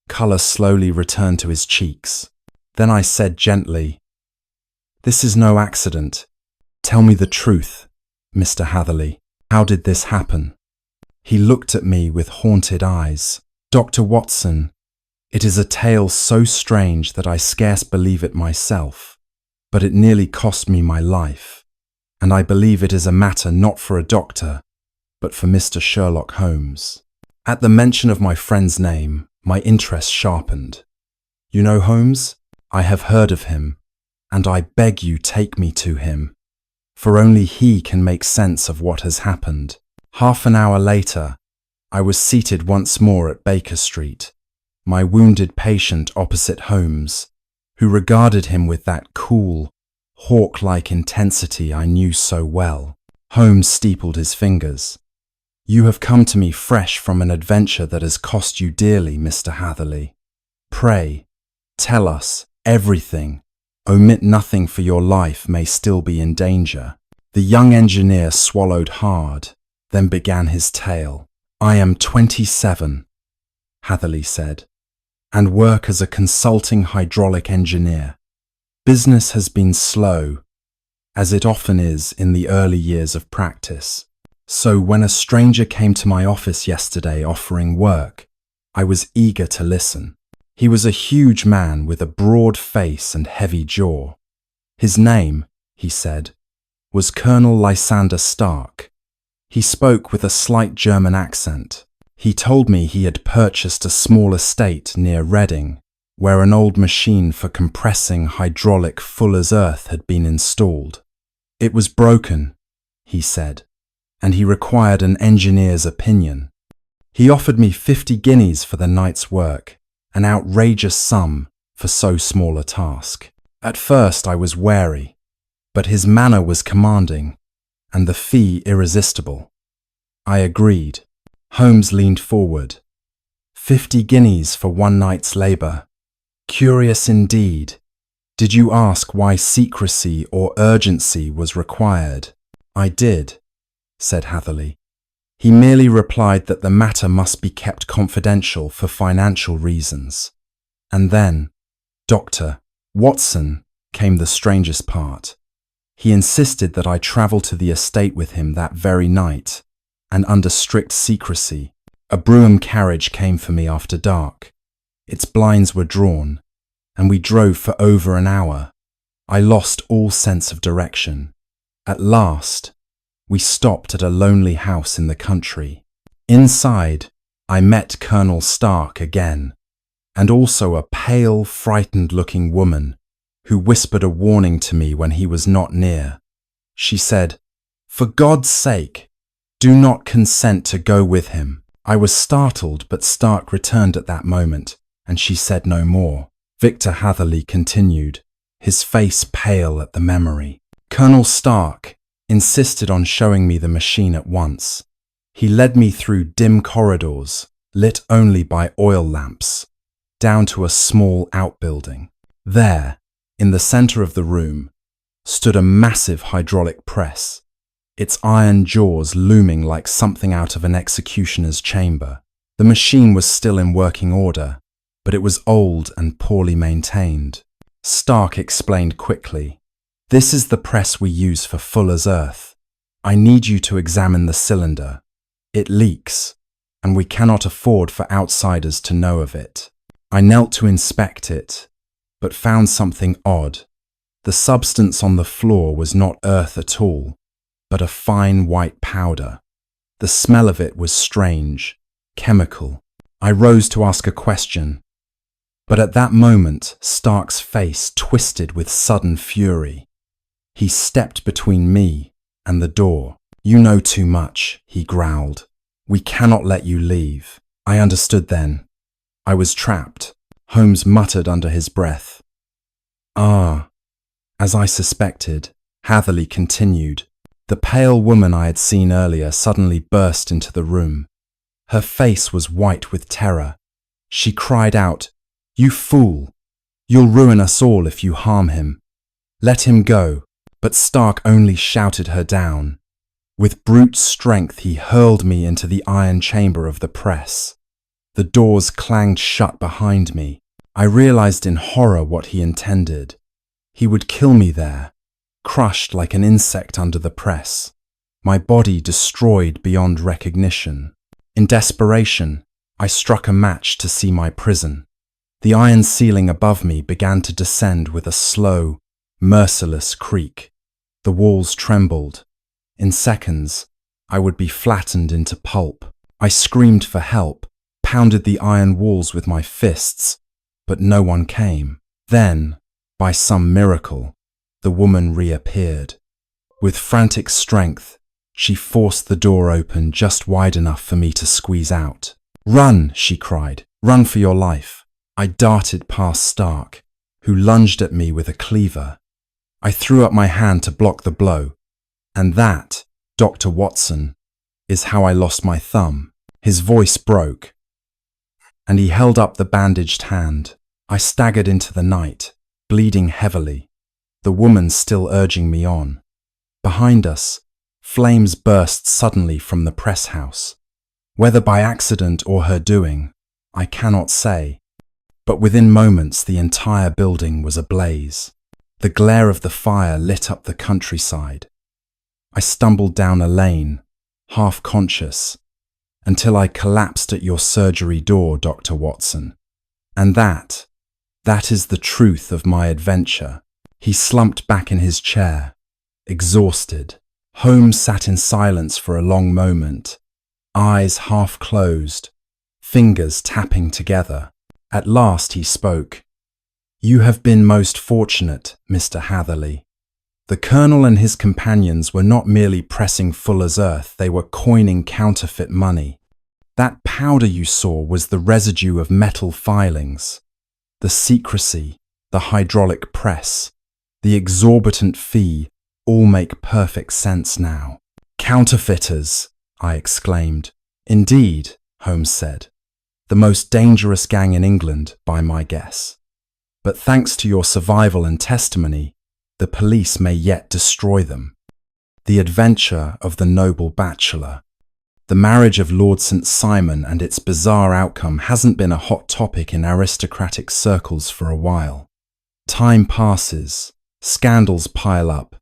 Colour slowly returned to his cheeks. Then I said gently, "This is no accident. Tell me the truth, Mr. Hatherley. How did this happen?" He looked at me with haunted eyes. "Dr. Watson, it is a tale so strange that I scarce believe it myself, but it nearly cost me my life, and I believe it is a matter not for a doctor, but for Mr. Sherlock Holmes." At the mention of my friend's name, my interest sharpened. "You know Holmes? I have heard of him, and I beg you take me to him, for only he can make sense of what has happened." Half an hour later, I was seated once more at Baker Street, my wounded patient opposite Holmes, who regarded him with that cool, hawk-like intensity I knew so well. Holmes steepled his fingers. "You have come to me fresh from an adventure that has cost you dearly, Mr. Hatherley. Pray, tell us everything. Omit nothing, for your life may still be in danger." The young engineer swallowed hard, then began his tale. "I am 27, Hatherley said, "and work as a consulting hydraulic engineer. Business has been slow, as it often is in the early years of practice. So when a stranger came to my office yesterday offering work, I was eager to listen. He was a huge man with a broad face and heavy jaw. His name, he said, was Colonel Lysander Stark. He spoke with a slight German accent. He told me he had purchased a small estate near Reading, where an old machine for compressing hydraulic fuller's earth had been installed. It was broken, he said, and he required an engineer's opinion. He offered me 50 guineas for the night's work, an outrageous sum for so small a task. At first I was wary, but his manner was commanding, and the fee irresistible. I agreed. Holmes leaned forward. 50 guineas for one night's labour. Curious indeed. Did you ask why secrecy or urgency was required? I did, said Hatherley. He merely replied that the matter must be kept confidential for financial reasons. And then, Dr. Watson, came the strangest part. He insisted that I travel to the estate with him that very night, and under strict secrecy. A brougham carriage came for me after dark. Its blinds were drawn, and we drove for over an hour. I lost all sense of direction. At last, we stopped at a lonely house in the country. Inside, I met Colonel Stark again, and also a pale, frightened-looking woman who whispered a warning to me when he was not near. She said, "For God's sake, do not consent to go with him." I was startled, but Stark returned at that moment, and she said no more. Victor Hatherley continued, his face pale at the memory. Colonel Stark insisted on showing me the machine at once. He led me through dim corridors, lit only by oil lamps, down to a small outbuilding. There, in the centre of the room, stood a massive hydraulic press, its iron jaws looming like something out of an executioner's chamber. The machine was still in working order, but it was old and poorly maintained. Stark explained quickly, "This is the press we use for fuller's earth. I need you to examine the cylinder. It leaks, and we cannot afford for outsiders to know of it." I knelt to inspect it, but found something odd. The substance on the floor was not earth at all, but a fine white powder. The smell of it was strange, chemical. I rose to ask a question, but at that moment Stark's face twisted with sudden fury. He stepped between me and the door. "You know too much," he growled. "We cannot let you leave." I understood then. I was trapped. Holmes muttered under his breath. "Ah." As I suspected, Hatherley continued. The pale woman I had seen earlier suddenly burst into the room. Her face was white with terror. She cried out, "You fool! You'll ruin us all if you harm him. Let him go." But Stark only shouted her down. With brute strength he hurled me into the iron chamber of the press. The doors clanged shut behind me. I realized in horror what he intended. He would kill me there, crushed like an insect under the press, my body destroyed beyond recognition. In desperation, I struck a match to see my prison. The iron ceiling above me began to descend with a slow, merciless creak. The walls trembled. In seconds, I would be flattened into pulp. I screamed for help, pounded the iron walls with my fists, but no one came. Then, by some miracle, the woman reappeared. With frantic strength, she forced the door open just wide enough for me to squeeze out. "Run!" she cried. "Run for your life!" I darted past Stark, who lunged at me with a cleaver. I threw up my hand to block the blow, and that, Dr. Watson, is how I lost my thumb. His voice broke, and he held up the bandaged hand. I staggered into the night, bleeding heavily, the woman still urging me on. Behind us, flames burst suddenly from the press house. Whether by accident or her doing, I cannot say, but within moments the entire building was ablaze. The glare of the fire lit up the countryside. I stumbled down a lane, half conscious, until I collapsed at your surgery door, Dr. Watson. And that is the truth of my adventure. He slumped back in his chair, exhausted. Holmes sat in silence for a long moment, eyes half closed, fingers tapping together. At last he spoke. "You have been most fortunate, Mr. Hatherley. The Colonel and his companions were not merely pressing Fuller's Earth, they were coining counterfeit money. That powder you saw was the residue of metal filings. The secrecy, the hydraulic press, the exorbitant fee all make perfect sense now." "Counterfeiters!" I exclaimed. "Indeed," Holmes said. "The most dangerous gang in England, by my guess. But thanks to your survival and testimony, the police may yet destroy them." The adventure of the noble bachelor. The marriage of Lord St. Simon and its bizarre outcome hasn't been a hot topic in aristocratic circles for a while. Time passes, scandals pile up,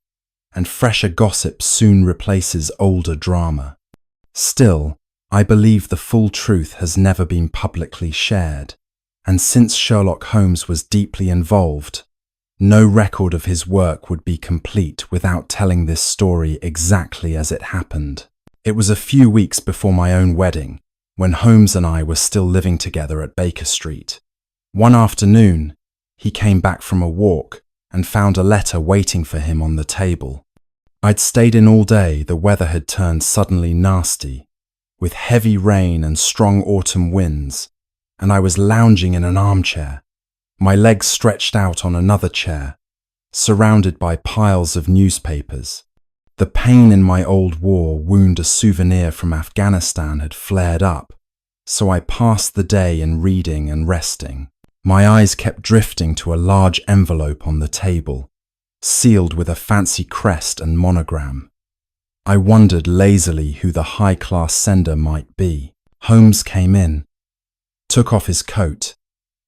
and fresher gossip soon replaces older drama. Still, I believe the full truth has never been publicly shared, and since Sherlock Holmes was deeply involved, no record of his work would be complete without telling this story exactly as it happened. It was a few weeks before my own wedding, when Holmes and I were still living together at Baker Street. One afternoon, he came back from a walk and found a letter waiting for him on the table. I'd stayed in all day. The weather had turned suddenly nasty, with heavy rain and strong autumn winds, and I was lounging in an armchair, my legs stretched out on another chair, surrounded by piles of newspapers. The pain in my old war wound, a souvenir from Afghanistan, had flared up, so I passed the day in reading and resting. My eyes kept drifting to a large envelope on the table, sealed with a fancy crest and monogram. I wondered lazily who the high-class sender might be. Holmes came in, took off his coat,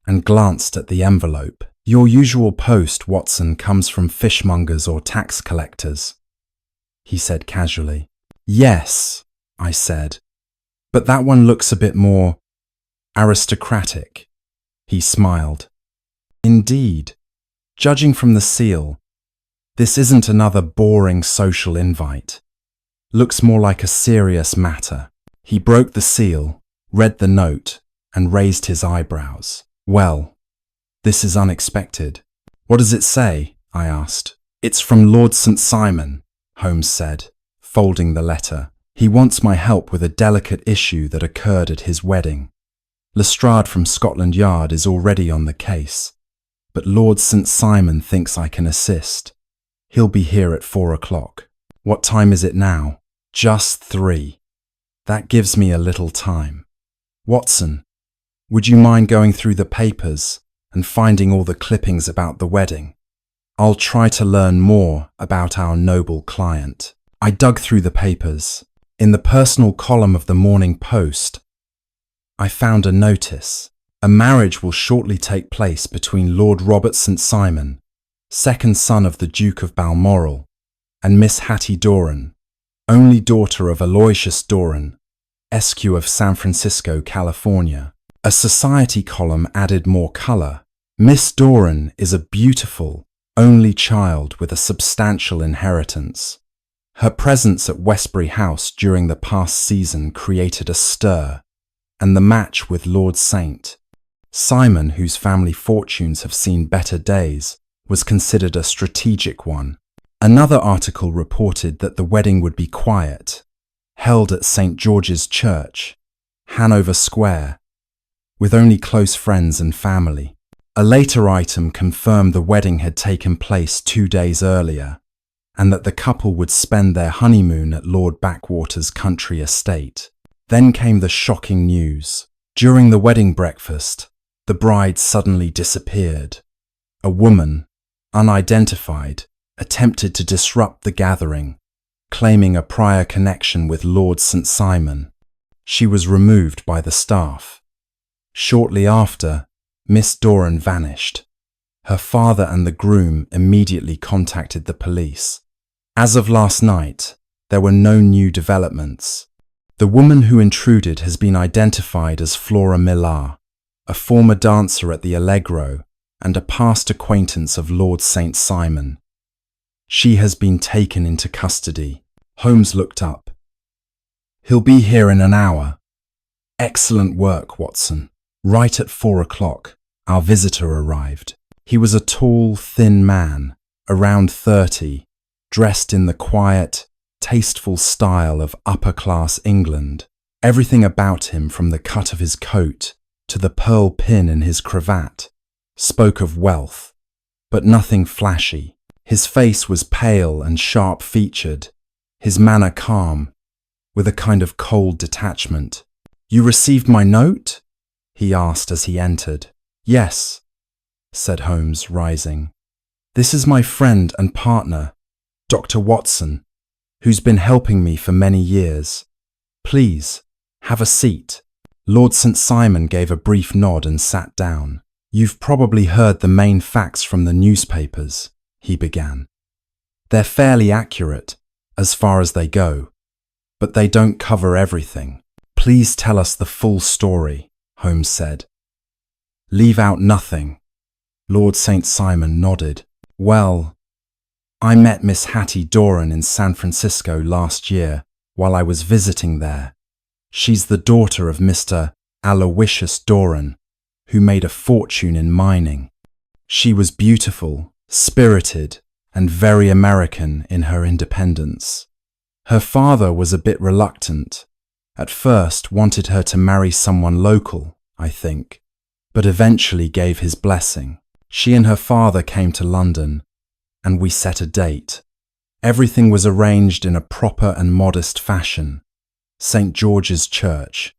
and glanced at the envelope. "Your usual post, Watson, comes from fishmongers or tax collectors," he said casually. "Yes," I said, "but that one looks a bit more aristocratic." He smiled. "Indeed. Judging from the seal, this isn't another boring social invite. Looks more like a serious matter. He broke the seal, read the note, and raised his eyebrows. Well, this is unexpected. What does it say? I asked. It's from Lord St. Simon, Holmes said, folding the letter. He wants my help with a delicate issue that occurred at his wedding. Lestrade from Scotland Yard is already on the case, but Lord St. Simon thinks I can assist. He'll be here at 4 o'clock. What time is it now? Just 3. That gives me a little time. Watson, would you mind going through the papers and finding all the clippings about the wedding? I'll try to learn more about our noble client. I dug through the papers. In the personal column of the Morning Post, I found a notice. A marriage will shortly take place between Lord Robert St. Simon, second son of the Duke of Balmoral, and Miss Hattie Doran, only daughter of Aloysius Doran, Esq of San Francisco, California. A society column added more color. Miss Doran is a beautiful, only child with a substantial inheritance. Her presence at Westbury House during the past season created a stir, and the match with Lord St. Simon, whose family fortunes have seen better days, was considered a strategic one. Another article reported that the wedding would be quiet, held at St. George's Church, Hanover Square, with only close friends and family. A later item confirmed the wedding had taken place 2 days earlier, and that the couple would spend their honeymoon at Lord Backwater's country estate. Then came the shocking news. During the wedding breakfast, the bride suddenly disappeared. A woman, unidentified, attempted to disrupt the gathering, claiming a prior connection with Lord St. Simon. She was removed by the staff. Shortly after, Miss Doran vanished. Her father and the groom immediately contacted the police. As of last night, there were no new developments. The woman who intruded has been identified as Flora Millar, a former dancer at the Allegro and a past acquaintance of Lord St. Simon. She has been taken into custody. Holmes looked up. He'll be here in an hour. Excellent work, Watson. Right at 4 o'clock, our visitor arrived. He was a tall, thin man, around 30, dressed in the quiet, tasteful style of upper-class England. Everything about him, from the cut of his coat to the pearl pin in his cravat, spoke of wealth, but nothing flashy. His face was pale and sharp-featured, his manner calm, with a kind of cold detachment. "You received my note?" he asked as he entered. "Yes," said Holmes, rising. "This is my friend and partner, Dr. Watson, who's been helping me for many years. Please, have a seat." Lord St. Simon gave a brief nod and sat down. "You've probably heard the main facts from the newspapers," he began. "They're fairly accurate, as far as they go, but they don't cover everything. Please tell us the full story," Holmes said. "Leave out nothing." Lord St. Simon nodded. "Well, I met Miss Hattie Doran in San Francisco last year while I was visiting there. She's the daughter of Mr. Aloysius Doran, who made a fortune in mining. She was beautiful, spirited, and very American in her independence. Her father was a bit reluctant. At first wanted her to marry someone local, I think, but eventually gave his blessing. She and her father came to London, and we set a date. Everything was arranged in a proper and modest fashion. St. George's Church,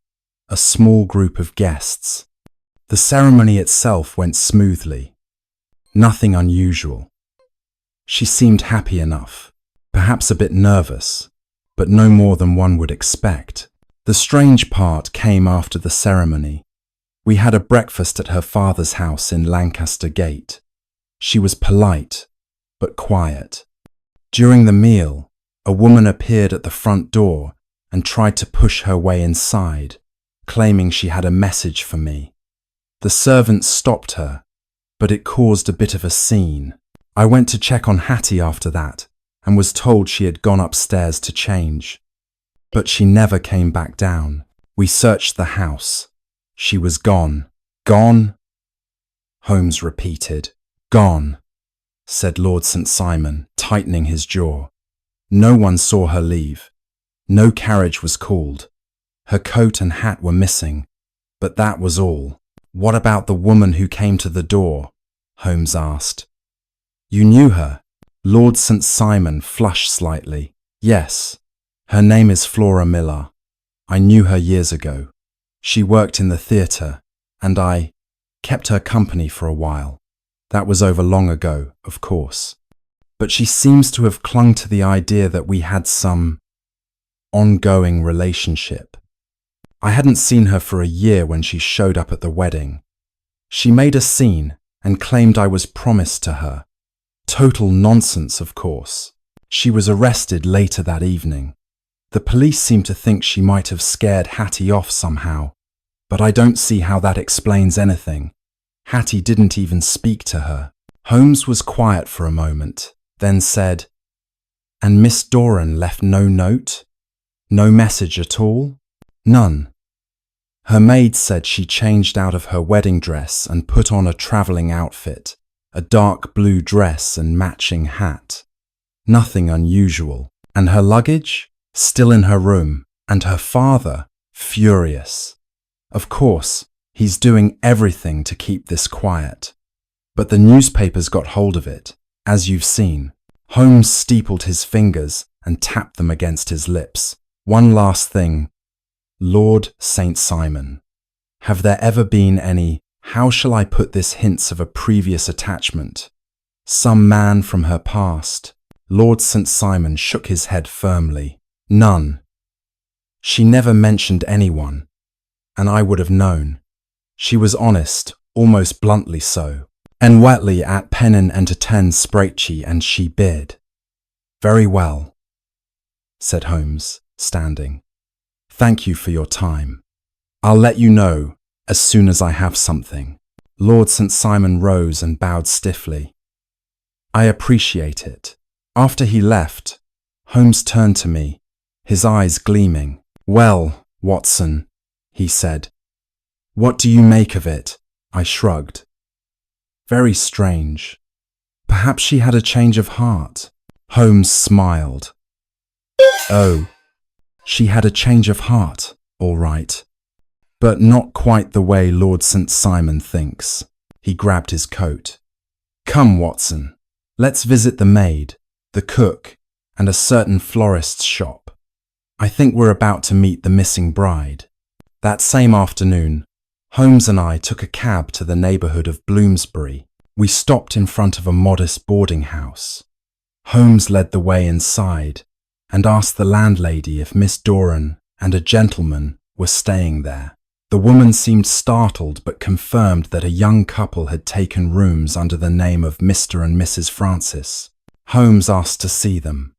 a small group of guests. The ceremony itself went smoothly. Nothing unusual. She seemed happy enough, perhaps a bit nervous, but no more than one would expect. The strange part came after the ceremony. We had a breakfast at her father's house in Lancaster Gate. She was polite, but quiet. During the meal, a woman appeared at the front door and tried to push her way inside, claiming she had a message for me. The servant stopped her, but it caused a bit of a scene. I went to check on Hattie after that and was told she had gone upstairs to change. But she never came back down. We searched the house. She was gone. Gone? Holmes repeated. Gone, said Lord St. Simon, tightening his jaw. No one saw her leave. No carriage was called. Her coat and hat were missing, but that was all. What about the woman who came to the door? Holmes asked. You knew her? Lord St. Simon flushed slightly. Yes. Her name is Flora Miller. I knew her years ago. She worked in the theatre, and I kept her company for a while. That was over long ago, of course. But she seems to have clung to the idea that we had some ongoing relationship. I hadn't seen her for a year when she showed up at the wedding. She made a scene and claimed I was promised to her. Total nonsense, of course. She was arrested later that evening. The police seem to think she might have scared Hattie off somehow, but I don't see how that explains anything. Hattie didn't even speak to her. Holmes was quiet for a moment, then said, And Miss Doran left no note? No message at all? None. Her maid said she changed out of her wedding dress and put on a travelling outfit, a dark blue dress and matching hat. Nothing unusual. And her luggage? Still in her room. And her father? Furious. Of course, he's doing everything to keep this quiet. But the newspapers got hold of it, as you've seen. Holmes steepled his fingers and tapped them against his lips. One last thing. Lord St. Simon. Have there ever been any, how shall I put this, hints of a previous attachment? Some man from her past? Lord St. Simon shook his head firmly. None. She never mentioned anyone, and I would have known. She was honest, almost bluntly so. En wetly at pennen entertain sprache, and she bid. Very well, said Holmes, standing. Thank you for your time. I'll let you know as soon as I have something. Lord St. Simon rose and bowed stiffly. I appreciate it. After he left, Holmes turned to me, his eyes gleaming. Well, Watson, he said. What do you make of it? I shrugged. Very strange. Perhaps she had a change of heart. Holmes smiled. Oh, she had a change of heart, all right. But not quite the way Lord St. Simon thinks. He grabbed his coat. Come, Watson. Let's visit the maid, the cook, and a certain florist's shop. I think we're about to meet the missing bride. That same afternoon, Holmes and I took a cab to the neighbourhood of Bloomsbury. We stopped in front of a modest boarding house. Holmes led the way inside and asked the landlady if Miss Doran and a gentleman were staying there. The woman seemed startled but confirmed that a young couple had taken rooms under the name of Mr. and Mrs. Francis. Holmes asked to see them.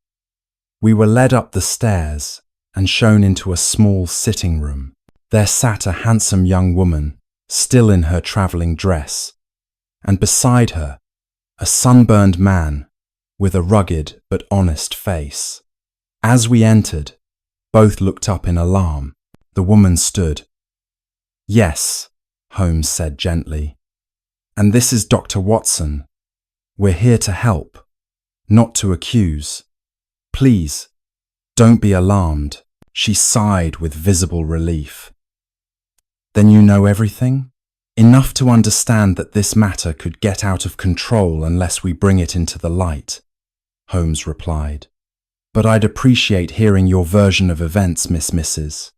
We were led up the stairs and shown into a small sitting room. There sat a handsome young woman, still in her travelling dress, and beside her, a sunburned man with a rugged but honest face. As we entered, both looked up in alarm. The woman stood. Yes, Holmes said gently. And this is Dr. Watson. We're here to help, not to accuse. Please, don't be alarmed. She sighed with visible relief. Then you know everything? Enough to understand that this matter could get out of control unless we bring it into the light, Holmes replied. But I'd appreciate hearing your version of events, Mrs.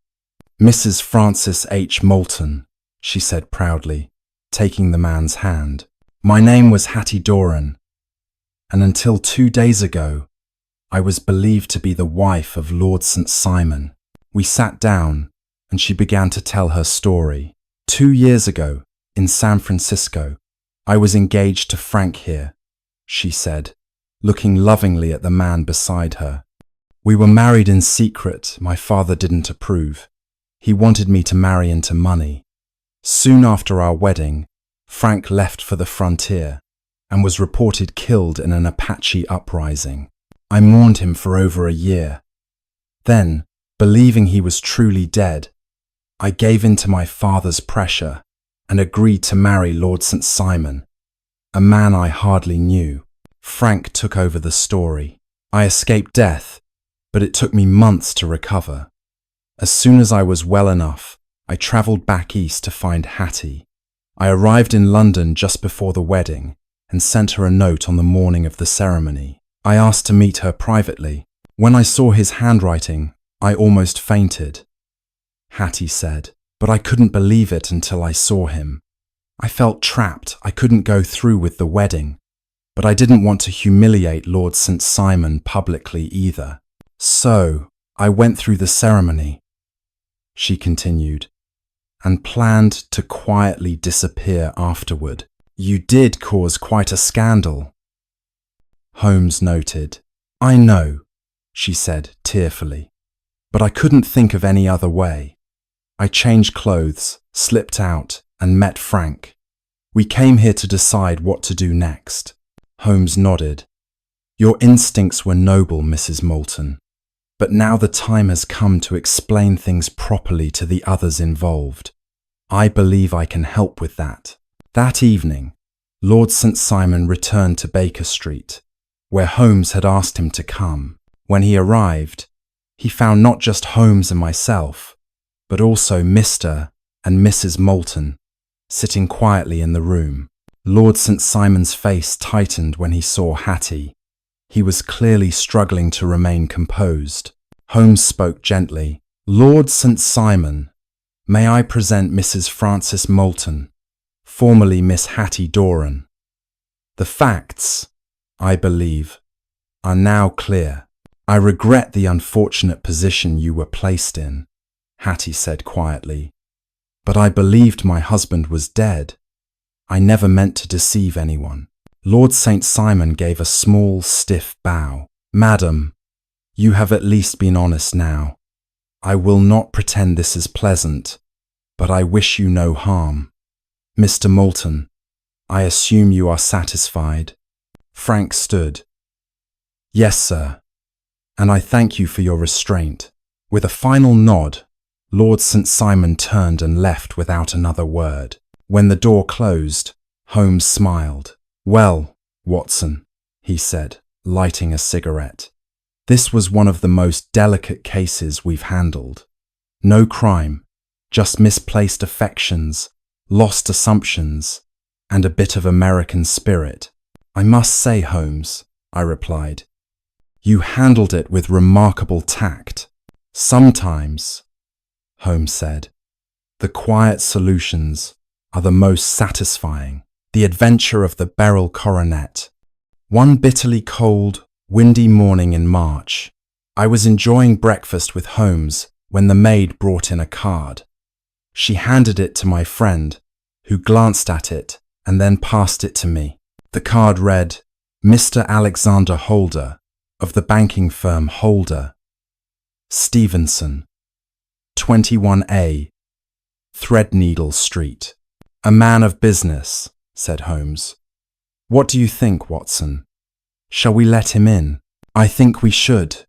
Francis H. Moulton, she said proudly, taking the man's hand. My name was Hattie Doran, and until 2 days ago, I was believed to be the wife of Lord St. Simon. We sat down, and she began to tell her story. 2 years ago, in San Francisco, I was engaged to Frank here, she said, looking lovingly at the man beside her. We were married in secret. My father didn't approve. He wanted me to marry into money. Soon after our wedding, Frank left for the frontier and was reported killed in an Apache uprising. I mourned him for over a year. Then, Believing he was truly dead, I gave in to my father's pressure and agreed to marry Lord St. Simon, a man I hardly knew. Frank took over the story. I escaped death, but it took me months to recover. As soon as I was well enough, I travelled back east to find Hattie. I arrived in London just before the wedding and sent her a note on the morning of the ceremony. I asked to meet her privately. When I saw his handwriting, I almost fainted. Hattie said, but I couldn't believe it until I saw him. I felt trapped. I couldn't go through with the wedding, but I didn't want to humiliate Lord St. Simon publicly either. So I went through the ceremony, she continued, and planned to quietly disappear afterward. You did cause quite a scandal, Holmes noted. I know, she said tearfully, but I couldn't think of any other way. I changed clothes, slipped out, and met Frank. We came here to decide what to do next. Holmes nodded. Your instincts were noble, Mrs. Moulton, but now the time has come to explain things properly to the others involved. I believe I can help with that. That evening, Lord St. Simon returned to Baker Street, where Holmes had asked him to come. When he arrived, he found not just Holmes and myself, but also Mr. and Mrs. Moulton, sitting quietly in the room. Lord St. Simon's face tightened when he saw Hattie. He was clearly struggling to remain composed. Holmes spoke gently. Lord St. Simon, may I present Mrs. Frances Moulton, formerly Miss Hattie Doran. The facts, I believe, are now clear. I regret the unfortunate position you were placed in, Hattie said quietly, but I believed my husband was dead. I never meant to deceive anyone. Lord St. Simon gave a small, stiff bow. Madam, you have at least been honest now. I will not pretend this is pleasant, but I wish you no harm. Mr. Moulton, I assume you are satisfied. Frank stood. Yes, sir, and I thank you for your restraint. With a final nod, Lord St. Simon turned and left without another word. When the door closed, Holmes smiled. Well, Watson, he said, lighting a cigarette. This was one of the most delicate cases we've handled. No crime, just misplaced affections, lost assumptions, and a bit of American spirit. I must say, Holmes, I replied, you handled it with remarkable tact. Sometimes, Holmes said, the quiet solutions are the most satisfying. The Adventure of the Beryl Coronet. One bitterly cold, windy morning in March, I was enjoying breakfast with Holmes when the maid brought in a card. She handed it to my friend, who glanced at it and then passed it to me. The card read, Mr. Alexander Holder, of the banking firm Holder, Stevenson, 21A, Threadneedle Street. A man of business, said Holmes. What do you think, Watson? Shall we let him in? I think we should,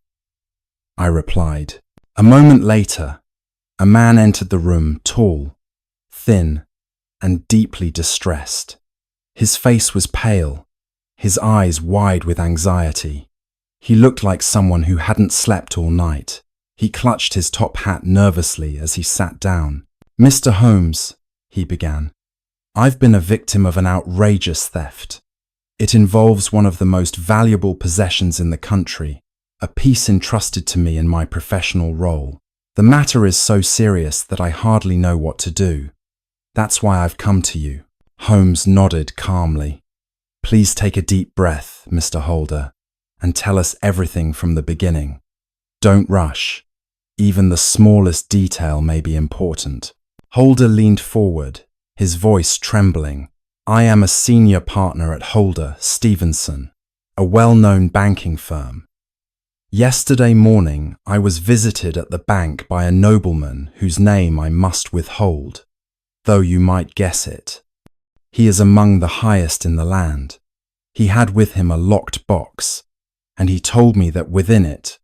I replied. A moment later, a man entered the room, tall, thin, and deeply distressed. His face was pale, his eyes wide with anxiety. He looked like someone who hadn't slept all night. He clutched his top hat nervously as he sat down. Mr. Holmes, he began, I've been a victim of an outrageous theft. It involves one of the most valuable possessions in the country, a piece entrusted to me in my professional role. The matter is so serious that I hardly know what to do. That's why I've come to you. Holmes nodded calmly. Please take a deep breath, Mr. Holder, and tell us everything from the beginning. Don't rush. Even the smallest detail may be important. Holder leaned forward, his voice trembling. I am a senior partner at Holder, Stevenson, a well-known banking firm. Yesterday morning, I was visited at the bank by a nobleman whose name I must withhold, though you might guess it. He is among the highest in the land. He had with him a locked box, and he told me that within it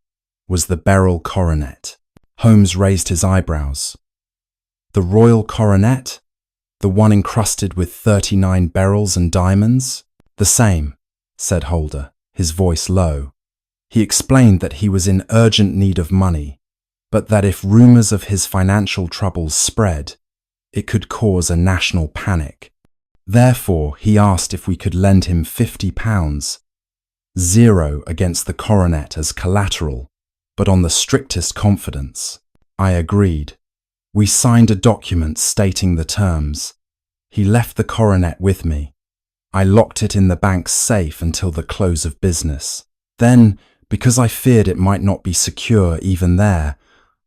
was the Beryl Coronet. Holmes raised his eyebrows. The royal coronet? The one encrusted with 39 beryls and diamonds? The same, said Holder, his voice low. He explained that he was in urgent need of money, but that if rumors of his financial troubles spread, it could cause a national panic. Therefore, he asked if we could lend him £50, 0 against the coronet as collateral, but on the strictest confidence. I agreed. We signed a document stating the terms. He left the coronet with me. I locked it in the bank's safe until the close of business. Then, because I feared it might not be secure even there,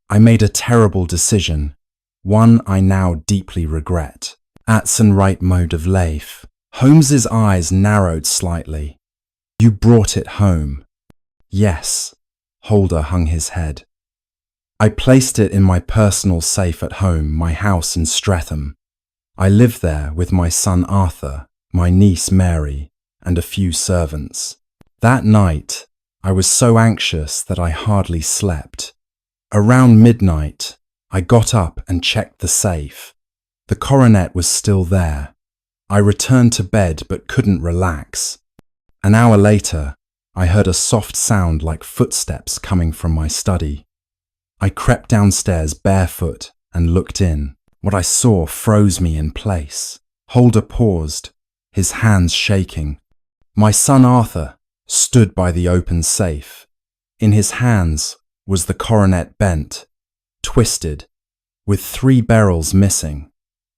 I made a terrible decision, one I now deeply regret. That's an right mode of life. Holmes's eyes narrowed slightly. You brought it home. Yes. Holder hung his head. I placed it in my personal safe at home, my house in Streatham. I live there with my son Arthur, my niece Mary, and a few servants. That night, I was so anxious that I hardly slept. Around midnight, I got up and checked the safe. The coronet was still there. I returned to bed but couldn't relax. An hour later, I heard a soft sound like footsteps coming from my study. I crept downstairs barefoot and looked in. What I saw froze me in place. Holder paused, his hands shaking. My son Arthur stood by the open safe. In his hands was the coronet bent, twisted, with 3 beryls missing.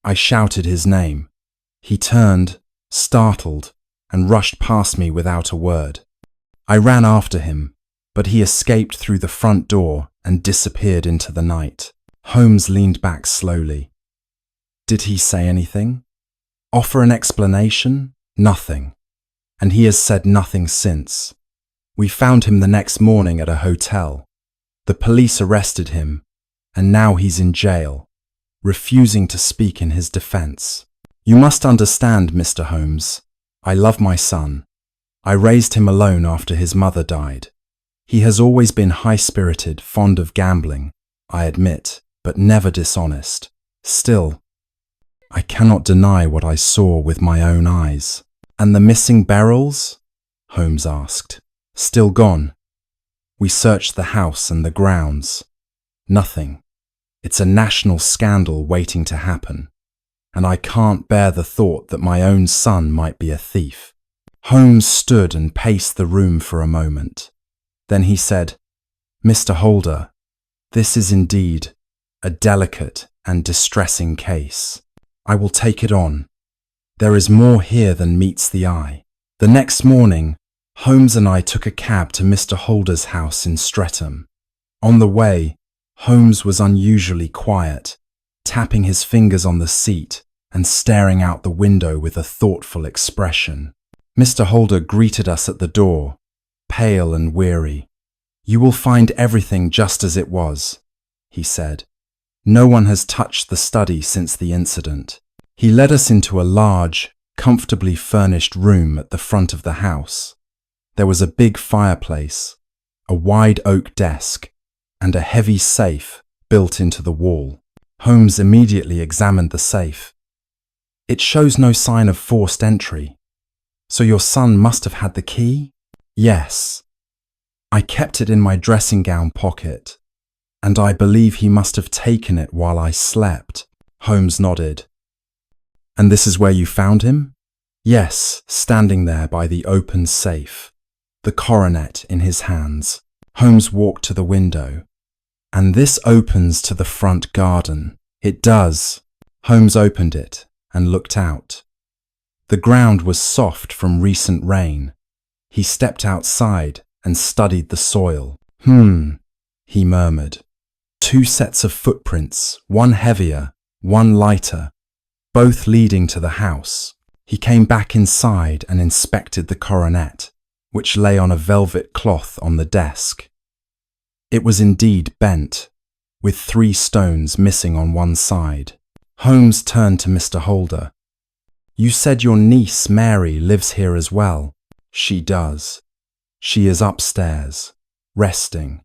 I shouted his name. He turned, startled, and rushed past me without a word. I ran after him, but he escaped through the front door and disappeared into the night. Holmes leaned back slowly. Did he say anything? Offer an explanation? Nothing. And he has said nothing since. We found him the next morning at a hotel. The police arrested him, and now he's in jail, refusing to speak in his defense. You must understand, Mr. Holmes, I love my son. I raised him alone after his mother died. He has always been high-spirited, fond of gambling, I admit, but never dishonest. Still, I cannot deny what I saw with my own eyes. And the missing beryls? Holmes asked. Still gone. We searched the house and the grounds. Nothing. It's a national scandal waiting to happen, and I can't bear the thought that my own son might be a thief. Holmes stood and paced the room for a moment. Then he said, Mr. Holder, this is indeed a delicate and distressing case. I will take it on. There is more here than meets the eye. The next morning, Holmes and I took a cab to Mr. Holder's house in Streatham. On the way, Holmes was unusually quiet, tapping his fingers on the seat and staring out the window with a thoughtful expression. Mr. Holder greeted us at the door, pale and weary. You will find everything just as it was, he said. No one has touched the study since the incident. He led us into a large, comfortably furnished room at the front of the house. There was a big fireplace, a wide oak desk, and a heavy safe built into the wall. Holmes immediately examined the safe. It shows no sign of forced entry. So your son must have had the key? Yes. I kept it in my dressing gown pocket, and I believe he must have taken it while I slept. Holmes nodded. And this is where you found him? Yes, standing there by the open safe, the coronet in his hands. Holmes walked to the window. And this opens to the front garden. It does. Holmes opened it and looked out. The ground was soft from recent rain. He stepped outside and studied the soil. He murmured. 2 sets of footprints, one heavier, one lighter, both leading to the house. He came back inside and inspected the coronet, which lay on a velvet cloth on the desk. It was indeed bent, with 3 stones missing on one side. Holmes turned to Mr. Holder. You said your niece Mary lives here as well. She does. She is upstairs, resting.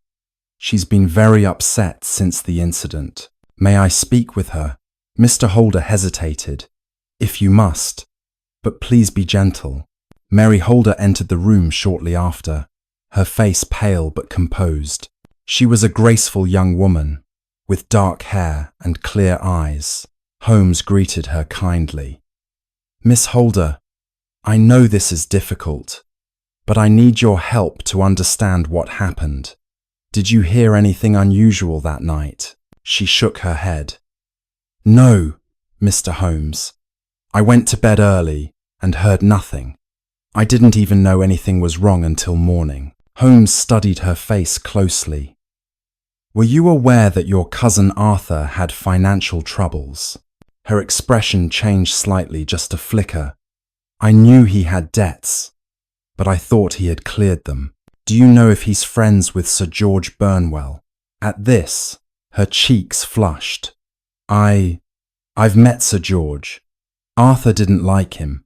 She's been very upset since the incident. May I speak with her? Mr. Holder hesitated. If you must, but please be gentle. Mary Holder entered the room shortly after, her face pale but composed. She was a graceful young woman, with dark hair and clear eyes. Holmes greeted her kindly. Miss Holder, I know this is difficult, but I need your help to understand what happened. Did you hear anything unusual that night? She shook her head. No, Mr. Holmes. I went to bed early and heard nothing. I didn't even know anything was wrong until morning. Holmes studied her face closely. Were you aware that your cousin Arthur had financial troubles? Her expression changed slightly, just a flicker. I knew he had debts, but I thought he had cleared them. Do you know if he's friends with Sir George Burnwell? At this, her cheeks flushed. I've met Sir George. Arthur didn't like him.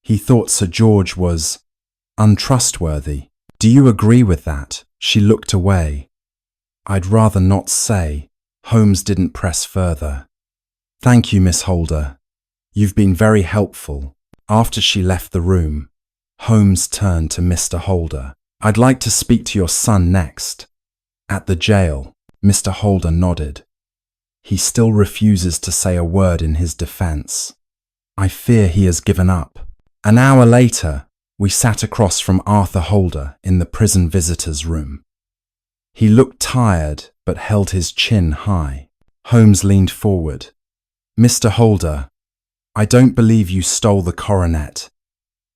He thought Sir George was untrustworthy. Do you agree with that? She looked away. I'd rather not say. Holmes didn't press further. Thank you, Miss Holder. You've been very helpful. After she left the room, Holmes turned to Mr. Holder. I'd like to speak to your son next. At the jail, Mr. Holder nodded. He still refuses to say a word in his defense. I fear he has given up. An hour later, we sat across from Arthur Holder in the prison visitors' room. He looked tired but held his chin high. Holmes leaned forward. Mr. Holder, I don't believe you stole the coronet,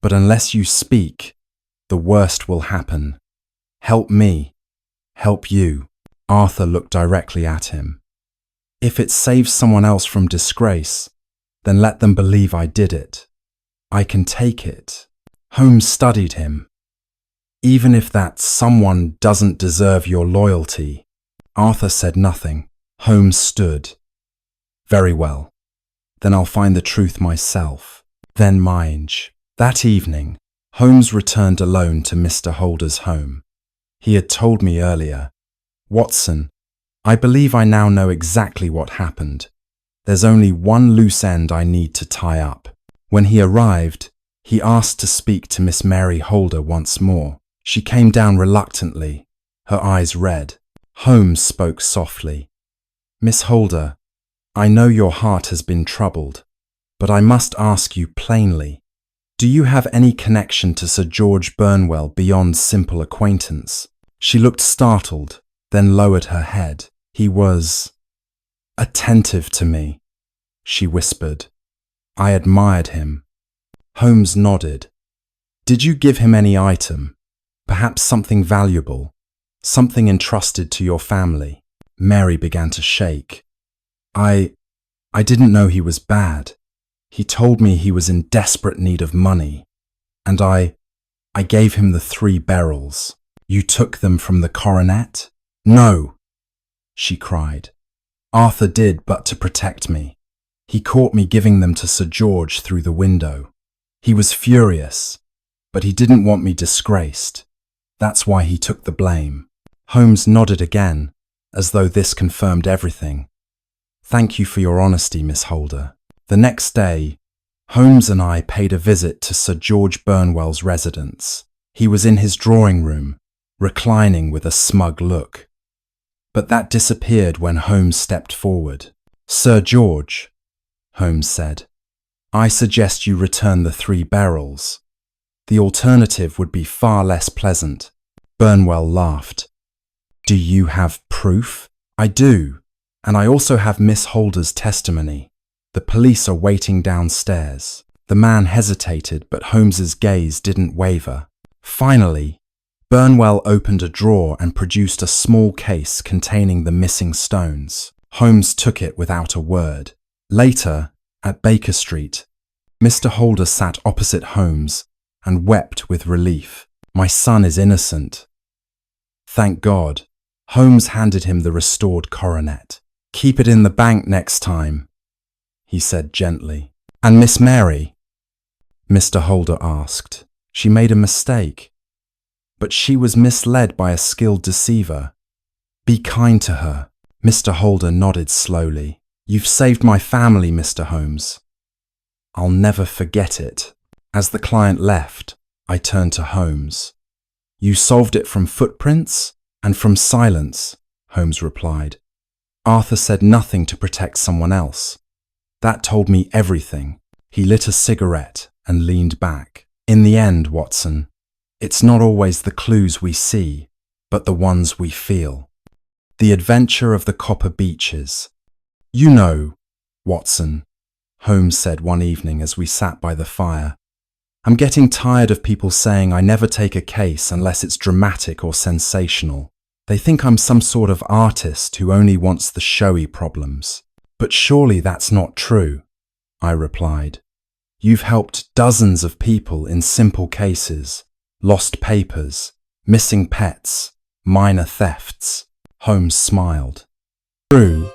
but unless you speak, the worst will happen. Help me. Help you. Arthur looked directly at him. If it saves someone else from disgrace, then let them believe I did it. I can take it. Holmes studied him. Even if that someone doesn't deserve your loyalty. Arthur said nothing. Holmes stood. Very well. Then I'll find the truth myself. Then Mange. That evening, Holmes returned alone to Mr. Holder's home. He had told me earlier, Watson, I believe I now know exactly what happened. There's only one loose end I need to tie up. When he arrived, he asked to speak to Miss Mary Holder once more. She came down reluctantly, her eyes red. Holmes spoke softly. Miss Holder, I know your heart has been troubled, but I must ask you plainly, do you have any connection to Sir George Burnwell beyond simple acquaintance? She looked startled, then lowered her head. He was attentive to me, she whispered. I admired him. Holmes nodded. Did you give him any item? Perhaps something valuable, something entrusted to your family? Mary began to shake. I didn't know he was bad. He told me he was in desperate need of money, and I gave him the 3 beryls. You took them from the coronet? No, she cried. Arthur did, but to protect me. He caught me giving them to Sir George through the window. He was furious, but he didn't want me disgraced. That's why he took the blame. Holmes nodded again, as though this confirmed everything. Thank you for your honesty, Miss Holder. The next day, Holmes and I paid a visit to Sir George Burnwell's residence. He was in his drawing room, reclining with a smug look. But that disappeared when Holmes stepped forward. Sir George, Holmes said, I suggest you return the 3 beryls. The alternative would be far less pleasant. Burnwell laughed. Do you have proof? I do. And I also have Miss Holder's testimony. The police are waiting downstairs. The man hesitated, but Holmes's gaze didn't waver. Finally, Burnwell opened a drawer and produced a small case containing the missing stones. Holmes took it without a word. Later, at Baker Street, Mr. Holder sat opposite Holmes and wept with relief. My son is innocent. Thank God. Holmes handed him the restored coronet. Keep it in the bank next time, he said gently. And Miss Mary? Mr. Holder asked. She made a mistake, but she was misled by a skilled deceiver. Be kind to her. Mr. Holder nodded slowly. You've saved my family, Mr. Holmes. I'll never forget it. As the client left, I turned to Holmes. You solved it from footprints and from silence, Holmes replied. Arthur said nothing to protect someone else. That told me everything. He lit a cigarette and leaned back. In the end, Watson, it's not always the clues we see, but the ones we feel. The Adventure of the Copper Beeches. You know, Watson, Holmes said one evening as we sat by the fire. I'm getting tired of people saying I never take a case unless it's dramatic or sensational. They think I'm some sort of artist who only wants the showy problems. But surely that's not true, I replied. You've helped dozens of people in simple cases, lost papers, missing pets, minor thefts. Holmes smiled. True,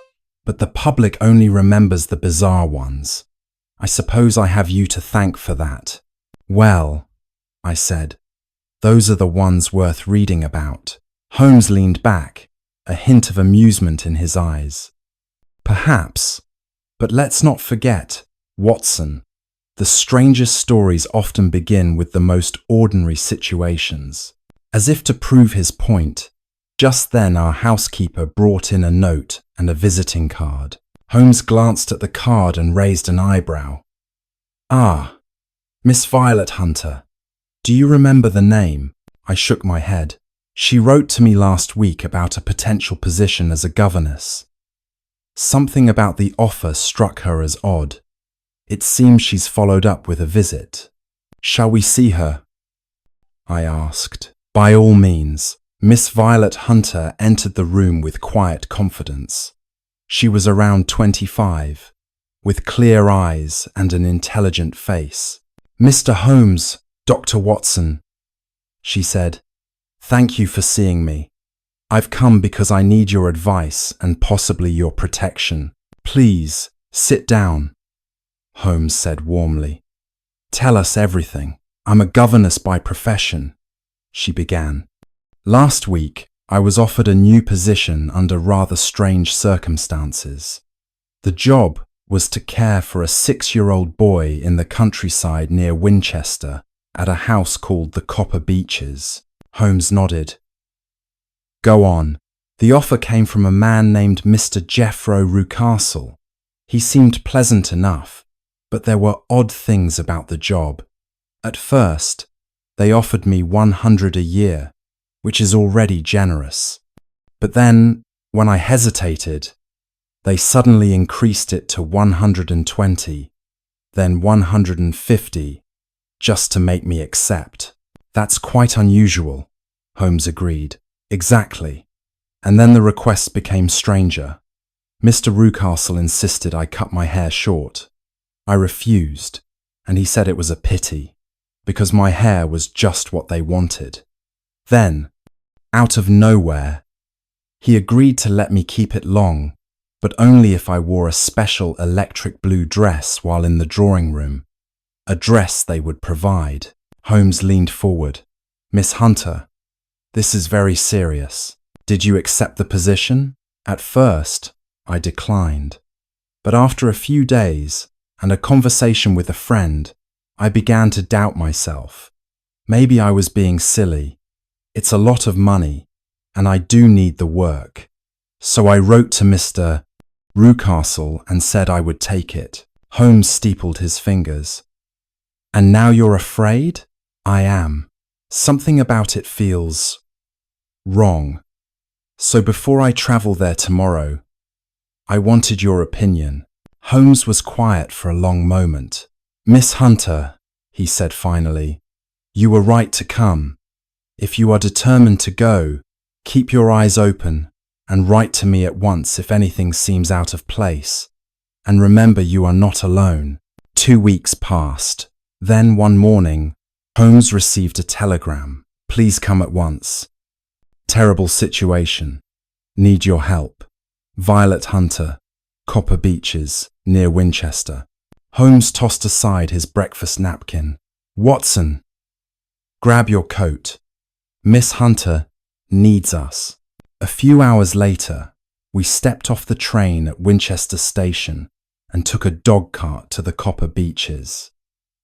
but the public only remembers the bizarre ones. I suppose I have you to thank for that. Well, I said, those are the ones worth reading about. Holmes leaned back, a hint of amusement in his eyes. Perhaps, but let's not forget, Watson, the strangest stories often begin with the most ordinary situations. As if to prove his point, just then our housekeeper brought in a note and a visiting card. Holmes glanced at the card and raised an eyebrow. Ah, Miss Violet Hunter. Do you remember the name? I shook my head. She wrote to me last week about a potential position as a governess. Something about the offer struck her as odd. It seems she's followed up with a visit. Shall we see her? I asked. By all means. Miss Violet Hunter entered the room with quiet confidence. She was around 25, with clear eyes and an intelligent face. Mr. Holmes, Dr. Watson, she said, thank you for seeing me. I've come because I need your advice and possibly your protection. Please, sit down, Holmes said warmly. Tell us everything. I'm a governess by profession, she began. Last week, I was offered a new position under rather strange circumstances. The job was to care for a 6-year-old boy in the countryside near Winchester at a house called the Copper Beeches. Holmes nodded. Go on. The offer came from a man named Mr. Jeffro Rucastle. He seemed pleasant enough, but there were odd things about the job. At first, they offered me $100 a year, which is already generous. But then, when I hesitated, they suddenly increased it to 120, then 150, just to make me accept. That's quite unusual, Holmes agreed. Exactly. And then the requests became stranger. Mr. Rucastle insisted I cut my hair short. I refused, and he said it was a pity, because my hair was just what they wanted. Then, out of nowhere, he agreed to let me keep it long, but only if I wore a special electric blue dress while in the drawing room, a dress they would provide. Holmes leaned forward. Miss Hunter, this is very serious. Did you accept the position? At first, I declined. But after a few days and a conversation with a friend, I began to doubt myself. Maybe I was being silly. It's a lot of money, and I do need the work. So I wrote to Mr. Rucastle and said I would take it. Holmes steepled his fingers. And now you're afraid? I am. Something about it feels wrong. So before I travel there tomorrow, I wanted your opinion. Holmes was quiet for a long moment. Miss Hunter, he said finally, you were right to come. If you are determined to go, keep your eyes open and write to me at once if anything seems out of place. And remember, you are not alone. 2 weeks passed. Then one morning, Holmes received a telegram. Please come at once. Terrible situation. Need your help. Violet Hunter, Copper Beeches, near Winchester. Holmes tossed aside his breakfast napkin. Watson, grab your coat. Miss Hunter needs us. A few hours later, we stepped off the train at Winchester Station and took a dog cart to the Copper Beeches.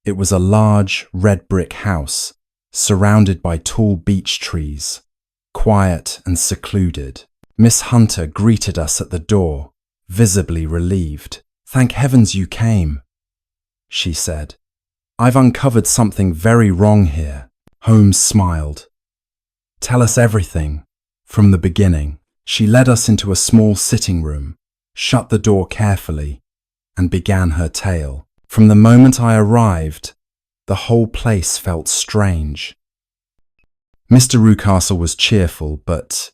It was a large, red brick house surrounded by tall beech trees, quiet and secluded. Miss Hunter greeted us at the door, visibly relieved. "Thank heavens you came," she said. "I've uncovered something very wrong here." Holmes smiled. "Tell us everything, from the beginning." She led us into a small sitting room, shut the door carefully, and began her tale. "From the moment I arrived, the whole place felt strange. Mr. Rucastle was cheerful, but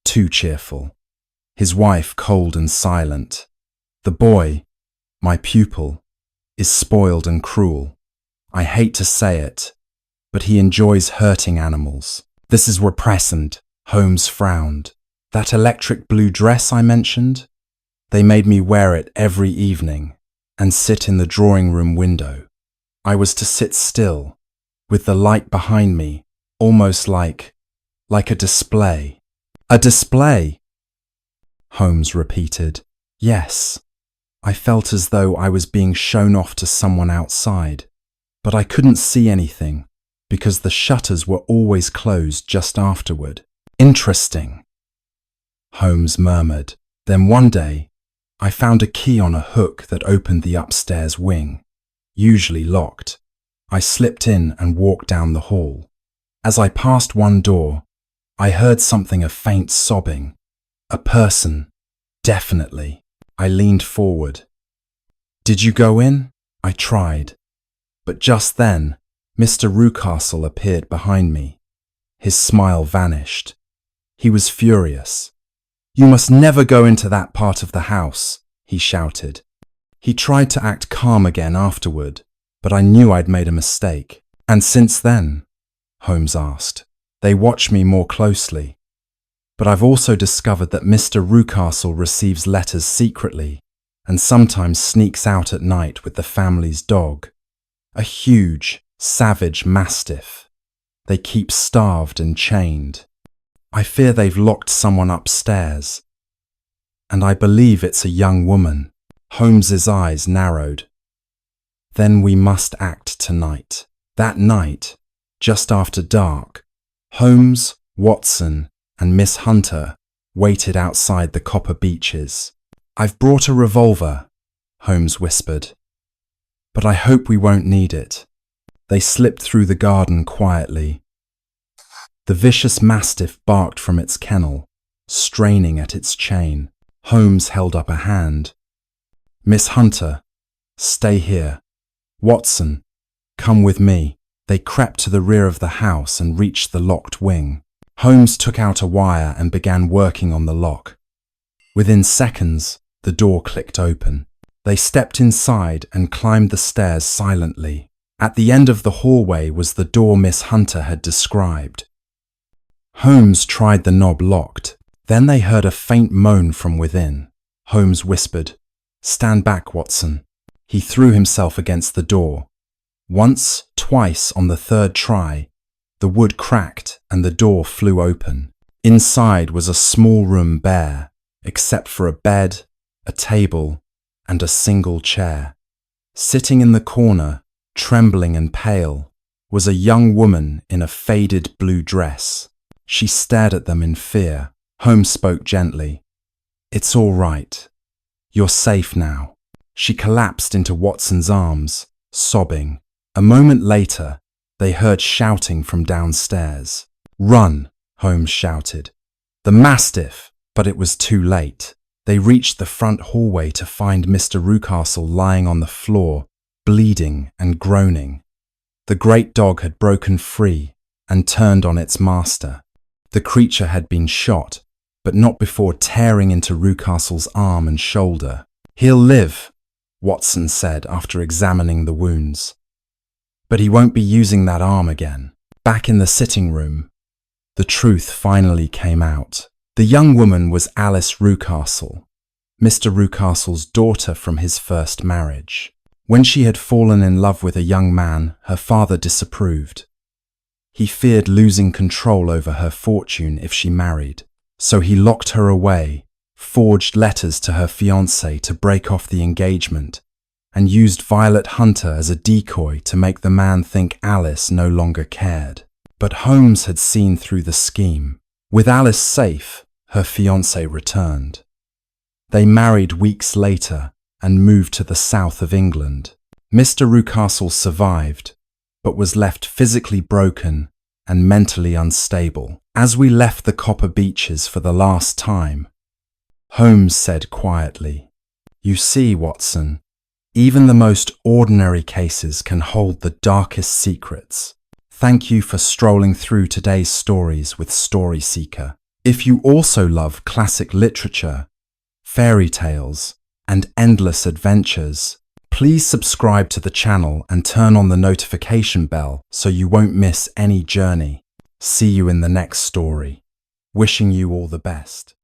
too cheerful. His wife cold and silent. The boy, my pupil, is spoiled and cruel. I hate to say it, but he enjoys hurting animals. This is repressant." Holmes frowned. "That electric blue dress I mentioned? They made me wear it every evening and sit in the drawing room window. I was to sit still, with the light behind me, almost like a display." "A display?" Holmes repeated. "Yes. I felt as though I was being shown off to someone outside, but I couldn't see anything because the shutters were always closed just afterward." "Interesting," Holmes murmured. "Then one day, I found a key on a hook that opened the upstairs wing, usually locked. I slipped in and walked down the hall. As I passed one door, I heard something of faint sobbing. A person, definitely. I leaned forward. Did you go in? I tried. But just then, Mr. Rucastle appeared behind me. His smile vanished. He was furious. "You must never go into that part of the house," he shouted. He tried to act calm again afterward, but I knew I'd made a mistake. "And since then?" Holmes asked. "They watch me more closely. But I've also discovered that Mr. Rucastle receives letters secretly and sometimes sneaks out at night with the family's dog, a huge, savage mastiff. They keep starved and chained. I fear they've locked someone upstairs. And I believe it's a young woman." Holmes's eyes narrowed. "Then we must act tonight." That night, just after dark, Holmes, Watson, and Miss Hunter waited outside the Copper Beeches. "I've brought a revolver," Holmes whispered. "But I hope we won't need it." They slipped through the garden quietly. The vicious mastiff barked from its kennel, straining at its chain. Holmes held up a hand. "Miss Hunter, stay here. Watson, come with me." They crept to the rear of the house and reached the locked wing. Holmes took out a wire and began working on the lock. Within seconds, the door clicked open. They stepped inside and climbed the stairs silently. At the end of the hallway was the door Miss Hunter had described. Holmes tried the knob locked. Then they heard a faint moan from within. Holmes whispered, "Stand back, Watson." He threw himself against the door. Once, twice on the third try, the wood cracked and the door flew open. Inside was a small room bare, except for a bed, a table, and a single chair. Sitting in the corner, trembling and pale, was a young woman in a faded blue dress. She stared at them in fear. Holmes spoke gently. "It's all right. You're safe now." She collapsed into Watson's arms, sobbing. A moment later, they heard shouting from downstairs. "Run!" Holmes shouted. "The mastiff!" But it was too late. They reached the front hallway to find Mr. Rucastle lying on the floor, bleeding and groaning. The great dog had broken free and turned on its master. The creature had been shot, but not before tearing into Rucastle's arm and shoulder. "He'll live," Watson said after examining the wounds. "But he won't be using that arm again." Back in the sitting room, the truth finally came out. The young woman was Alice Rucastle, Mr. Rucastle's daughter from his first marriage. When she had fallen in love with a young man, her father disapproved. He feared losing control over her fortune if she married, So he locked her away, forged letters to her fiancé to break off the engagement, and used Violet Hunter as a decoy to make the man think Alice no longer cared. But Holmes had seen through the scheme. With Alice safe, her fiancé returned. They married weeks later and moved to the south of England. Mr. Rucastle survived, but was left physically broken and mentally unstable. As we left the Copper Beeches for the last time, Holmes said quietly, "You see, Watson, even the most ordinary cases can hold the darkest secrets." Thank you for strolling through today's stories with StorySeeker. If you also love classic literature, fairy tales, and endless adventures, please subscribe to the channel and turn on the notification bell so you won't miss any journey. See you in the next story. Wishing you all the best.